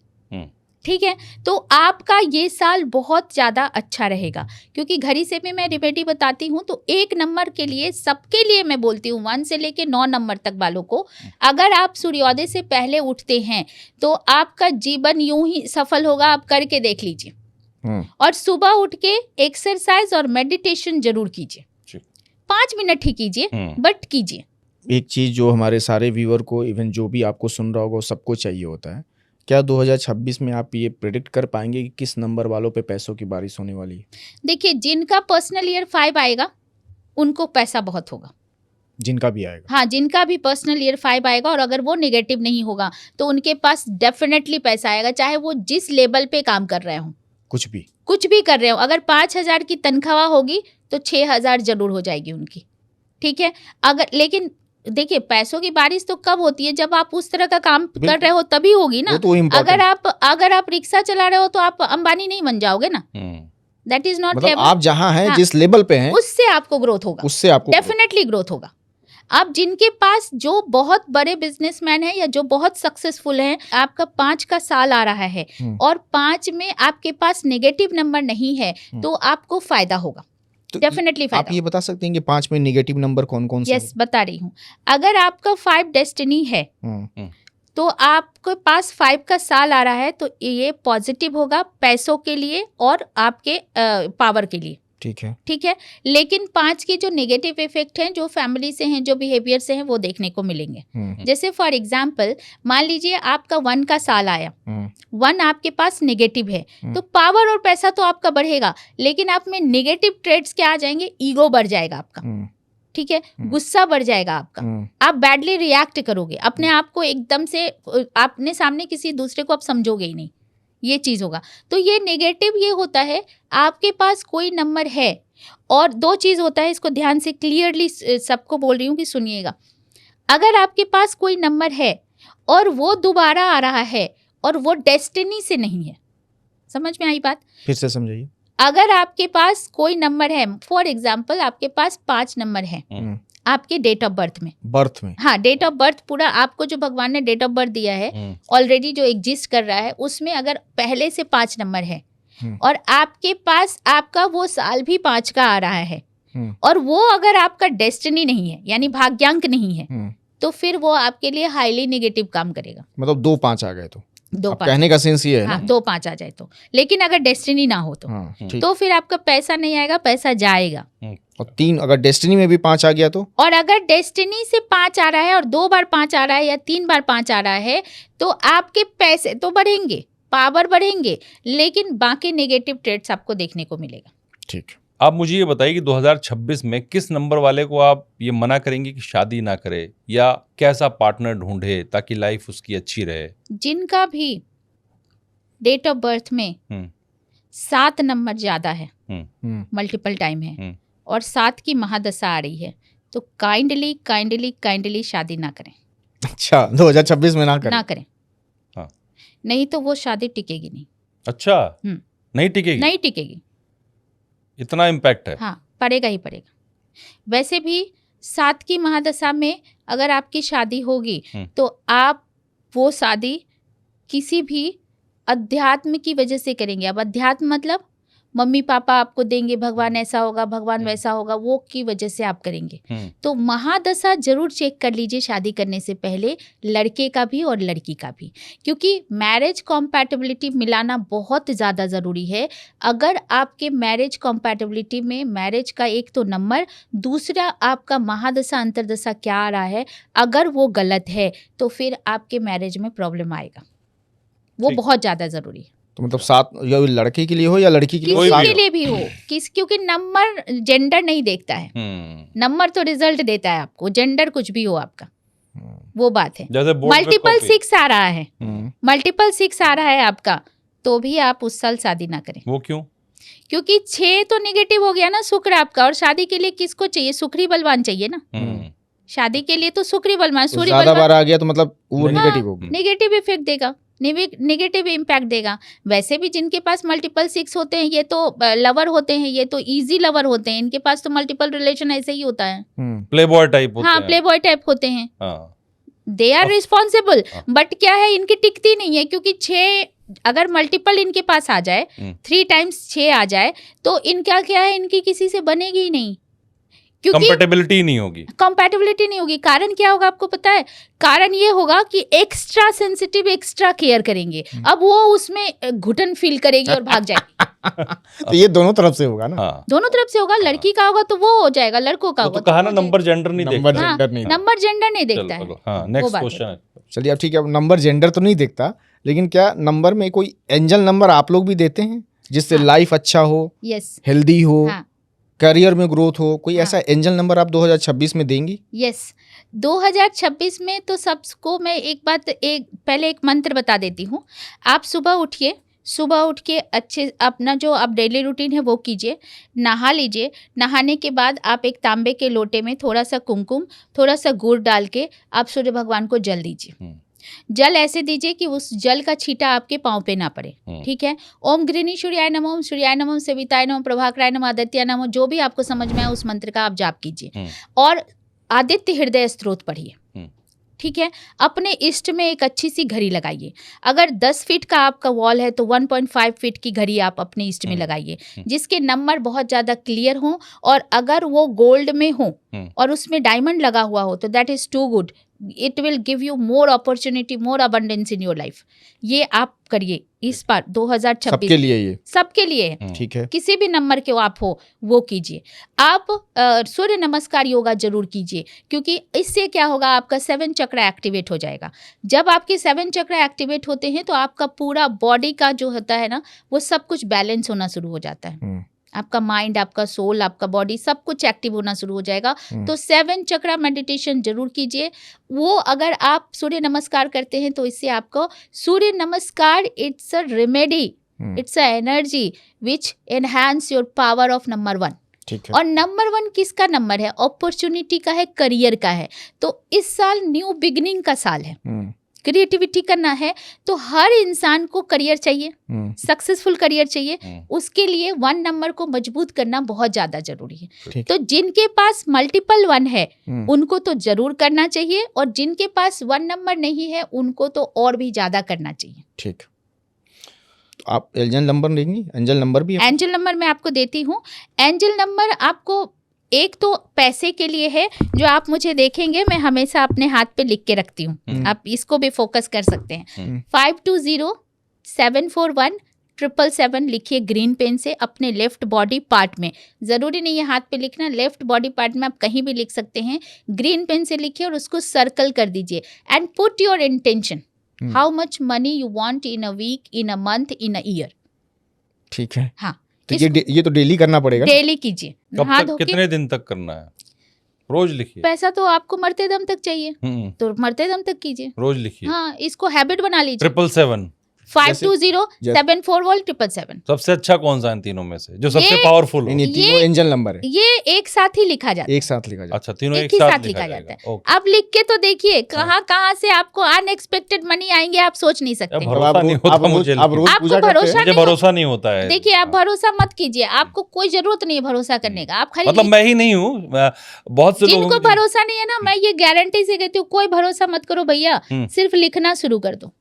ठीक है? तो आपका ये साल बहुत ज़्यादा अच्छा रहेगा। क्योंकि घड़ी से भी मैं रेमेडी बताती हूँ, तो 1 नंबर के लिए, सबके लिए मैं बोलती हूँ, 1 से लेके 9 नंबर तक वालों को, अगर आप सूर्योदय से पहले उठते हैं तो आपका जीवन यूं ही सफल होगा। आप करके देख लीजिए। और सुबह उठ के एक्सरसाइज और मेडिटेशन जरूर कीजिए, 5 मिनट ही कीजिए, बट कीजिए। एक चीज जो हमारे सारे व्यूअर को, इवन जो भी आपको सुन रहा होगा, सबको चाहिए होता है, क्या 2026 में आप ये प्रेडिक्ट कर पाएंगे कि किस नंबर वालों पे पैसों की बारिश होने वाली है? देखिए, जिनका पर्सनल ईयर 5 आएगा उनको पैसा बहुत होगा, जिनका भी आएगा। हाँ, जिनका भी पर्सनल ईयर 5 आएगा, और अगर वो नेगेटिव नहीं होगा तो उनके पास डेफिनेटली पैसा आएगा, चाहे वो जिस लेवल पे काम कर रहे हो, कुछ भी कर रहे हो। अगर 5,000 की तनख्वाह होगी तो 6,000 जरूर हो जाएगी उनकी, ठीक है? अगर, लेकिन देखिए, पैसों की बारिश तो कब होती है? जब आप उस तरह का काम कर रहे हो तभी होगी ना। तो अगर आप रिक्शा चला रहे हो तो आप अंबानी नहीं बन जाओगे ना। दैट इज नॉट, मतलब आप जहां हैं, जिस लेवल पे हैं, उससे आपको ग्रोथ होगा, उससे आपको डेफिनेटली ग्रोथ होगा। अब जिनके पास जो बहुत बड़े बिजनेसमैन है या जो बहुत सक्सेसफुल हैं, आपका 5 का साल आ रहा है और 5 में आपके पास नेगेटिव नंबर नहीं है, तो आपको फायदा होगा, डेफिनेटली फायदा। आप ये बता सकते हैं कि 5 में नेगेटिव नंबर कौन कौन से? यस, बता रही हूँ। अगर आपका 5 डेस्टिनी है तो आपके पास 5 का साल आ रहा है, तो ये पॉजिटिव होगा पैसों के लिए और आपके पावर के लिए, ठीक है। लेकिन 5 के जो नेगेटिव इफेक्ट हैं, जो फैमिली से हैं, जो बिहेवियर से हैं, वो देखने को मिलेंगे। जैसे फॉर एग्जांपल, मान लीजिए आपका 1 का साल आया, 1 आपके पास नेगेटिव है, तो पावर और पैसा तो आपका बढ़ेगा, लेकिन आप में नेगेटिव ट्रेड्स क्या आ जाएंगे? ईगो बढ़ जाएगा आपका, ठीक है, गुस्सा बढ़ जाएगा आपका, आप बैडली रिएक्ट करोगे, अपने आप को एकदम से अपने सामने किसी दूसरे को आप समझोगे ही नहीं, ये चीज होगा। तो ये नेगेटिव ये होता है, आपके पास कोई नंबर है और दो चीज होता है, इसको ध्यान से क्लियरली सबको बोल रही हूँ कि सुनिएगा। अगर आपके पास कोई नंबर है और वो दोबारा आ रहा है और वो डेस्टिनी से नहीं है, समझ में आई बात? फिर से समझाइए। अगर आपके पास कोई नंबर है, फॉर एग्जाम्पल आपके पास 5 नंबर है आपके डेट ऑफ बर्थ में, हाँ डेट ऑफ बर्थ पूरा आपको जो भगवान ने डेट ऑफ बर्थ दिया है ऑलरेडी जो एग्जिस्ट कर रहा है, उसमें अगर पहले से 5 नंबर है और आपके पास आपका वो साल भी 5 का आ रहा है और वो अगर आपका डेस्टिनी नहीं है यानी भाग्यांक नहीं है, तो फिर वो आपके लिए हाईली नेगेटिव काम करेगा। मतलब 2-5 आ गए तो 2-5 कहने का सेंस ये है हाँ, ना? 2-5 आ जाए तो, लेकिन अगर डेस्टिनी ना हो तो ठीक। तो फिर आपका पैसा नहीं आएगा, पैसा जाएगा। और 3 अगर डेस्टिनी में भी 5 आ गया तो, और अगर डेस्टिनी से 5 आ रहा है और 2 बार 5 आ रहा है या 3 बार 5 आ रहा है, तो आपके पैसे तो बढ़ेंगे, पावर बढ़ेंगे, लेकिन बाकी नेगेटिव ट्रेड्स आपको देखने को मिलेगा। ठीक। आप मुझे ये बताइए कि 2026 में किस नंबर वाले को आप ये मना करेंगे कि शादी ना करे या कैसा पार्टनर ढूंढे ताकि लाइफ उसकी अच्छी रहे? जिनका भी डेट ऑफ बर्थ में 7 नंबर ज्यादा है, मल्टीपल टाइम है और 7 की महादशा आ रही है, तो काइंडली शादी ना करें। अच्छा, 2026 में ना करें। हाँ। नहीं तो वो शादी टिकेगी नहीं। अच्छा, नहीं टिकेगी। इतना इम्पैक्ट है? हाँ, पड़ेगा ही पड़ेगा। वैसे भी 7 की महादशा में अगर आपकी शादी होगी तो आप वो शादी किसी भी अध्यात्म की वजह से करेंगे। अब अध्यात्म मतलब मम्मी पापा आपको देंगे, भगवान ऐसा होगा, भगवान वैसा होगा, वो की वजह से आप करेंगे। तो महादशा जरूर चेक कर लीजिए शादी करने से पहले, लड़के का भी और लड़की का भी, क्योंकि मैरिज कॉम्पैटिबिलिटी मिलाना बहुत ज़्यादा ज़रूरी है। अगर आपके मैरिज कॉम्पैटिबिलिटी में मैरिज का एक तो नंबर, दूसरा आपका महादशा अंतरदशा क्या आ रहा है, अगर वो गलत है तो फिर आपके मैरिज में प्रॉब्लम आएगा। वो बहुत ज़्यादा ज़रूरी है। तो मतलब 7 या लड़के के लिए हो या लड़की के लिए हो, किसी के लिए भी हो, क्योंकि नंबर जेंडर नहीं देखता है, नंबर तो रिजल्ट देता है आपको, जेंडर कुछ भी हो आपका, वो बात है। मल्टीपल 6 आ रहा है, मल्टीपल 6 आ रहा है आपका, तो भी आप उस साल शादी ना करें। वो क्यों? क्योंकि 6 तो नेगेटिव हो गया ना शुक्र आपका, और शादी के लिए किसको चाहिए? शुक्री बलवान चाहिए ना। शादी के लिए तो शुक्री बलवान, सूर्य बलवान बार आ गया तो मतलब वो नेगेटिव होगा, नेगेटिव इफेक्ट देगा, नेगेटिव इम्पैक्ट देगा। वैसे भी जिनके पास मल्टीपल 6 होते हैं ये तो लवर होते हैं, ये तो इजी लवर होते हैं, इनके पास तो मल्टीपल रिलेशन ऐसे ही होता है, प्लेबॉय टाइप होते हैं। हाँ, प्लेबॉय टाइप होते हैं, दे आर रिस्पॉन्सिबल, बट क्या है इनकी टिकती नहीं है, क्योंकि 6 अगर मल्टीपल इनके पास आ जाए, 3 टाइम्स 6 आ जाए, तो इनका क्या है, इनकी किसी से बनेगी ही नहीं, क्योंकि कंपैटिबिलिटी नहीं होगी। कारण क्या होगा आपको पता है? कारण ये होगा कि एक्स्ट्रा सेंसिटिव, एक्स्ट्रा केयर करेंगे, अब वो उसमें घुटन फील करेगी और भाग जाएगी। तो ये दोनों तरफ से होगा ना? दोनों तरफ से होगा। लड़की का होगा तो वो हो जाएगा, लड़कों का होगा तो कहा ना नंबर जेंडर नहीं देखता। नंबर जेंडर नहीं देखता है। Next question. चलिए अब ठीक है, अब नंबर जेंडर तो नहीं देखता, लेकिन क्या नंबर में कोई एंजल नंबर आप लोग भी देते हैं जिससे लाइफ अच्छा हो, हेल्दी हो, करियर में ग्रोथ हो? कोई ऐसा एंजल नंबर आप 2026 में देंगी? यस, 2026 में तो सबको मैं पहले एक मंत्र बता देती हूँ। आप सुबह उठ के अच्छे अपना जो आप डेली रूटीन है वो कीजिए, नहा लीजिए। नहाने के बाद आप एक तांबे के लोटे में थोड़ा सा कुमकुम, थोड़ा सा गुड़ डाल के आप सूर्य भगवान को जल दीजिए। जल ऐसे दीजिए कि उस जल का छींटा आपके पाँव पे ना पड़े, ठीक है? ओम गृहिणी सूर्याय नमः, ओम सूर्याय नमः, सविताय नमः, प्रभाकराय नमः, आदित्याय नमः, जो भी आपको समझ में आए उस मंत्र का आप जाप कीजिए और आदित्य हृदय स्तोत्र पढ़िए, ठीक है? अपने इष्ट में एक अच्छी सी घड़ी लगाइए। अगर 10 फीट का आपका वॉल है तो 1.5 फीट की घड़ी आप अपने इष्ट में लगाइए, जिसके नंबर बहुत ज़्यादा क्लियर हो, और अगर वो गोल्ड में हो और उसमें डायमंड लगा हुआ हो तो that is too good. It will give you more opportunity, more abundance in your life. ये आप करिए इस बार 2026 सबके लिए, ये सबके लिए है, ठीक है? किसी किसी भी नंबर के आप हो वो कीजिए। आप सूर्य नमस्कार योगा जरूर कीजिए, क्योंकि इससे क्या होगा, आपका 7 चक्र एक्टिवेट हो जाएगा। जब आपके 7 चक्र एक्टिवेट होते हैं तो आपका पूरा बॉडी का जो होता है ना, वो सब कुछ बैलेंस होना शुरू हो जाता है। आपका माइंड, आपका सोल, आपका बॉडी सब कुछ एक्टिव होना शुरू हो जाएगा। तो 7 चक्रा मेडिटेशन जरूर कीजिए। वो अगर आप सूर्य नमस्कार करते हैं तो इससे आपको सूर्य नमस्कार, it's a remedy, it's a energy which enhance your power of number 1। ठीक है। और नंबर 1 किसका नंबर है? अपॉर्चुनिटी का है, करियर का है। तो इस साल न्यू बिगनिंग का साल है, क्रिएटिविटी करना है। तो हर इंसान को करियर चाहिए, सक्सेसफुल करियर चाहिए। उसके लिए 1 नंबर को मजबूत करना बहुत ज्यादा जरूरी है। तो जिनके पास मल्टीपल 1 है उनको तो जरूर करना चाहिए, और जिनके पास 1 नंबर नहीं है उनको तो और भी ज्यादा करना चाहिए। ठीक। तो आप एंजल नंबर देंगी? एंजल नंबर भी है? एंजल नंबर मैं आपको देती हूँ। एंजल नंबर आपको एक तो पैसे के लिए है, जो आप मुझे देखेंगे मैं हमेशा अपने हाथ पे लिख के रखती हूँ, आप इसको भी फोकस कर सकते हैं। 52074177 लिखिए ग्रीन पेन से अपने लेफ्ट बॉडी पार्ट में। जरूरी नहीं है हाथ पे लिखना, लेफ्ट बॉडी पार्ट में आप कहीं भी लिख सकते हैं। ग्रीन पेन से लिखिए और उसको सर्कल कर दीजिए and put your intention, how much money you want in a week, in a month, in a year. ठीक है। हाँ, तो ये तो डेली करना पड़ेगा? डेली कीजिए। कब तक, कितने दिन तक करना है? रोज लिखिए। पैसा तो आपको मरते दम तक चाहिए, तो मरते दम तक कीजिए, रोज लिखिए। हाँ, इसको हैबिट बना लीजिए। 777 52074177 सबसे अच्छा कौन सा इन तीनों में से, जो सबसे पावरफुल हो? नहीं, तीनों एंजल नंबर है। ये एक साथ ही लिखा जाता है। एक साथ लिखा जाता है। अच्छा, तीनों एक ही साथ लिखा जाता है। आप लिख के तो देखिए कहाँ से आपको अनएक्सपेक्टेड मनी आएंगे, आप सोच नहीं सकते। भरोसा नहीं होता मुझे, आपको भरोसा नहीं होता है। देखिए, आप भरोसा मत कीजिए, आपको कोई जरूरत नहीं है भरोसा करने का। आप मतलब मैं ही नहीं हूँ, बहुत से लोग जिनको भरोसा नहीं है ना, मैं ये गारंटी से कहती हूँ, कोई भरोसा मत करो भैया, सिर्फ लिखना शुरू कर दो।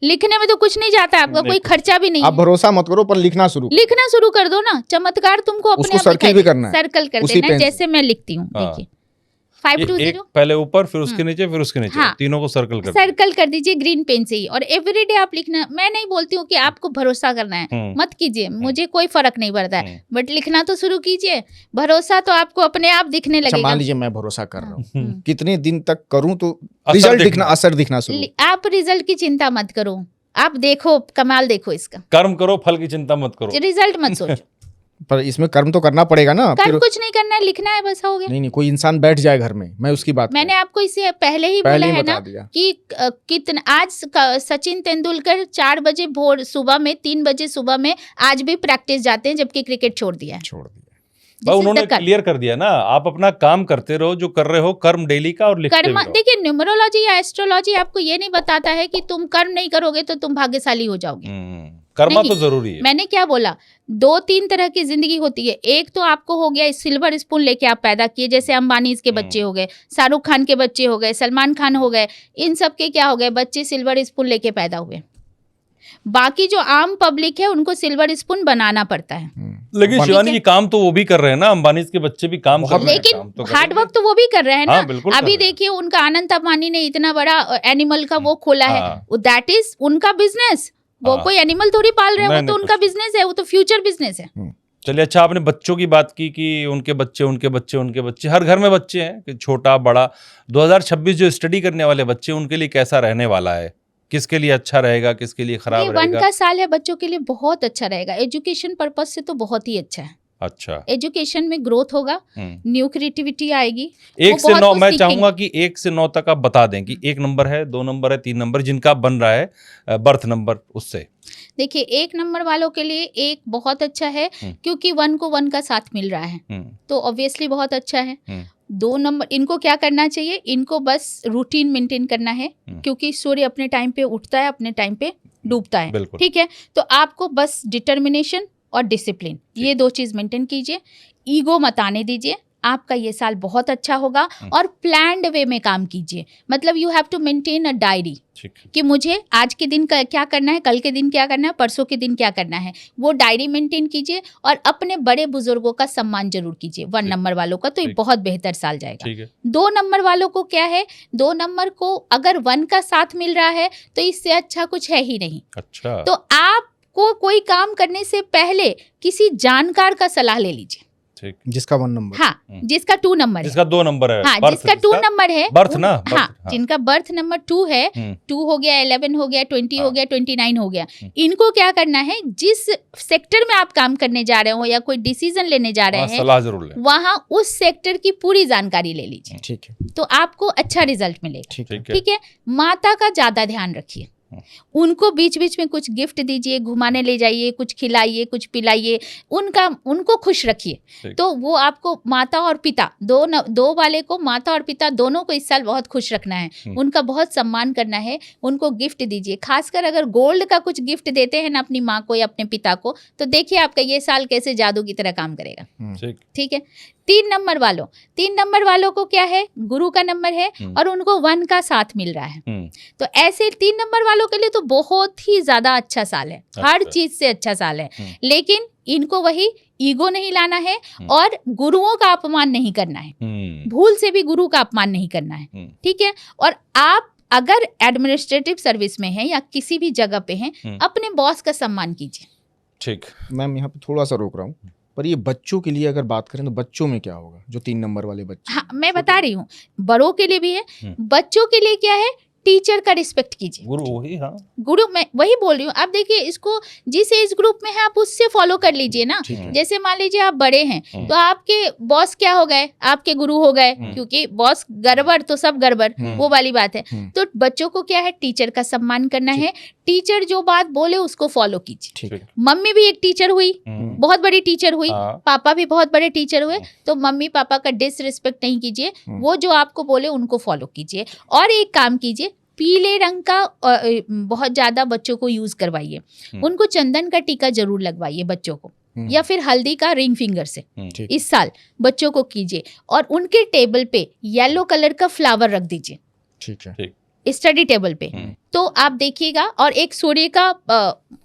लिखने में तो कुछ नहीं जाता है आपका, कोई खर्चा भी नहीं। आप भरोसा मत करो, पर लिखना शुरू कर दो ना। चमत्कार तुमको अपने आप सर्कल भी करना है, सर्कल कर देना, जैसे मैं लिखती हूँ। देखिए 520 पहले ऊपर, फिर उसके नीचे, फिर उसके नीचे, हाँ, तीनों को सर्कल कर दीजिए ग्रीन पेन से ही। और एवरीडे आप लिखना। मैं नहीं बोलती हूँ कि आपको भरोसा करना है, मत कीजिए, मुझे कोई फर्क नहीं पड़ता है, बट लिखना तो शुरू कीजिए। भरोसा तो आपको अपने आप दिखने लगेगा। मान लीजिए मैं भरोसा कर रहा हूँ, कितने दिन तक करूँ तो रिजल्ट असर दिखना शुरू? आप रिजल्ट की चिंता मत करो, आप देखो, कमाल देखो इसका। कर्म करो, फल की चिंता मत करो, रिजल्ट मत सोचो। पर इसमें कर्म तो करना पड़ेगा ना। कर्म कुछ नहीं करना है, लिखना है, बस हो गया। नहीं, कोई इंसान बैठ जाए घर में, मैं उसकी बात मैंने आपको इससे पहले ही बोला है ना कि कितना आज सचिन तेंदुलकर 4 बजे भोर सुबह में, 3 बजे सुबह में आज भी प्रैक्टिस जाते हैं, जबकि क्रिकेट छोड़ दिया है। उन्होंने क्लियर कर दिया ना, आप अपना काम करते रहो, जो कर रहे हो कर्म डेली का, और लिखते रहो। देखिए, न्यूमरोलॉजी या एस्ट्रोलॉजी आपको ये नहीं बताता है कि तुम कर्म नहीं करोगे तो तुम भाग्यशाली हो जाओगे। कर्म तो जरूरी है। मैंने क्या बोला, 2-3 तरह की जिंदगी होती है। एक तो आपको हो गया सिल्वर स्पून लेके आप पैदा किए, जैसे अंबानी के बच्चे हो गए, शाहरुख खान के बच्चे हो गए, सलमान खान हो गए, इन सब के क्या हो गए, बच्चे सिल्वर स्पून लेके पैदा हुए। बाकी जो आम पब्लिक है उनको सिल्वर स्पून बनाना पड़ता है। लेकिन शिवानी जी, काम तो वो भी कर रहे हैं ना, अंबानी के बच्चे भी काम कर रहे हैं, लेकिन हार्ड वर्क तो वो भी कर रहे हैं ना। अभी देखिए, उनका अनंत अंबानी ने इतना बड़ा एनिमल का वो खोला है, दैट इज उनका बिजनेस। वो कोई एनिमल थोड़ी पाल रहे हैं, वो तो उनका बिजनेस है, वो तो फ्यूचर बिजनेस है। चलिए, अच्छा, आपने बच्चों की बात की कि उनके बच्चे, हर घर में बच्चे हैं, कि छोटा बड़ा। 2026 जो स्टडी करने वाले बच्चे, उनके लिए कैसा रहने वाला है? किसके लिए अच्छा रहेगा, किसके लिए खराब रहेगा? 1 का साल है, बच्चों के लिए बहुत अच्छा रहेगा। एजुकेशन पर्पज से तो बहुत ही अच्छा है। अच्छा, एजुकेशन में ग्रोथ होगा, न्यू क्रिएटिविटी आएगी। 1 से 9 मैं चाहूंगा कि 1 से 9 तक आप बता दें कि 1 नंबर है, 2 नंबर है, 3 नंबर, जिनका बन रहा है बर्थ नंबर, उससे। देखिए, 1 नंबर वालों के लिए 1 बहुत अच्छा है, क्योंकि 1 को 1 का साथ मिल रहा है, तो ऑब्वियसली बहुत अच्छा है। 2 नंबर, इनको क्या करना चाहिए, इनको बस रूटीन मेंटेन करना है, क्योंकि सूर्य अपने टाइम पे उठता है, अपने टाइम पे डूबता है, ठीक है। तो आपको बस डिटर्मिनेशन और डिसिप्लिन, ये 2 चीज मेंटेन कीजिए। ईगो मत आने दीजिए, आपका ये साल बहुत अच्छा होगा। और प्लान्ड वे में काम कीजिए, मतलब you have to maintain a diary कि मुझे आज के दिन का क्या करना है, कल के दिन क्या करना है, परसों के दिन क्या करना है, वो डायरी मेंटेन कीजिए। और अपने बड़े बुजुर्गों का सम्मान जरूर कीजिए। 1 नंबर वालों का तो ये बहुत बेहतर साल जाएगा। 2 नंबर वालों को क्या है, 2 नंबर को अगर 1 का साथ मिल रहा है तो इससे अच्छा कुछ है ही नहीं। अच्छा, तो आपको कोई काम करने से पहले किसी जानकार का सलाह ले लीजिए। जिसका 1 नंबर, हाँ, जिसका 2 नंबर है, जिसका 2 नंबर है, हाँ, जिसका 2 नंबर है, बर्थ ना, हाँ, जिनका बर्थ नंबर 2 है, 2 हो गया, 11 हो गया, 20 हो गया, 29 हो गया। इनको क्या करना है, जिस सेक्टर में आप काम करने जा रहे हो या कोई डिसीजन लेने जा रहे हैं, सलाह जरूर लें। वहाँ उस सेक्टर की पूरी जानकारी ले लीजिए, ठीक है, तो आपको अच्छा रिजल्ट मिलेगा। ठीक है। माता का ज्यादा ध्यान रखिए, उनको बीच बीच में कुछ गिफ्ट दीजिए, घुमाने ले जाइए, कुछ खिलाइए, कुछ पिलाइए, उनको खुश रखिए। तो वो आपको माता और पिता दो वाले को, माता और पिता दोनों को इस साल बहुत खुश रखना है, उनका बहुत सम्मान करना है, उनको गिफ्ट दीजिए। खासकर अगर गोल्ड का कुछ गिफ्ट देते हैं ना अपनी माँ को या अपने पिता को, तो देखिए आपका ये साल कैसे जादू की तरह काम करेगा। ठीक है। 3 नंबर वालों को क्या है, गुरु का नंबर है और उनको 1 का साथ मिल रहा है। तो ऐसे 3 नंबर वालों के लिए तो बहुत ही ज्यादा अच्छा साल है, हर चीज से अच्छा साल है। लेकिन इनको वही ईगो नहीं लाना है और गुरुओं का अपमान नहीं करना है, भूल से भी गुरु का अपमान नहीं करना है। ठीक है। और आप अगर एडमिनिस्ट्रेटिव सर्विस में हैं या किसी भी जगह पे हैं, अपने बॉस का सम्मान कीजिए। ठीक। मैम यहाँ पे थोड़ा सा रोक रहा हूँ, पर ये बच्चों के लिए अगर बात करें तो बच्चों में क्या होगा, जो 3 नंबर वाले बच्चे? हाँ, मैं बता रही हूँ, बड़ों के लिए भी है, बच्चों के लिए क्या है, टीचर का रिस्पेक्ट कीजिए। गुरु वही, हाँ गुरु, मैं वही बोल रही हूँ। आप देखिए, इसको जिस एज ग्रुप में है आप उससे फॉलो कर लीजिए ना। जैसे मान लीजिए आप बड़े हैं तो आपके बॉस क्या हो गए, आपके गुरु हो गए, क्योंकि बॉस गड़बड़ तो सब गड़बड़, वो वाली बात है। तो बच्चों को क्या है, टीचर का सम्मान करना है, टीचर जो बात बोले उसको फॉलो कीजिए। मम्मी भी एक टीचर हुई, बहुत बड़ी टीचर हुई, पापा भी बहुत बड़े टीचर हुए, तो मम्मी पापा का डिसरिस्पेक्ट नहीं कीजिए, वो जो आपको बोले उनको फॉलो कीजिए। और एक काम कीजिए, पीले रंग का बहुत ज्यादा बच्चों को यूज करवाइए, उनको चंदन का टीका जरूर लगवाइए बच्चों को, या फिर हल्दी का रिंग फिंगर से इस साल बच्चों को कीजिए। और उनके टेबल पे येलो कलर का फ्लावर रख दीजिए। ठीक है। स्टडी टेबल पे तो आप देखिएगा। और एक सूर्य का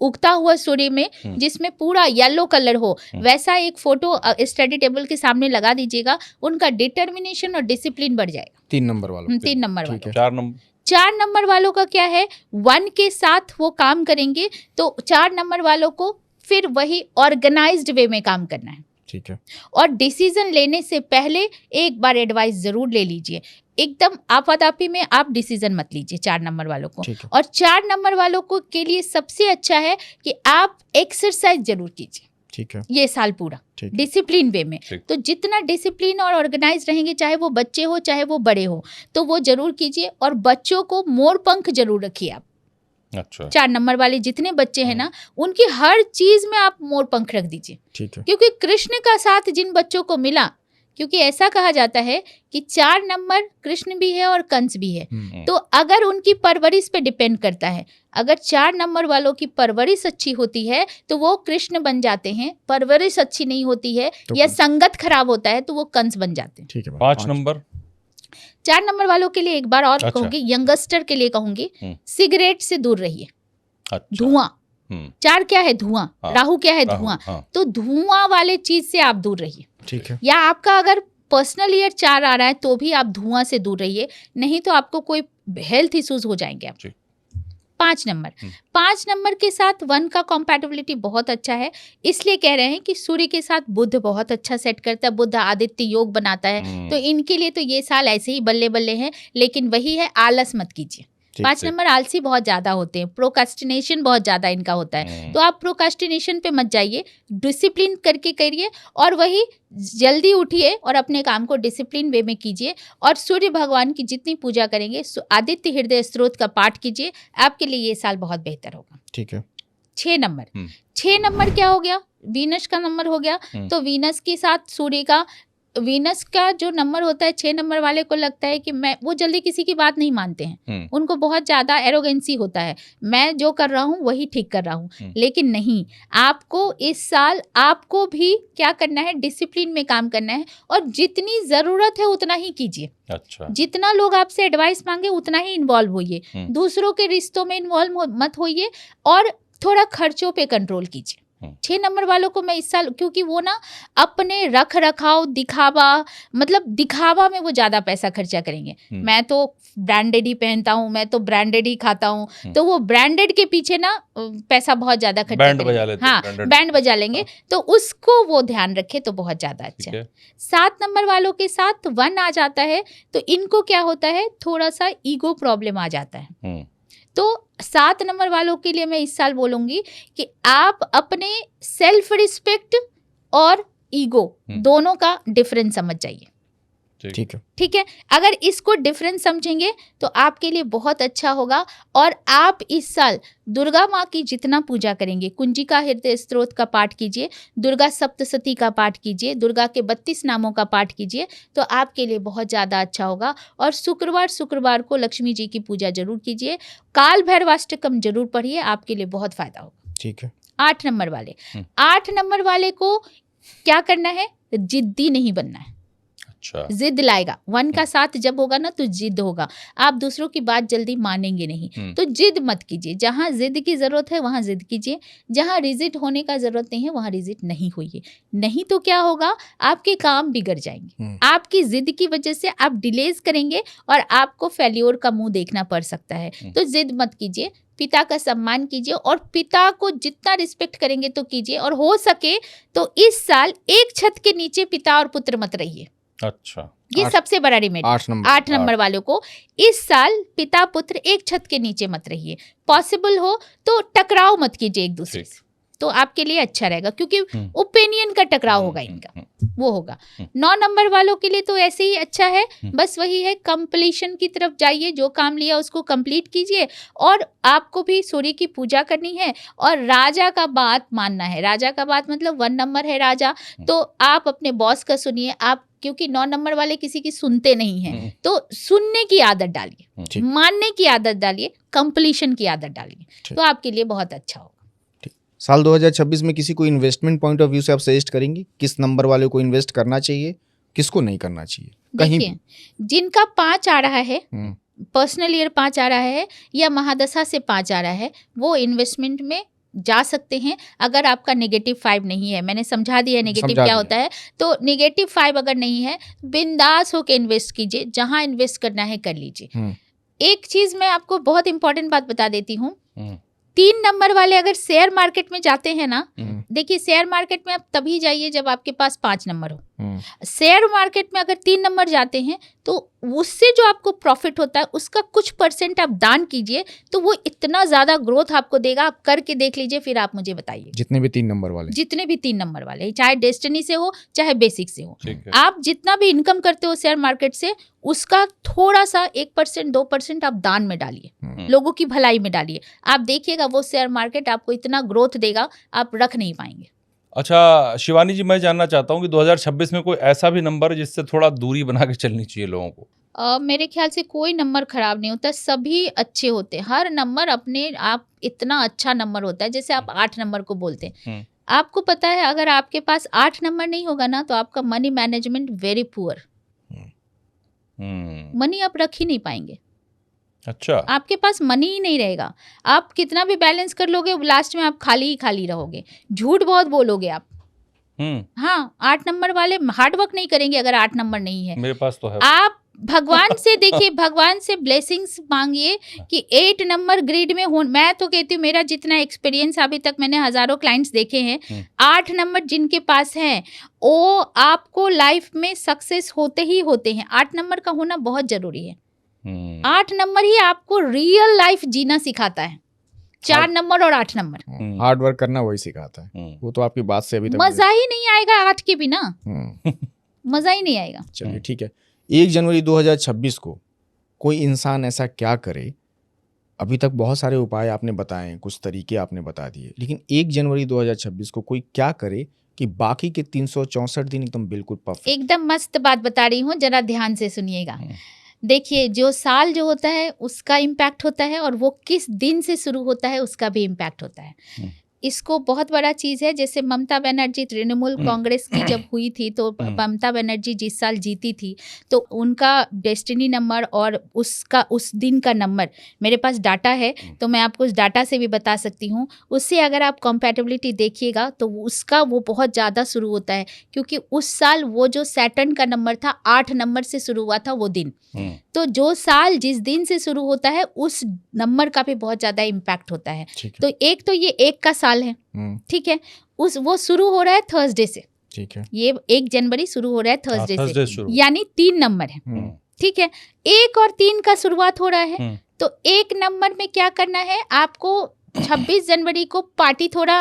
उगता हुआ सूर्य में जिसमें पूरा येलो कलर हो, वैसा एक फोटो स्टडी टेबल के सामने लगा दीजिएगा। उनका डिटर्मिनेशन और डिसिप्लिन बढ़ जाएगा। 3 नंबर वालों। 3 नंबर वालों। 4 नंबर वालों का क्या है, 1 के साथ वो काम करेंगे, तो 4 नंबर वालों को फिर वही ऑर्गेनाइज्ड वे में काम करना है। ठीक है। और डिसीजन लेने से पहले एक बार एडवाइस जरूर ले लीजिए, एकदम आपाधापी में आप डिसीजन मत लीजिए 4 नंबर वालों को। और 4 नंबर वालों को के लिए सबसे अच्छा है कि आप एक्सरसाइज जरूर कीजिए। ठीक है। ये साल पूरा डिसिप्लिन वे में, तो जितना डिसिप्लिन और ऑर्गेनाइज रहेंगे, चाहे वो बच्चे हो चाहे वो बड़े हो, तो वो जरूर कीजिए। और बच्चों को मोर पंख जरूर रखिए आप। अच्छा। 4 नंबर वाले जितने बच्चे हैं ना, उनकी हर चीज में आप मोर पंख रख दीजिए। ठीक है। क्योंकि कृष्ण का साथ जिन बच्चों को मिला, क्योंकि ऐसा कहा जाता है कि 4 नंबर कृष्ण भी है और कंस भी है, तो अगर उनकी परवरिश पे डिपेंड करता है, अगर 4 नंबर वालों की परवरिश अच्छी होती है तो वो कृष्ण बन जाते हैं, परवरिश अच्छी नहीं होती है तो या संगत खराब होता है तो वो कंस बन जाते हैं। ठीक है। 5 नंबर 4 नंबर वालों के लिए एक बार और कहूंगी, यंगस्टर के लिए कहूंगी, सिगरेट से दूर रहिए। धुआं, 4 क्या है, धुआं, राहु क्या है, धुआं, तो धुआं वाले चीज से आप दूर रहिए। ठीक है। या आपका अगर पर्सनल ईयर 4 आ रहा है तो भी आप धुआं से दूर रहिए, नहीं तो आपको कोई हेल्थ इश्यूज हो जाएंगे आप। 5 नंबर के साथ 1 का कॉम्पैटिबिलिटी बहुत अच्छा है, इसलिए कह रहे हैं कि सूर्य के साथ बुध बहुत अच्छा सेट करता है, बुध आदित्य योग बनाता है, तो इनके लिए तो ये साल ऐसे ही बल्ले बल्ले हैं। लेकिन वही है, आलस मत कीजिए। 5 नंबर आलसी बहुत ज्यादा होते हैं, प्रोकास्टिनेशन बहुत ज्यादा इनका होता है, तो आप प्रोकास्टिनेशन पे मत जाइए, डिसिप्लिन करके करिए और वही जल्दी उठिए और अपने काम को डिसिप्लिन वे में कीजिए। और सूर्य भगवान की जितनी पूजा करेंगे, आदित्य हृदय स्त्रोत का पाठ कीजिए, आपके लिए ये साल बहुत बेहतर होगा। ठीक है। 6 नंबर क्या हो गया, वीनस का नंबर हो गया, तो वीनस के साथ सूर्य का, वीनस का जो नंबर होता है 6 नंबर वाले को लगता है कि वो जल्दी किसी की बात नहीं मानते हैं, उनको बहुत ज्यादा एरोगेंसी होता है, मैं जो कर रहा हूँ वही ठीक कर रहा हूँ। लेकिन नहीं, आपको इस साल आपको भी क्या करना है, डिसिप्लिन में काम करना है और जितनी जरूरत है उतना ही कीजिए। अच्छा। जितना लोग आपसे एडवाइस मांगे उतना ही इन्वॉल्व होइए, दूसरों के रिश्तों में इन्वॉल्व मत होइए और थोड़ा खर्चों पे कंट्रोल कीजिए। 6 नंबर वालों को मैं इस साल, क्योंकि वो ना अपने रख रखाव दिखावा, मतलब दिखावा में वो ज्यादा पैसा खर्चा करेंगे। मैं तो ब्रांडेड ही पहनता हूँ, मैं तो ब्रांडेड ही खाता हूँ, तो वो ब्रांडेड के पीछे ना पैसा बहुत ज्यादा खर्चा करेंगे। हाँ, बैंड बजा लेंगे, तो उसको वो ध्यान रखे तो बहुत ज्यादा अच्छा। 7 नंबर वालों के साथ 1 आ जाता है, तो इनको क्या होता है, थोड़ा सा ईगो प्रॉब्लम आ जाता है। तो 7 नंबर वालों के लिए मैं इस साल बोलूंगी कि आप अपने सेल्फ रिस्पेक्ट और ईगो दोनों का डिफरेंस समझ जाइए। ठीक है। ठीक है, अगर इसको डिफरेंस समझेंगे तो आपके लिए बहुत अच्छा होगा। और आप इस साल दुर्गा माँ की जितना पूजा करेंगे, कुंजिका हृदय स्तोत्र का पाठ कीजिए, दुर्गा सप्तशती का पाठ कीजिए, दुर्गा के 32 नामों का पाठ कीजिए, तो आपके लिए बहुत ज़्यादा अच्छा होगा। और शुक्रवार को लक्ष्मी जी की पूजा जरूर कीजिए, काल भैरवाष्टकम जरूर पढ़िए, आपके लिए बहुत फायदा होगा। ठीक है। 8 नंबर वाले, 8 नंबर वाले को क्या करना है? जिद्दी नहीं बनना है। अच्छा। जिद लाएगा, 1 का साथ जब होगा ना तो जिद होगा, आप दूसरों की बात जल्दी मानेंगे नहीं। तो जिद मत कीजिए, जहां जिद की जरूरत है वहां जिद कीजिए, जहां रिजिड होने का जरूरत नहीं है वहां रिजिड नहीं होइए। नहीं तो क्या होगा, आपके काम बिगड़ जाएंगे। आपकी जिद की वजह से आप डिलेज करेंगे और आपको फेल्योर का मुंह देखना पड़ सकता है। तो जिद मत कीजिए, पिता का सम्मान कीजिए, और पिता को जितना रिस्पेक्ट करेंगे तो कीजिए। और हो सके तो इस साल एक छत के नीचे पिता और पुत्र मत रहिए। अच्छा, ये सबसे बड़ा रिमेडी। 8 नंबर वालों को इस साल पिता पुत्र एक छत के नीचे मत रहिए। पॉसिबल हो तो टकराव मत कीजिए एक दूसरे से, तो आपके लिए अच्छा रहेगा, क्योंकि ओपिनियन का टकराव होगा इनका, वो होगा। 9 नंबर वालों के लिए तो ऐसे ही अच्छा है, बस वही है, कंप्लीशन की तरफ जाइए, जो काम लिया उसको कंप्लीट कीजिए। और आपको भी सूर्य की पूजा करनी है और राजा का बात मानना है। राजा का बात मतलब 1 नंबर है राजा, तो आप अपने बॉस का सुनिए। आप क्योंकि 9 नंबर वाले किसी की सुनते नहीं हैं, तो सुनने की आदत डालिए, मानने की आदत डालिए, कंप्लीशन की आदत डालिए, तो आपके लिए बहुत अच्छा होगा। साल 2026 में किसी को इन्वेस्टमेंट पॉइंट ऑफ व्यू से आप सजेस्ट करेंगे किस नंबर वाले को इन्वेस्ट करना चाहिए, किसको नहीं करना चाहिए? कहीं देखिए, जिनका 5 आ रहा है, पर्सनल ईयर 5 आ रहा है या महादशा से 5 आ रहा है, वो इन्वेस्टमेंट में जा सकते हैं। अगर आपका -5 नहीं है, मैंने समझा दिया नेगेटिव क्या होता है, तो -5 अगर नहीं है, बिंदास होकर इन्वेस्ट कीजिए, जहां इन्वेस्ट करना है कर लीजिए। एक चीज मैं आपको बहुत इंपॉर्टेंट बात बता देती हूँ, 3 नंबर वाले अगर शेयर मार्केट में जाते हैं ना, देखिए शेयर मार्केट में आप तभी जाइए जब आपके पास 5 नंबर हो। शेयर मार्केट में अगर 3 नंबर जाते हैं तो उससे जो आपको प्रॉफिट होता है उसका कुछ % आप दान कीजिए, तो वो इतना ज्यादा ग्रोथ आपको देगा। आप करके देख लीजिए, फिर आप मुझे बताइए। जितने भी 3 नंबर वाले, चाहे डेस्टिनी से हो चाहे बेसिक से हो, आप जितना भी इनकम करते हो शेयर मार्केट से, उसका थोड़ा सा 1% 2% आप दान में डालिए, लोगों की भलाई में डालिए। आप देखिएगा वो शेयर मार्केट आपको इतना ग्रोथ देगा, आप रख नहीं पाएंगे। अच्छा शिवानी जी, मैं जानना चाहता हूँ कि 2026 में कोई ऐसा भी नंबर है जिससे थोड़ा दूरी बना के चलनी चाहिए लोगों को? मेरे ख्याल से कोई नंबर खराब नहीं होता, सभी अच्छे होते हैं। हर नंबर अपने आप इतना अच्छा नंबर होता है। जैसे आप 8 नंबर को बोलते हैं, आपको पता है अगर आपके पास 8 नंबर नहीं होगा ना, तो आपका money management very poor, money आप रख ही नहीं पाएंगे। अच्छा, आपके पास मनी ही नहीं रहेगा। आप कितना भी बैलेंस कर लोगे, लास्ट में आप खाली ही खाली रहोगे, झूठ बहुत बोलोगे आप। हाँ, 8 नंबर वाले हार्ड वर्क नहीं करेंगे अगर 8 नंबर नहीं है। मेरे पास तो है। आप भगवान से देखिए, भगवान से ब्लेसिंग्स मांगिए कि 8 नंबर ग्रिड में हो। मैं तो कहती हूँ, मेरा जितना एक्सपीरियंस अभी तक मैंने हजारों क्लाइंट्स देखे हैं, 8 नंबर जिनके पास हैं वो आपको लाइफ में सक्सेस होते ही होते हैं। 8 नंबर का होना बहुत जरूरी है। 8 नंबर ही आपको रियल लाइफ जीना सिखाता है। 4 नंबर और 8 नंबर हार्ड वर्क करना वही सिखाता है। वो तो आपकी बात से अभी तक मजा ही नहीं आएगा 8 के बिना, मजा ही नहीं आएगा। चलिए ठीक है। 1 जनवरी 2026 को कोई इंसान ऐसा क्या करे? अभी तक बहुत सारे उपाय आपने बताए, कुछ तरीके आपने बता दिए, लेकिन 1 जनवरी 2026 को कोई क्या करे कि बाकी के 364 दिन एकदम बिल्कुल परफेक्ट? एकदम मस्त बात बता रही हूँ, जरा ध्यान से सुनिएगा। देखिए, जो साल जो होता है उसका इम्पैक्ट होता है, और वो किस दिन से शुरू होता है उसका भी इम्पैक्ट होता है। इसको बहुत बड़ा चीज़ है। जैसे ममता बनर्जी तृणमूल कांग्रेस की जब हुई थी, तो ममता बनर्जी जिस साल जीती थी, तो उनका डेस्टिनी नंबर और उसका उस दिन का नंबर मेरे पास डाटा है, तो मैं आपको उस डाटा से भी बता सकती हूँ। उससे अगर आप कंपैटिबिलिटी देखिएगा तो उसका वो बहुत ज़्यादा शुरू होता है, क्योंकि उस साल वो जो सैटर्न का नंबर था 8 नंबर से शुरू हुआ था वो दिन। तो जो साल जिस दिन से शुरू होता है उस नंबर का भी बहुत ज़्यादा इम्पैक्ट होता है। तो एक तो ये 1 का साल है, ठीक है, वो शुरू हो रहा है थर्सडे से, ठीक है, ये 1 जनवरी शुरू हो रहा है थर्सडे से, यानी 3 नंबर है, ठीक है। 1 और 3 का शुरुआत हो रहा है, तो 1 नंबर में क्या करना है आपको? 26 जनवरी को पार्टी थोड़ा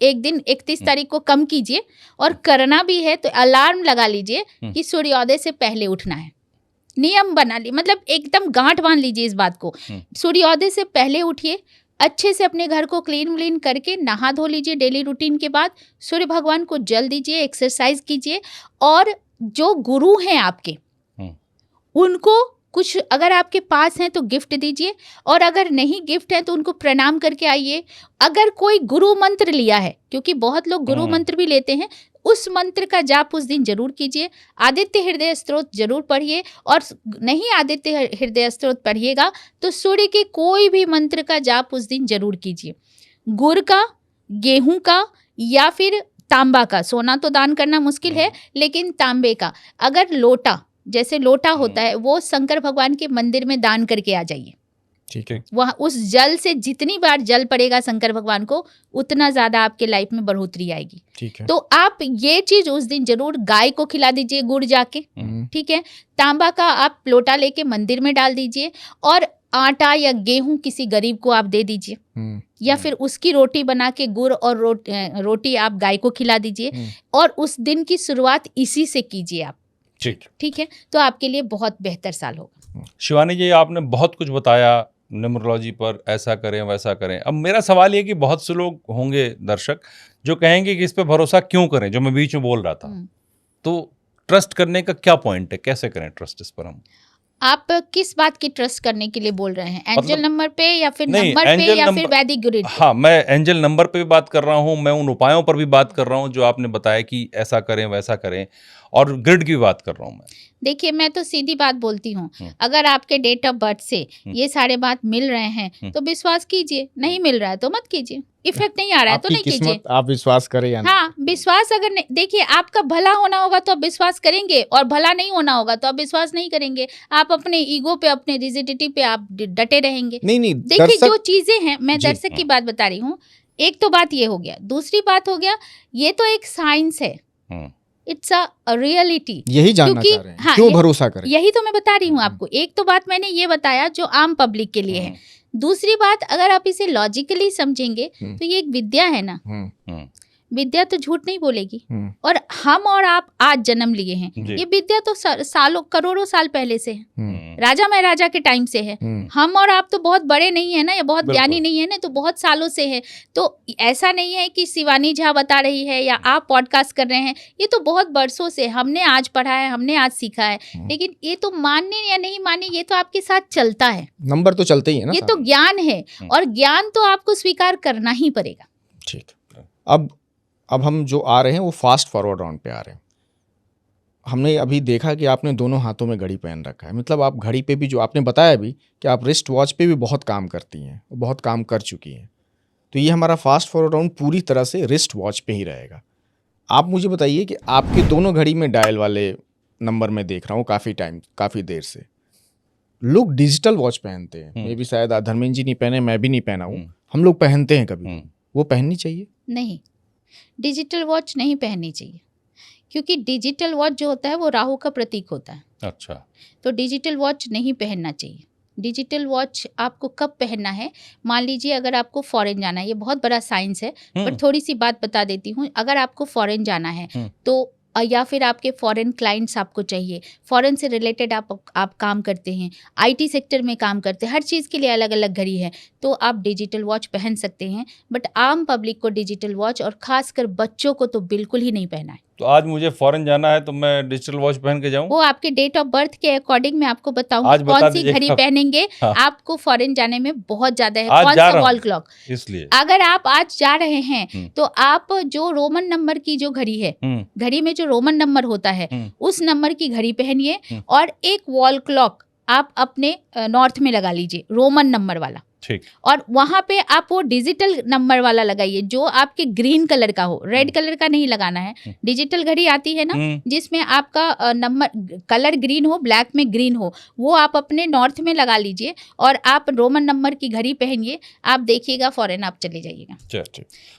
एक दिन 31 तारीख को कम कीजिए, और करना भी है तो अलार्म लगा लीजिए कि सूर्योदय से पहले उठना है। नियम बना ली, मतलब एकदम गांठ बांध लीजिए इस बात को। सूर्योदय से पहले उठिए, अच्छे से अपने घर को क्लीन करके नहा धो लीजिए। डेली रूटीन के बाद सूर्य भगवान को जल दीजिए, एक्सरसाइज कीजिए, और जो गुरु हैं आपके उनको कुछ अगर आपके पास हैं तो गिफ्ट दीजिए, और अगर नहीं गिफ्ट है तो उनको प्रणाम करके आइए। अगर कोई गुरु मंत्र लिया है, क्योंकि बहुत लोग गुरु मंत्र भी लेते हैं, उस मंत्र का जाप उस दिन जरूर कीजिए। आदित्य हृदय स्तोत्र जरूर पढ़िए, और नहीं आदित्य हृदय स्तोत्र पढ़िएगा तो सूर्य के कोई भी मंत्र का जाप उस दिन जरूर कीजिए। गुड़ का, गेहूं का, या फिर तांबा का, सोना तो दान करना मुश्किल है, लेकिन तांबे का, अगर लोटा, जैसे लोटा होता है, वो शंकर भगवान के मंदिर में दान करके आ जाइए। ठीक है। वह उस जल से जितनी बार जल पड़ेगा शंकर भगवान को, उतना ज्यादा आपके लाइफ में बढ़ोतरी आएगी। ठीक है। तो आप ये चीज उस दिन जरूर गाय को खिला दीजिए गुड़ जाके। ठीक है। तांबा का आप लोटा लेके मंदिर में डाल दीजिए, और आटा या गेहूं किसी गरीब को आप दे दीजिए, या फिर उसकी रोटी बना के गुड़ और रोटी आप गाय को खिला दीजिए, और उस दिन की शुरुआत इसी से कीजिए आप। ठीक है। तो आपके लिए बहुत बेहतर साल होगा। शिवानी जी, आपने बहुत कुछ बताया न्यूमरोलॉजी पर, ऐसा करें वैसा करें। अब मेरा सवाल ये कि बहुत से लोग होंगे दर्शक जो कहेंगे कि इस पे भरोसा क्यों करें, जो मैं बीच में बोल रहा था। तो ट्रस्ट करने का क्या पॉइंट है, कैसे करें ट्रस्ट इस पर हम? आप किस बात की ट्रस्ट करने के लिए बोल रहे हैं? एंजल मतलब, नंबर पे, या फिर नंबर पे, या फिर वैदिक ग्रिड? हाँ, मैं एंजल नंबर पे भी बात कर रहा हूँ, मैं उन उपायों पर भी बात कर रहा हूँ जो आपने बताया कि ऐसा करें वैसा करें, और ग्रिड की भी बात कर रहा हूँ मैं। देखिए, मैं तो सीधी बात बोलती हूँ, अगर आपके डेट ऑफ बर्थ से ये सारे बात मिल रहे हैं तो विश्वास कीजिए, नहीं मिल रहा है तो मत कीजिए। इफेक्ट नहीं आ रहा है तो नहीं कीजिए। आप विश्वास करें या नहीं? हाँ, विश्वास अगर नहीं, देखिए आपका भला होना होगा तो आप विश्वास करेंगे, और भला नहीं होना होगा तो आप विश्वास नहीं करेंगे। आप अपने ईगो पे, अपने रिजिडिटी पे आप डटे रहेंगे। नहीं, देखिए जो चीजें हैं, मैं दर्शक की बात बता रही हूँ। एक तो बात ये हो गया, दूसरी बात हो गया, ये तो एक साइंस है, इट्स अ रियलिटी। यही जानना चाह रहे हैं, हाँ, क्यों भरोसा करें? यही तो मैं बता रही हूँ आपको। एक तो बात मैंने ये बताया जो आम पब्लिक के लिए है। दूसरी बात, अगर आप इसे लॉजिकली समझेंगे तो ये एक विद्या है ना। विद्या तो झूठ नहीं बोलेगी, और हम और आप आज जन्म लिए हैं, ये विद्या तो सालों करोड़ों साल पहले से है, राजा महाराजा के टाइम से है। हम और आप तो बहुत बड़े नहीं है ना, या बहुत ज्ञानी नहीं है ना, तो बहुत सालों से है। तो ऐसा नहीं है कि शिवानी झा बता रही है या आप पॉडकास्ट कर रहे हैं, ये तो बहुत बरसों से हमने आज पढ़ा है, हमने आज सीखा है। लेकिन ये तो मानने या नहीं मानने, ये तो आपके साथ चलता है। नंबर तो चलते ही है ना, ये तो ज्ञान है, और ज्ञान तो आपको स्वीकार करना ही पड़ेगा। ठीक। अब हम जो आ रहे हैं वो फास्ट फॉरवर्ड राउंड पे आ रहे हैं। हमने अभी देखा कि आपने दोनों हाथों में घड़ी पहन रखा है, मतलब आप घड़ी पे भी, जो आपने बताया भी कि आप रिस्ट वॉच पे भी बहुत काम करती हैं, बहुत काम कर चुकी हैं। तो ये हमारा फास्ट फॉरवर्ड राउंड पूरी तरह से रिस्ट वॉच पे ही रहेगा। आप मुझे बताइए कि आपके दोनों घड़ी में डायल वाले नंबर में देख रहा हूँ काफ़ी देर से। लोग डिजिटल वॉच पहनते हैं, मे भी शायद धर्मेंद्र जी नहीं पहने, मैं भी नहीं पहना हूँ, हम लोग पहनते हैं कभी। वो पहननी चाहिए? नहीं, डिजिटल वॉच नहीं पहननी चाहिए, क्योंकि डिजिटल वॉच जो होता है वो राहु का प्रतीक होता है। अच्छा। तो डिजिटल वॉच नहीं पहनना चाहिए। डिजिटल वॉच आपको कब पहनना है? मान लीजिए अगर आपको फॉरेन जाना है, ये बहुत बड़ा साइंस है, पर थोड़ी सी बात बता देती हूँ। अगर आपको फॉरेन जाना है तो, या फिर आपके फॉरेन क्लाइंट्स आपको चाहिए, फॉरेन से रिलेटेड आप काम करते हैं, आईटी सेक्टर में काम करते हैं, हर चीज़ के लिए अलग अलग घड़ी है, तो आप डिजिटल वॉच पहन सकते हैं। बट आम पब्लिक को डिजिटल वॉच, और खासकर बच्चों को तो बिल्कुल ही नहीं पहना है। तो आज मुझे फॉरेन जाना है तो मैं डिजिटल वॉच पहन के जाऊं? वो आपके डेट ऑफ बर्थ के अकॉर्डिंग मैं आपको बताऊंगी कौन सी घड़ी पहनेंगे। हाँ। आपको फॉरेन जाने में बहुत ज्यादा है। कौन सा वॉल क्लॉक? इसलिए अगर आप आज जा रहे हैं तो आप जो रोमन नंबर की जो घड़ी है, घड़ी में जो रोमन नंबर होता है, उस नंबर की घड़ी पहनिए, और एक वॉल क्लॉक आप अपने नॉर्थ में लगा लीजिए, रोमन नंबर वाला। ठीक। और वहां पे आप वो डिजिटल नंबर वाला लगाइए जो आपके ग्रीन कलर का हो, रेड कलर का नहीं लगाना है। डिजिटल घड़ी आती है ना, जिसमें आपका नंबर कलर ग्रीन हो, ब्लैक में ग्रीन हो, वो आप अपने नॉर्थ में लगा लीजिए, और आप रोमन नंबर की घड़ी पहनिए। आप देखिएगा फॉरेन आप चले जाइएगा।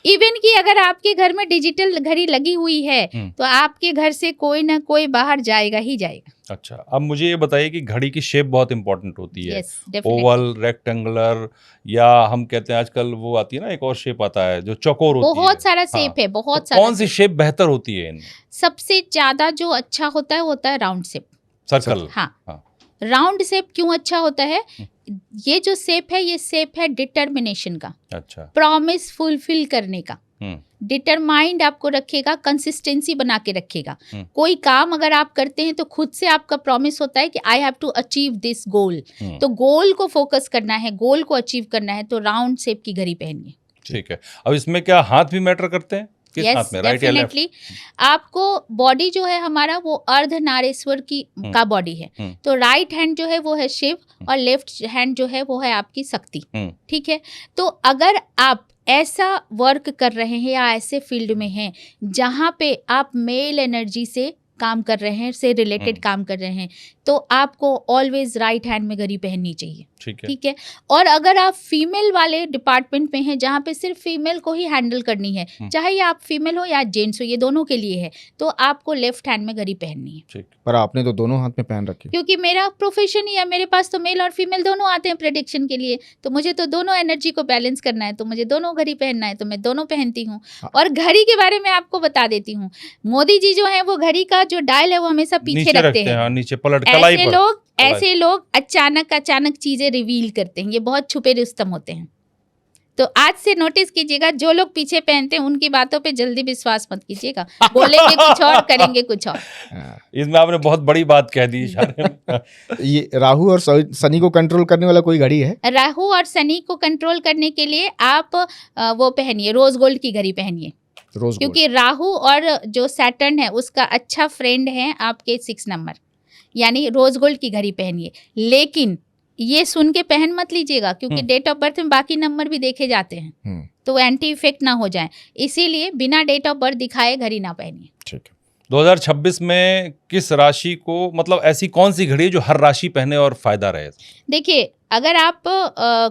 इवन कि अगर आपके घर में डिजिटल घड़ी लगी हुई है तो आपके घर से कोई ना कोई बाहर जाएगा ही जाएगा। अच्छा, अब मुझे ये बताइए कि घड़ी की शेप बहुत इंपॉर्टेंट होती है। Yes, definitely. ओवल, रेक्टेंगुलर, या हम कहते हैं आजकल वो आती है ना, एक और शेप आता है जो चौकोर होती है। बहुत सारा शेप हाँ, है, बहुत तो सारा कौन सी शेप बेहतर होती है इनमें? सबसे ज्यादा जो अच्छा होता है वो होता है राउंड शेप। सर्कल। हाँ, राउंड शेप क्यों अच्छा होता है? ये जो शेप है, ये शेप है डिटर्मिनेशन का, अच्छा, प्रॉमिस फुलफिल करने का, डिटरमाइंड आपको रखेगा, कंसिस्टेंसी बना के रखेगा। कोई काम अगर आप करते हैं तो खुद से आपका प्रॉमिस होता है कि I have to achieve this goal, तो गोल को फोकस करना है, गोल को अचीव करना है, तो राउंड शेप की घड़ी पहनिए। ठीक है। अब इसमें क्या हाथ भी मैटर करते हैं? किस हाथ में, राइट या लेफ्ट? डेफिनेटली। आपको बॉडी जो है हमारा वो अर्धनारीश्वर की का बॉडी है, तो राइट हैंड जो है वो है शिव और लेफ्ट हैंड जो है वो है आपकी शक्ति। ठीक है, तो अगर आप ऐसा वर्क कर रहे हैं या ऐसे फील्ड में हैं जहाँ पे आप मेल एनर्जी से काम कर रहे हैं, से रिलेटेड काम कर रहे हैं, तो आपको ऑलवेज राइट हैंड में घड़ी पहननी चाहिए। ठीक है। और अगर आप फीमेल वाले डिपार्टमेंट में हैं जहाँ पे सिर्फ फीमेल को ही हैंडल करनी है, चाहे ये आप फीमेल हो या जेंट्स हो, ये दोनों के लिए है, तो आपको लेफ्ट हैंड में घड़ी पहननी है। पर आपने तो दोनों हाथ में पहन रखी। क्योंकि मेरा प्रोफेशन ही है, मेरे पास तो मेल और फीमेल दोनों आते हैं प्रेडिक्शन के लिए, तो मुझे तो दोनों एनर्जी को बैलेंस करना है, तो मुझे दोनों घड़ी पहनना है, तो मैं दोनों पहनती हूँ। और घड़ी के बारे में आपको बता देती हूँ, मोदी जी जो है वो घड़ी का जो डायल है वो हमेशा पीछे रखते हैं, नीचे पलट कलाई पर। ऐसे लोग अचानक चीजें रिवील करते हैं, ये बहुत छुपे रुस्तम होते हैं। तो आज से नोटिस कीजिएगा, जो लोग पीछे पहनते हैं उनकी बातों पे जल्दी विश्वास मत कीजिएगा, बोलेंगे कुछ और करेंगे कुछ और। इसमें आपने बहुत बड़ी बात कह दी इशारे में। ये राहु और शनि को कंट्रोल करने वाला कोई घड़ी है? राहु और शनि को कंट्रोल करने के लिए आप वो पहनिए, रोज गोल्ड की घड़ी पहनिए, क्योंकि राहु और जो सैटर्न है उसका अच्छा फ्रेंड है आपके 6 नंबर, यानी रोज गोल्ड की घड़ी पहनिए। लेकिन ये सुन के पहन मत लीजिएगा, क्योंकि डेट ऑफ बर्थ में बाकी नंबर भी देखे जाते हैं, तो एंटी इफेक्ट ना हो जाए, इसीलिए बिना डेट ऑफ बर्थ दिखाए घड़ी ना पहनिए। ठीक है। 2026 में किस राशि को, मतलब ऐसी कौन सी घड़ी है जो हर राशि पहने और फायदा रहे? देखिए, अगर आप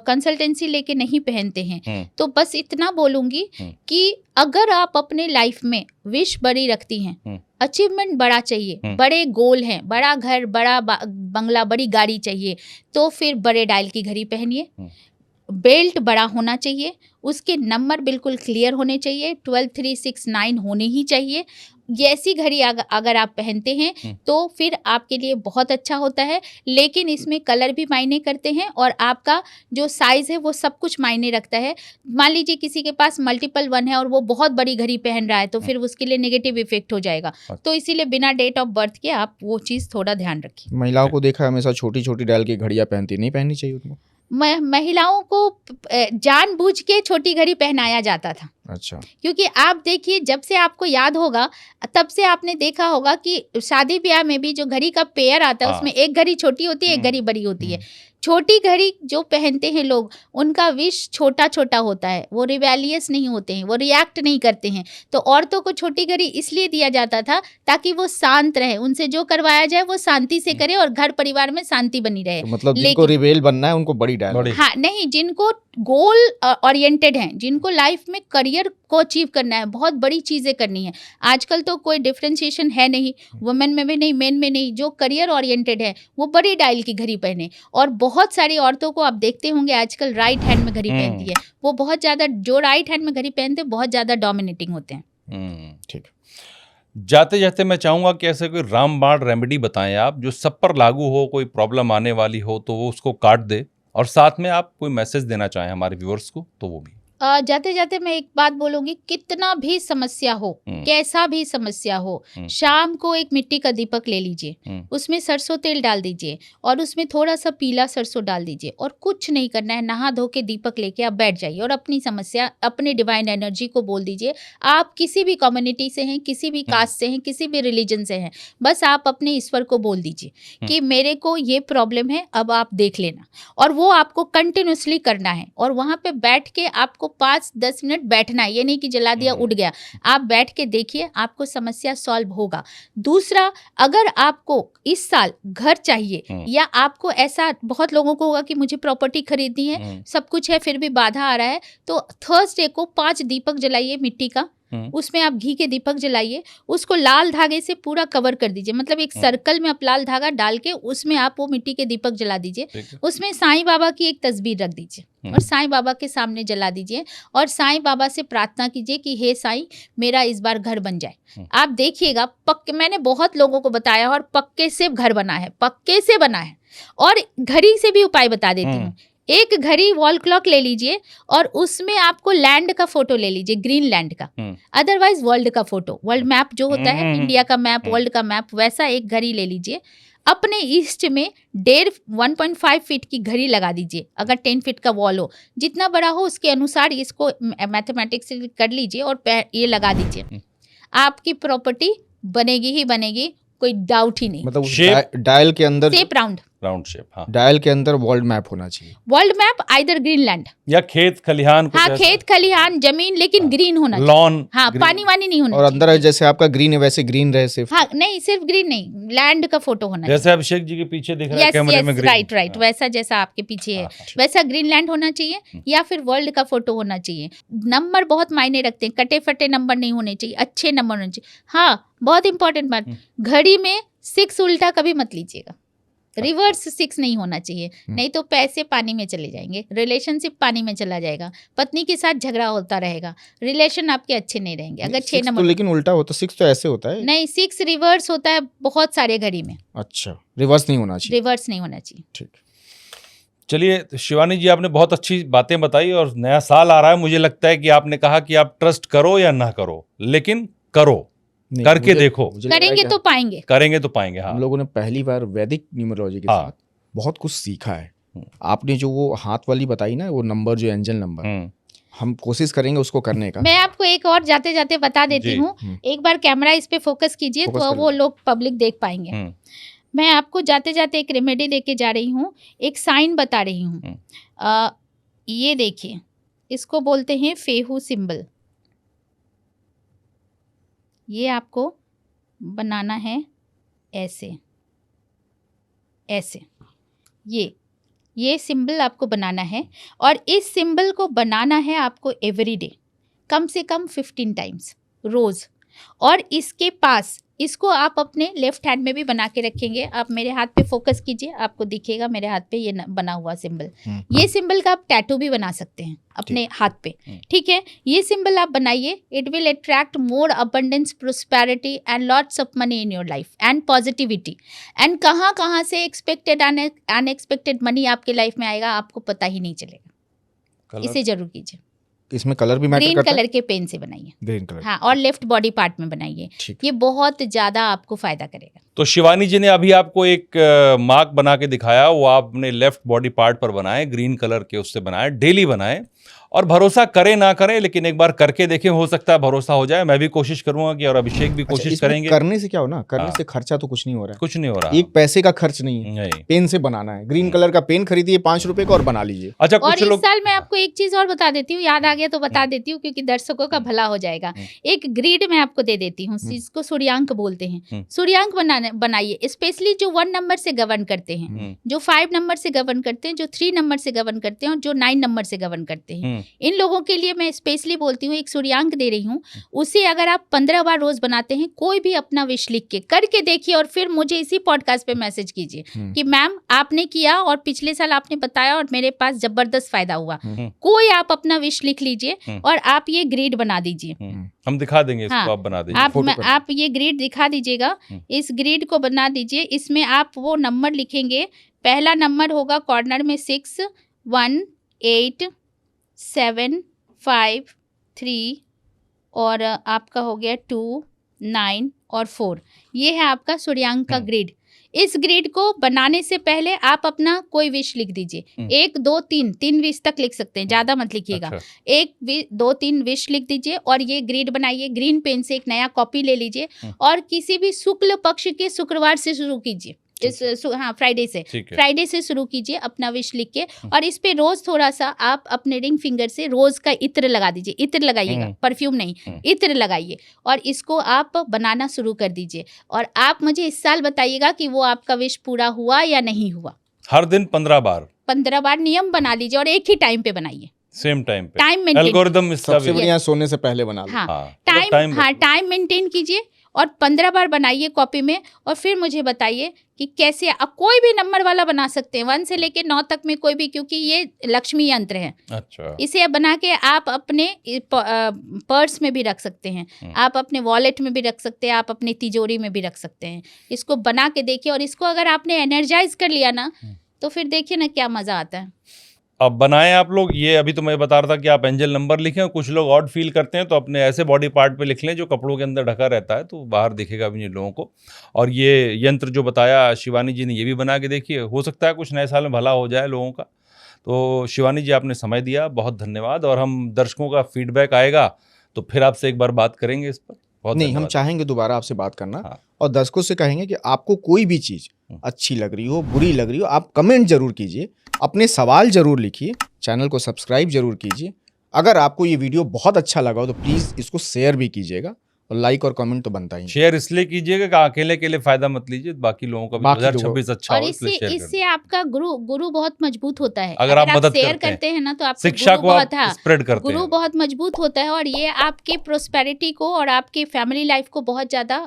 कंसल्टेंसी लेके नहीं पहनते हैं तो बस इतना बोलूंगी कि अगर आप अपने लाइफ में विश बड़ी रखती हैं, अचीवमेंट बड़ा चाहिए, बड़े गोल हैं, बड़ा घर, बड़ा बंगला, बड़ी गाड़ी चाहिए, तो फिर बड़े डायल की घड़ी पहनिए। बेल्ट बड़ा होना चाहिए, उसके नंबर बिल्कुल क्लियर होने चाहिए, 12, 3, 6, 9 होने ही चाहिए। ऐसी घड़ी अगर आप पहनते हैं तो फिर आपके लिए बहुत अच्छा होता है। लेकिन इसमें कलर भी मायने करते हैं और आपका जो साइज है वो सब कुछ मायने रखता है। मान लीजिए किसी के पास मल्टीपल 1 है और वो बहुत बड़ी घड़ी पहन रहा है, तो फिर उसके लिए नेगेटिव इफेक्ट हो जाएगा। तो इसीलिए बिना डेट ऑफ बर्थ के आप वो चीज़ थोड़ा ध्यान रखिए। महिलाओं को देखा हमेशा छोटी छोटी डायल की घड़ियां पहनती, नहीं पहननी चाहिए उनको? महिलाओं को जानबूझ के छोटी घड़ी पहनाया जाता था। अच्छा। क्योंकि आप देखिए, जब से आपको याद होगा तब से आपने देखा होगा कि शादी ब्याह में भी जो घड़ी का पेयर आता है उसमें एक घड़ी छोटी होती है, एक घड़ी बड़ी होती है। छोटी घड़ी जो पहनते हैं लोग, उनका विश छोटा छोटा होता है, वो रिवेलियस नहीं होते हैं, वो रिएक्ट नहीं करते हैं। तो औरतों को छोटी घड़ी इसलिए दिया जाता था ताकि वो शांत रहे, उनसे जो करवाया जाए वो शांति से करे और घर परिवार में शांति बनी रहे। तो मतलब जिनको रिबेल बनना है उनको बड़ी डायल। हाँ, नहीं, जिनको गोल ओरिएंटेड हैं, जिनको लाइफ में करियर को अचीव करना है, बहुत बड़ी चीजें करनी है। आजकल तो कोई डिफरेंशिएशन है नहीं, वुमेन में भी नहीं, मेन में नहीं, जो करियर ओरिएंटेड है वो बड़ी डायल की घड़ी पहने। और बहुत सारी औरतों को आप देखते होंगे आजकल राइट हैंड में घड़ी पहनती है, वो बहुत ज्यादा, जो राइट हैंड में घड़ी पहनते हैं बहुत ज्यादा डोमिनेटिंग होते हैं। ठीक। जाते जाते मैं चाहूंगा कि ऐसे कोई रामबाण रेमेडी बताएं आप, जो सब पर लागू हो, कोई प्रॉब्लम आने वाली हो तो वो उसको काट दे, और साथ में आप कोई मैसेज देना चाहें हमारे व्यूअर्स को तो वो भी। जाते जाते मैं एक बात बोलूंगी, कितना भी समस्या हो, कैसा भी समस्या हो, शाम को एक मिट्टी का दीपक ले लीजिए, उसमें सरसों तेल डाल दीजिए और उसमें थोड़ा सा पीला सरसों डाल दीजिए, और कुछ नहीं करना है, नहा धो के दीपक लेके आप बैठ जाइए और अपनी समस्या अपने डिवाइन एनर्जी को बोल दीजिए। आप किसी भी कम्युनिटी से हैं, किसी भी कास्ट से हैं, किसी भी रिलीजन से हैं, बस आप अपने ईश्वर को बोल दीजिए कि मेरे को ये प्रॉब्लम है, अब आप देख लेना। और वो आपको कंटिन्यूसली करना है, और वहाँ पे बैठ के आपको 5-10 मिनट बैठना है, ये नहीं कि जला दिया उठ गया। आप बैठ के देखिए, आपको समस्या सॉल्व होगा। दूसरा, अगर आपको इस साल घर चाहिए, या आपको ऐसा, बहुत लोगों को होगा कि मुझे प्रॉपर्टी खरीदनी है, सब कुछ है फिर भी बाधा आ रहा है, तो थर्सडे को 5 दीपक जलाइए मिट्टी का, उसमें आप घी के दीपक जलाइए, उसको लाल धागे से पूरा कवर कर दीजिए, मतलब एक सर्कल में आप लाल धागा डाल के उसमें आप वो मिट्टी के दीपक जला दीजिए, उसमें साईं बाबा की एक तस्वीर रख दीजिए और साईं बाबा के सामने जला दीजिए और साईं बाबा से प्रार्थना कीजिए कि हे साईं मेरा इस बार घर बन जाए। आप देखिएगा पक्के, मैंने बहुत लोगों को बताया और पक्के से घर बना है, पक्के से बना है। और घड़ी से भी उपाय बता देती हूँ। एक घड़ी वॉल क्लॉक ले लीजिए और उसमें आपको लैंड का फोटो ले लीजिए, ग्रीन लैंड का, अदरवाइज वर्ल्ड का फोटो, वर्ल्ड मैप जो होता है, इंडिया का मैप, वर्ल्ड का मैप, वैसा एक घड़ी ले लीजिए। अपने ईस्ट में 1.5 फीट की घड़ी लगा दीजिए, अगर 10 फीट का वॉल हो, जितना बड़ा हो उसके अनुसार इसको मैथमेटिक्स से कर लीजिए और ये लगा दीजिए। आपकी प्रॉपर्टी बनेगी ही बनेगी, कोई डाउट ही नहीं। मतलब डायल के अंदर शेप राउंड शेप, हाँ, डायल के अंदर वर्ल्ड मैप होना चाहिए, वर्ल्ड मैप आइदर ग्रीनलैंड या खेत खलिहान, हाँ खेत खलिहान जमीन, लेकिन ग्रीन होना चाहिए, लॉन, हाँ पानी वानी नहीं होना और चाहिए। अंदर जैसे आपका ग्रीन है वैसे ग्रीन रहे सिर्फ, हाँ नहीं सिर्फ ग्रीन नहीं, लैंड का फोटो होना चाहिए। जैसे अभिषेक जी के पीछे दिख रहा है कैमरे में ग्रीन, राइट वैसा जैसा आपके पीछे है वैसा ग्रीनलैंड होना चाहिए, या फिर वर्ल्ड का फोटो होना चाहिए। नंबर बहुत मायने रखते हैं, कटे फटे नंबर नहीं होने चाहिए, अच्छे नंबर होने चाहिए। हाँ बहुत इंपॉर्टेंट बात, घड़ी में 6 उल्टा कभी मत लीजिएगा, रिवर्स 6 नहीं होना चाहिए, नहीं तो पैसे पानी में चले जाएंगे, रिलेशनशिप पानी में चला जाएगा, पत्नी के साथ झगड़ा होता रहेगा, रिलेशन आपके अच्छे नहीं रहेंगे। अगर 6 नंबर तो लेकिन उल्टा होता, 6 तो ऐसे होता है, नहीं 6 रिवर्स होता है बहुत सारे घड़ी में। अच्छा, रिवर्स नहीं होना चाहिए, रिवर्स नहीं होना चाहिए। ठीक। चलिए शिवानी जी, आपने बहुत अच्छी बातें बताई और नया साल आ रहा है, मुझे लगता है कि आपने कहा कि आप ट्रस्ट करो या ना करो, लेकिन करो, करके देखो, करेंगे तो पाएंगे, करेंगे तो पाएंगे। हाँ, हम लोगों ने पहली बार वैदिक न्यूमरोलॉजी के साथ बहुत कुछ सीखा है। आपने जो वो हाथ वाली बताई ना, वो नंबर जो एंजल नंबर, हम कोशिश करेंगे उसको करने का। मैं आपको एक और जाते जाते बता देती हूँ, एक बार कैमरा इस पे फोकस कीजिए तो वो लोग पब्लिक देख पाएंगे। मैं आपको जाते जाते एक रेमेडी देके जा रही हूँ, एक साइन बता रही हूँ। ये देखिए, इसको बोलते हैं फेहू सिंबल। ये आपको बनाना है ऐसे ऐसे, ये सिंबल आपको बनाना है और इस सिंबल को बनाना है आपको एवरीडे, कम से कम 15 टाइम्स रोज। और इसके पास, इसको आप अपने लेफ्ट हैंड में भी बना के रखेंगे। आप मेरे हाथ पे फोकस कीजिए, आपको दिखेगा मेरे हाथ पे ये बना हुआ सिंबल। ये सिंबल का आप टैटू भी बना सकते हैं अपने हाथ पे, ठीक है। ये सिंबल आप बनाइए, it will attract more abundance, prosperity and lots of money in your life and positivity. And कहाँ से एक्सपेक्टेड अनएक्सपेक्टेड मनी आपके लाइफ में आएगा आपको पता ही नहीं चलेगा। इसे जरूर कीजिए। इसमें कलर भी मैटर ग्रीन करता है? कलर के पेन से बनाइए, ग्रीन कलर, हाँ, और लेफ्ट बॉडी पार्ट में बनाइए, ये बहुत ज्यादा आपको फायदा करेगा। तो शिवानी जी ने अभी आपको एक मार्क बना के दिखाया, वो आपने लेफ्ट बॉडी पार्ट पर बनाए, ग्रीन कलर के उससे बनाए, डेली बनाए। और भरोसा करें ना करें, लेकिन एक बार करके देखें, हो सकता है भरोसा हो जाए। मैं भी कोशिश करूंगा कि, और अभिषेक भी कोशिश करेंगे। करने से क्या हो ना, करने से खर्चा तो कुछ नहीं हो रहा है, कुछ नहीं हो रहा, एक पैसे का खर्च नहीं है, पेन से बनाना है। ग्रीन कलर का पेन खरीदिए 5 रुपए का और बना लीजिए। अच्छा, और इस साल मैं आपको एक चीज और बता देती हूँ, याद आ गया तो बता देती हूँ क्योंकि दर्शकों का भला हो जाएगा। एक ग्रिड मैं आपको दे देती हूँ, जिसको सूर्यांक बोलते हैं। सूर्यांक बनाइए, स्पेशली जो 1 नंबर से गवर्न करते हैं, जो 5 नंबर से गवर्न करते हैं, जो 3 नंबर से गवर्न करते हैं और जो 9 नंबर से गवर्न करते हैं। इन लोगों के लिए मैं स्पेशली बोलती हूँ, एक सूर्यांक दे रही हूँ, उसे अगर आप 15 बार रोज बनाते हैं, कोई भी अपना विश लिख के करके देखिए और फिर मुझे इसी पॉडकास्ट पे मैसेज कीजिए कि मैम आपने किया और पिछले साल आपने बताया और मेरे पास जबरदस्त फायदा हुआ। कोई आप अपना विश लिख लीजिए और आप ये ग्रिड बना दीजिए, हम दिखा देंगे इसको, आप बना दीजिए। आप ये ग्रिड दिखा दीजिएगा, इस ग्रिड को बना दीजिए। इसमें आप वो नंबर लिखेंगे, पहला नंबर होगा कॉर्नर में 6, 1, 8, 7, 5, 3 और आपका हो गया 2, 9 और 4। ये है आपका सूर्यांक का ग्रिड। इस ग्रिड को बनाने से पहले आप अपना कोई विश लिख दीजिए, 1, 2, 3 विश तक लिख सकते हैं, ज्यादा मत लिखिएगा। 1, 2, 3 विश लिख दीजिए और ये ग्रिड बनाइए। ग्रीन पेन से एक नया कॉपी ले लीजिए और किसी भी शुक्ल पक्ष के शुक्रवार से शुरू कीजिए, फ्राइडे से शुरू कीजिए अपना विश लिख के। और इस पे रोज थोड़ा सा आप अपने रिंग फिंगर से रोज का इत्र लगा दीजिए, इत्र लगाइएगा, परफ्यूम नहीं, इत्र लगाइए और इसको आप बनाना शुरू कर दीजिए। और आप मुझे इस साल बताइएगा कि वो आपका विश पूरा हुआ या नहीं हुआ। हर दिन 15 बार नियम बना लीजिए और एक ही टाइम पे बनाइए। सेम टाइम पे टाइम मेंटेन, एल्गोरिदम इसका सबसे भी बढ़िया सोने से पहले बना लो। हाँ टाइम मेंटेन कीजिए और 15 बार बनाइए कॉपी में, और फिर मुझे बताइए कि कैसे आप कोई भी नंबर वाला बना सकते हैं, 1 से लेके 9 तक में कोई भी, क्योंकि ये लक्ष्मी यंत्र है। अच्छा, इसे आप बना के आप अपने पर्स में भी रख सकते हैं, आप अपने वॉलेट में भी रख सकते हैं, आप अपनी तिजोरी में भी रख सकते हैं। इसको बना के देखिए, और इसको अगर आपने एनर्जाइज कर लिया ना, तो फिर देखिए ना क्या मजा आता है। अब बनाएं आप लोग। ये अभी तो मैं बता रहा था कि आप एंजल नंबर लिखें, कुछ लोग ऑड फील करते हैं तो अपने ऐसे बॉडी पार्ट पे लिख लें जो कपड़ों के अंदर ढका रहता है, तो बाहर दिखेगा भी नहीं लोगों को। और ये यंत्र जो बताया शिवानी जी ने, ये भी बना के देखिए, हो सकता है कुछ नए साल में भला हो जाए लोगों का। तो शिवानी जी आपने समय दिया, बहुत धन्यवाद। और हम दर्शकों का फीडबैक आएगा तो फिर आपसे एक बार बात करेंगे इस पर। बहुत नहीं, हम धन्यवाद। चाहेंगे दोबारा आपसे बात करना। हाँ। और दर्शकों से कहेंगे कि आपको कोई भी चीज़ अच्छी लग रही हो, बुरी लग रही हो, आप कमेंट जरूर कीजिए, अपने सवाल जरूर लिखिए, चैनल को सब्सक्राइब जरूर कीजिए। अगर आपको ये वीडियो बहुत अच्छा लगा हो तो प्लीज़ इसको शेयर भी कीजिएगा, और लाइक और कमेंट तो बनता ही। शेयर इसलिए कीजिएगा कि अकेले के लिए फायदा मत लीजिए, बाकी लोगों का भी 2026 अच्छा और हो, इसलिए शेयर इससे आपका गुरु बहुत मजबूत होता है। अगर आप मदद शेयर करते हैं ना, तो आपका शिक्षा को आप बहुत स्प्रेड करते गुरु हैं, बहुत मजबूत होता है, और ये आपके प्रोस्पेरिटी को और आपके फैमिली लाइफ को बहुत ज्यादा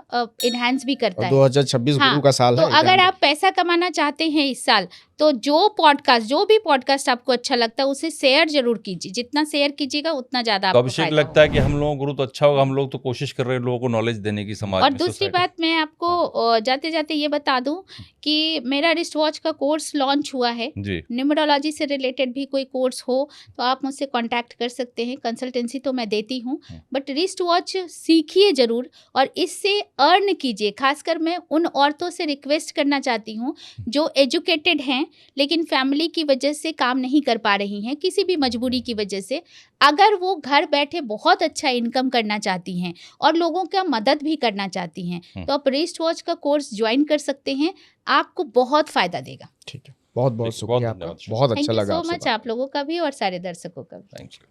इनहेंस भी करता है। 2026 गुरु का साल तो है। अगर आप पैसा कमाना चाहते हैं इस साल, तो जो भी पॉडकास्ट आपको अच्छा लगता है उसे शेयर जरूर कीजिए। जितना शेयर कीजिएगा उतना ज्यादा तो आपको अभिषेक फायदा लगता है कि हम लोगों को गुरु तो अच्छा होगा, हम लोग तो कोशिश कर रहे हैं लोगों को नॉलेज देने की समाज और में। दूसरी सोसाइटी। बात मैं आपको जाते जाते ये बता दूं कि मेरा रिस्ट वॉच का कोर्स लॉन्च हुआ है। जी, न्यूमरोलॉजी से रिलेटेड भी कोई कोर्स हो तो आप मुझसे कांटेक्ट कर सकते हैं। कंसल्टेंसी तो मैं देती हूँ, बट रिस्ट वॉच सीखिए जरूर और इससे अर्न कीजिए। खासकर मैं उन औरतों से रिक्वेस्ट करना चाहती हूँ जो एजुकेटेड हैं लेकिन फैमिली की वजह से काम नहीं कर पा रही हैं, किसी भी मजबूरी की वजह से। अगर वो घर बैठे बहुत अच्छा इनकम करना चाहती हैं और लोगों का मदद भी करना चाहती हैं, तो आप रिस्ट वॉच का कोर्स ज्वाइन कर सकते हैं, आपको बहुत फायदा देगा। ठीक है, बहुत बहुत शुक्रिया आपका, धन्यवाद। बहुत अच्छा थैंक यू लगा सो आपसे मच, आप लोगों का भी और सारे दर्शकों का भी। Thank you.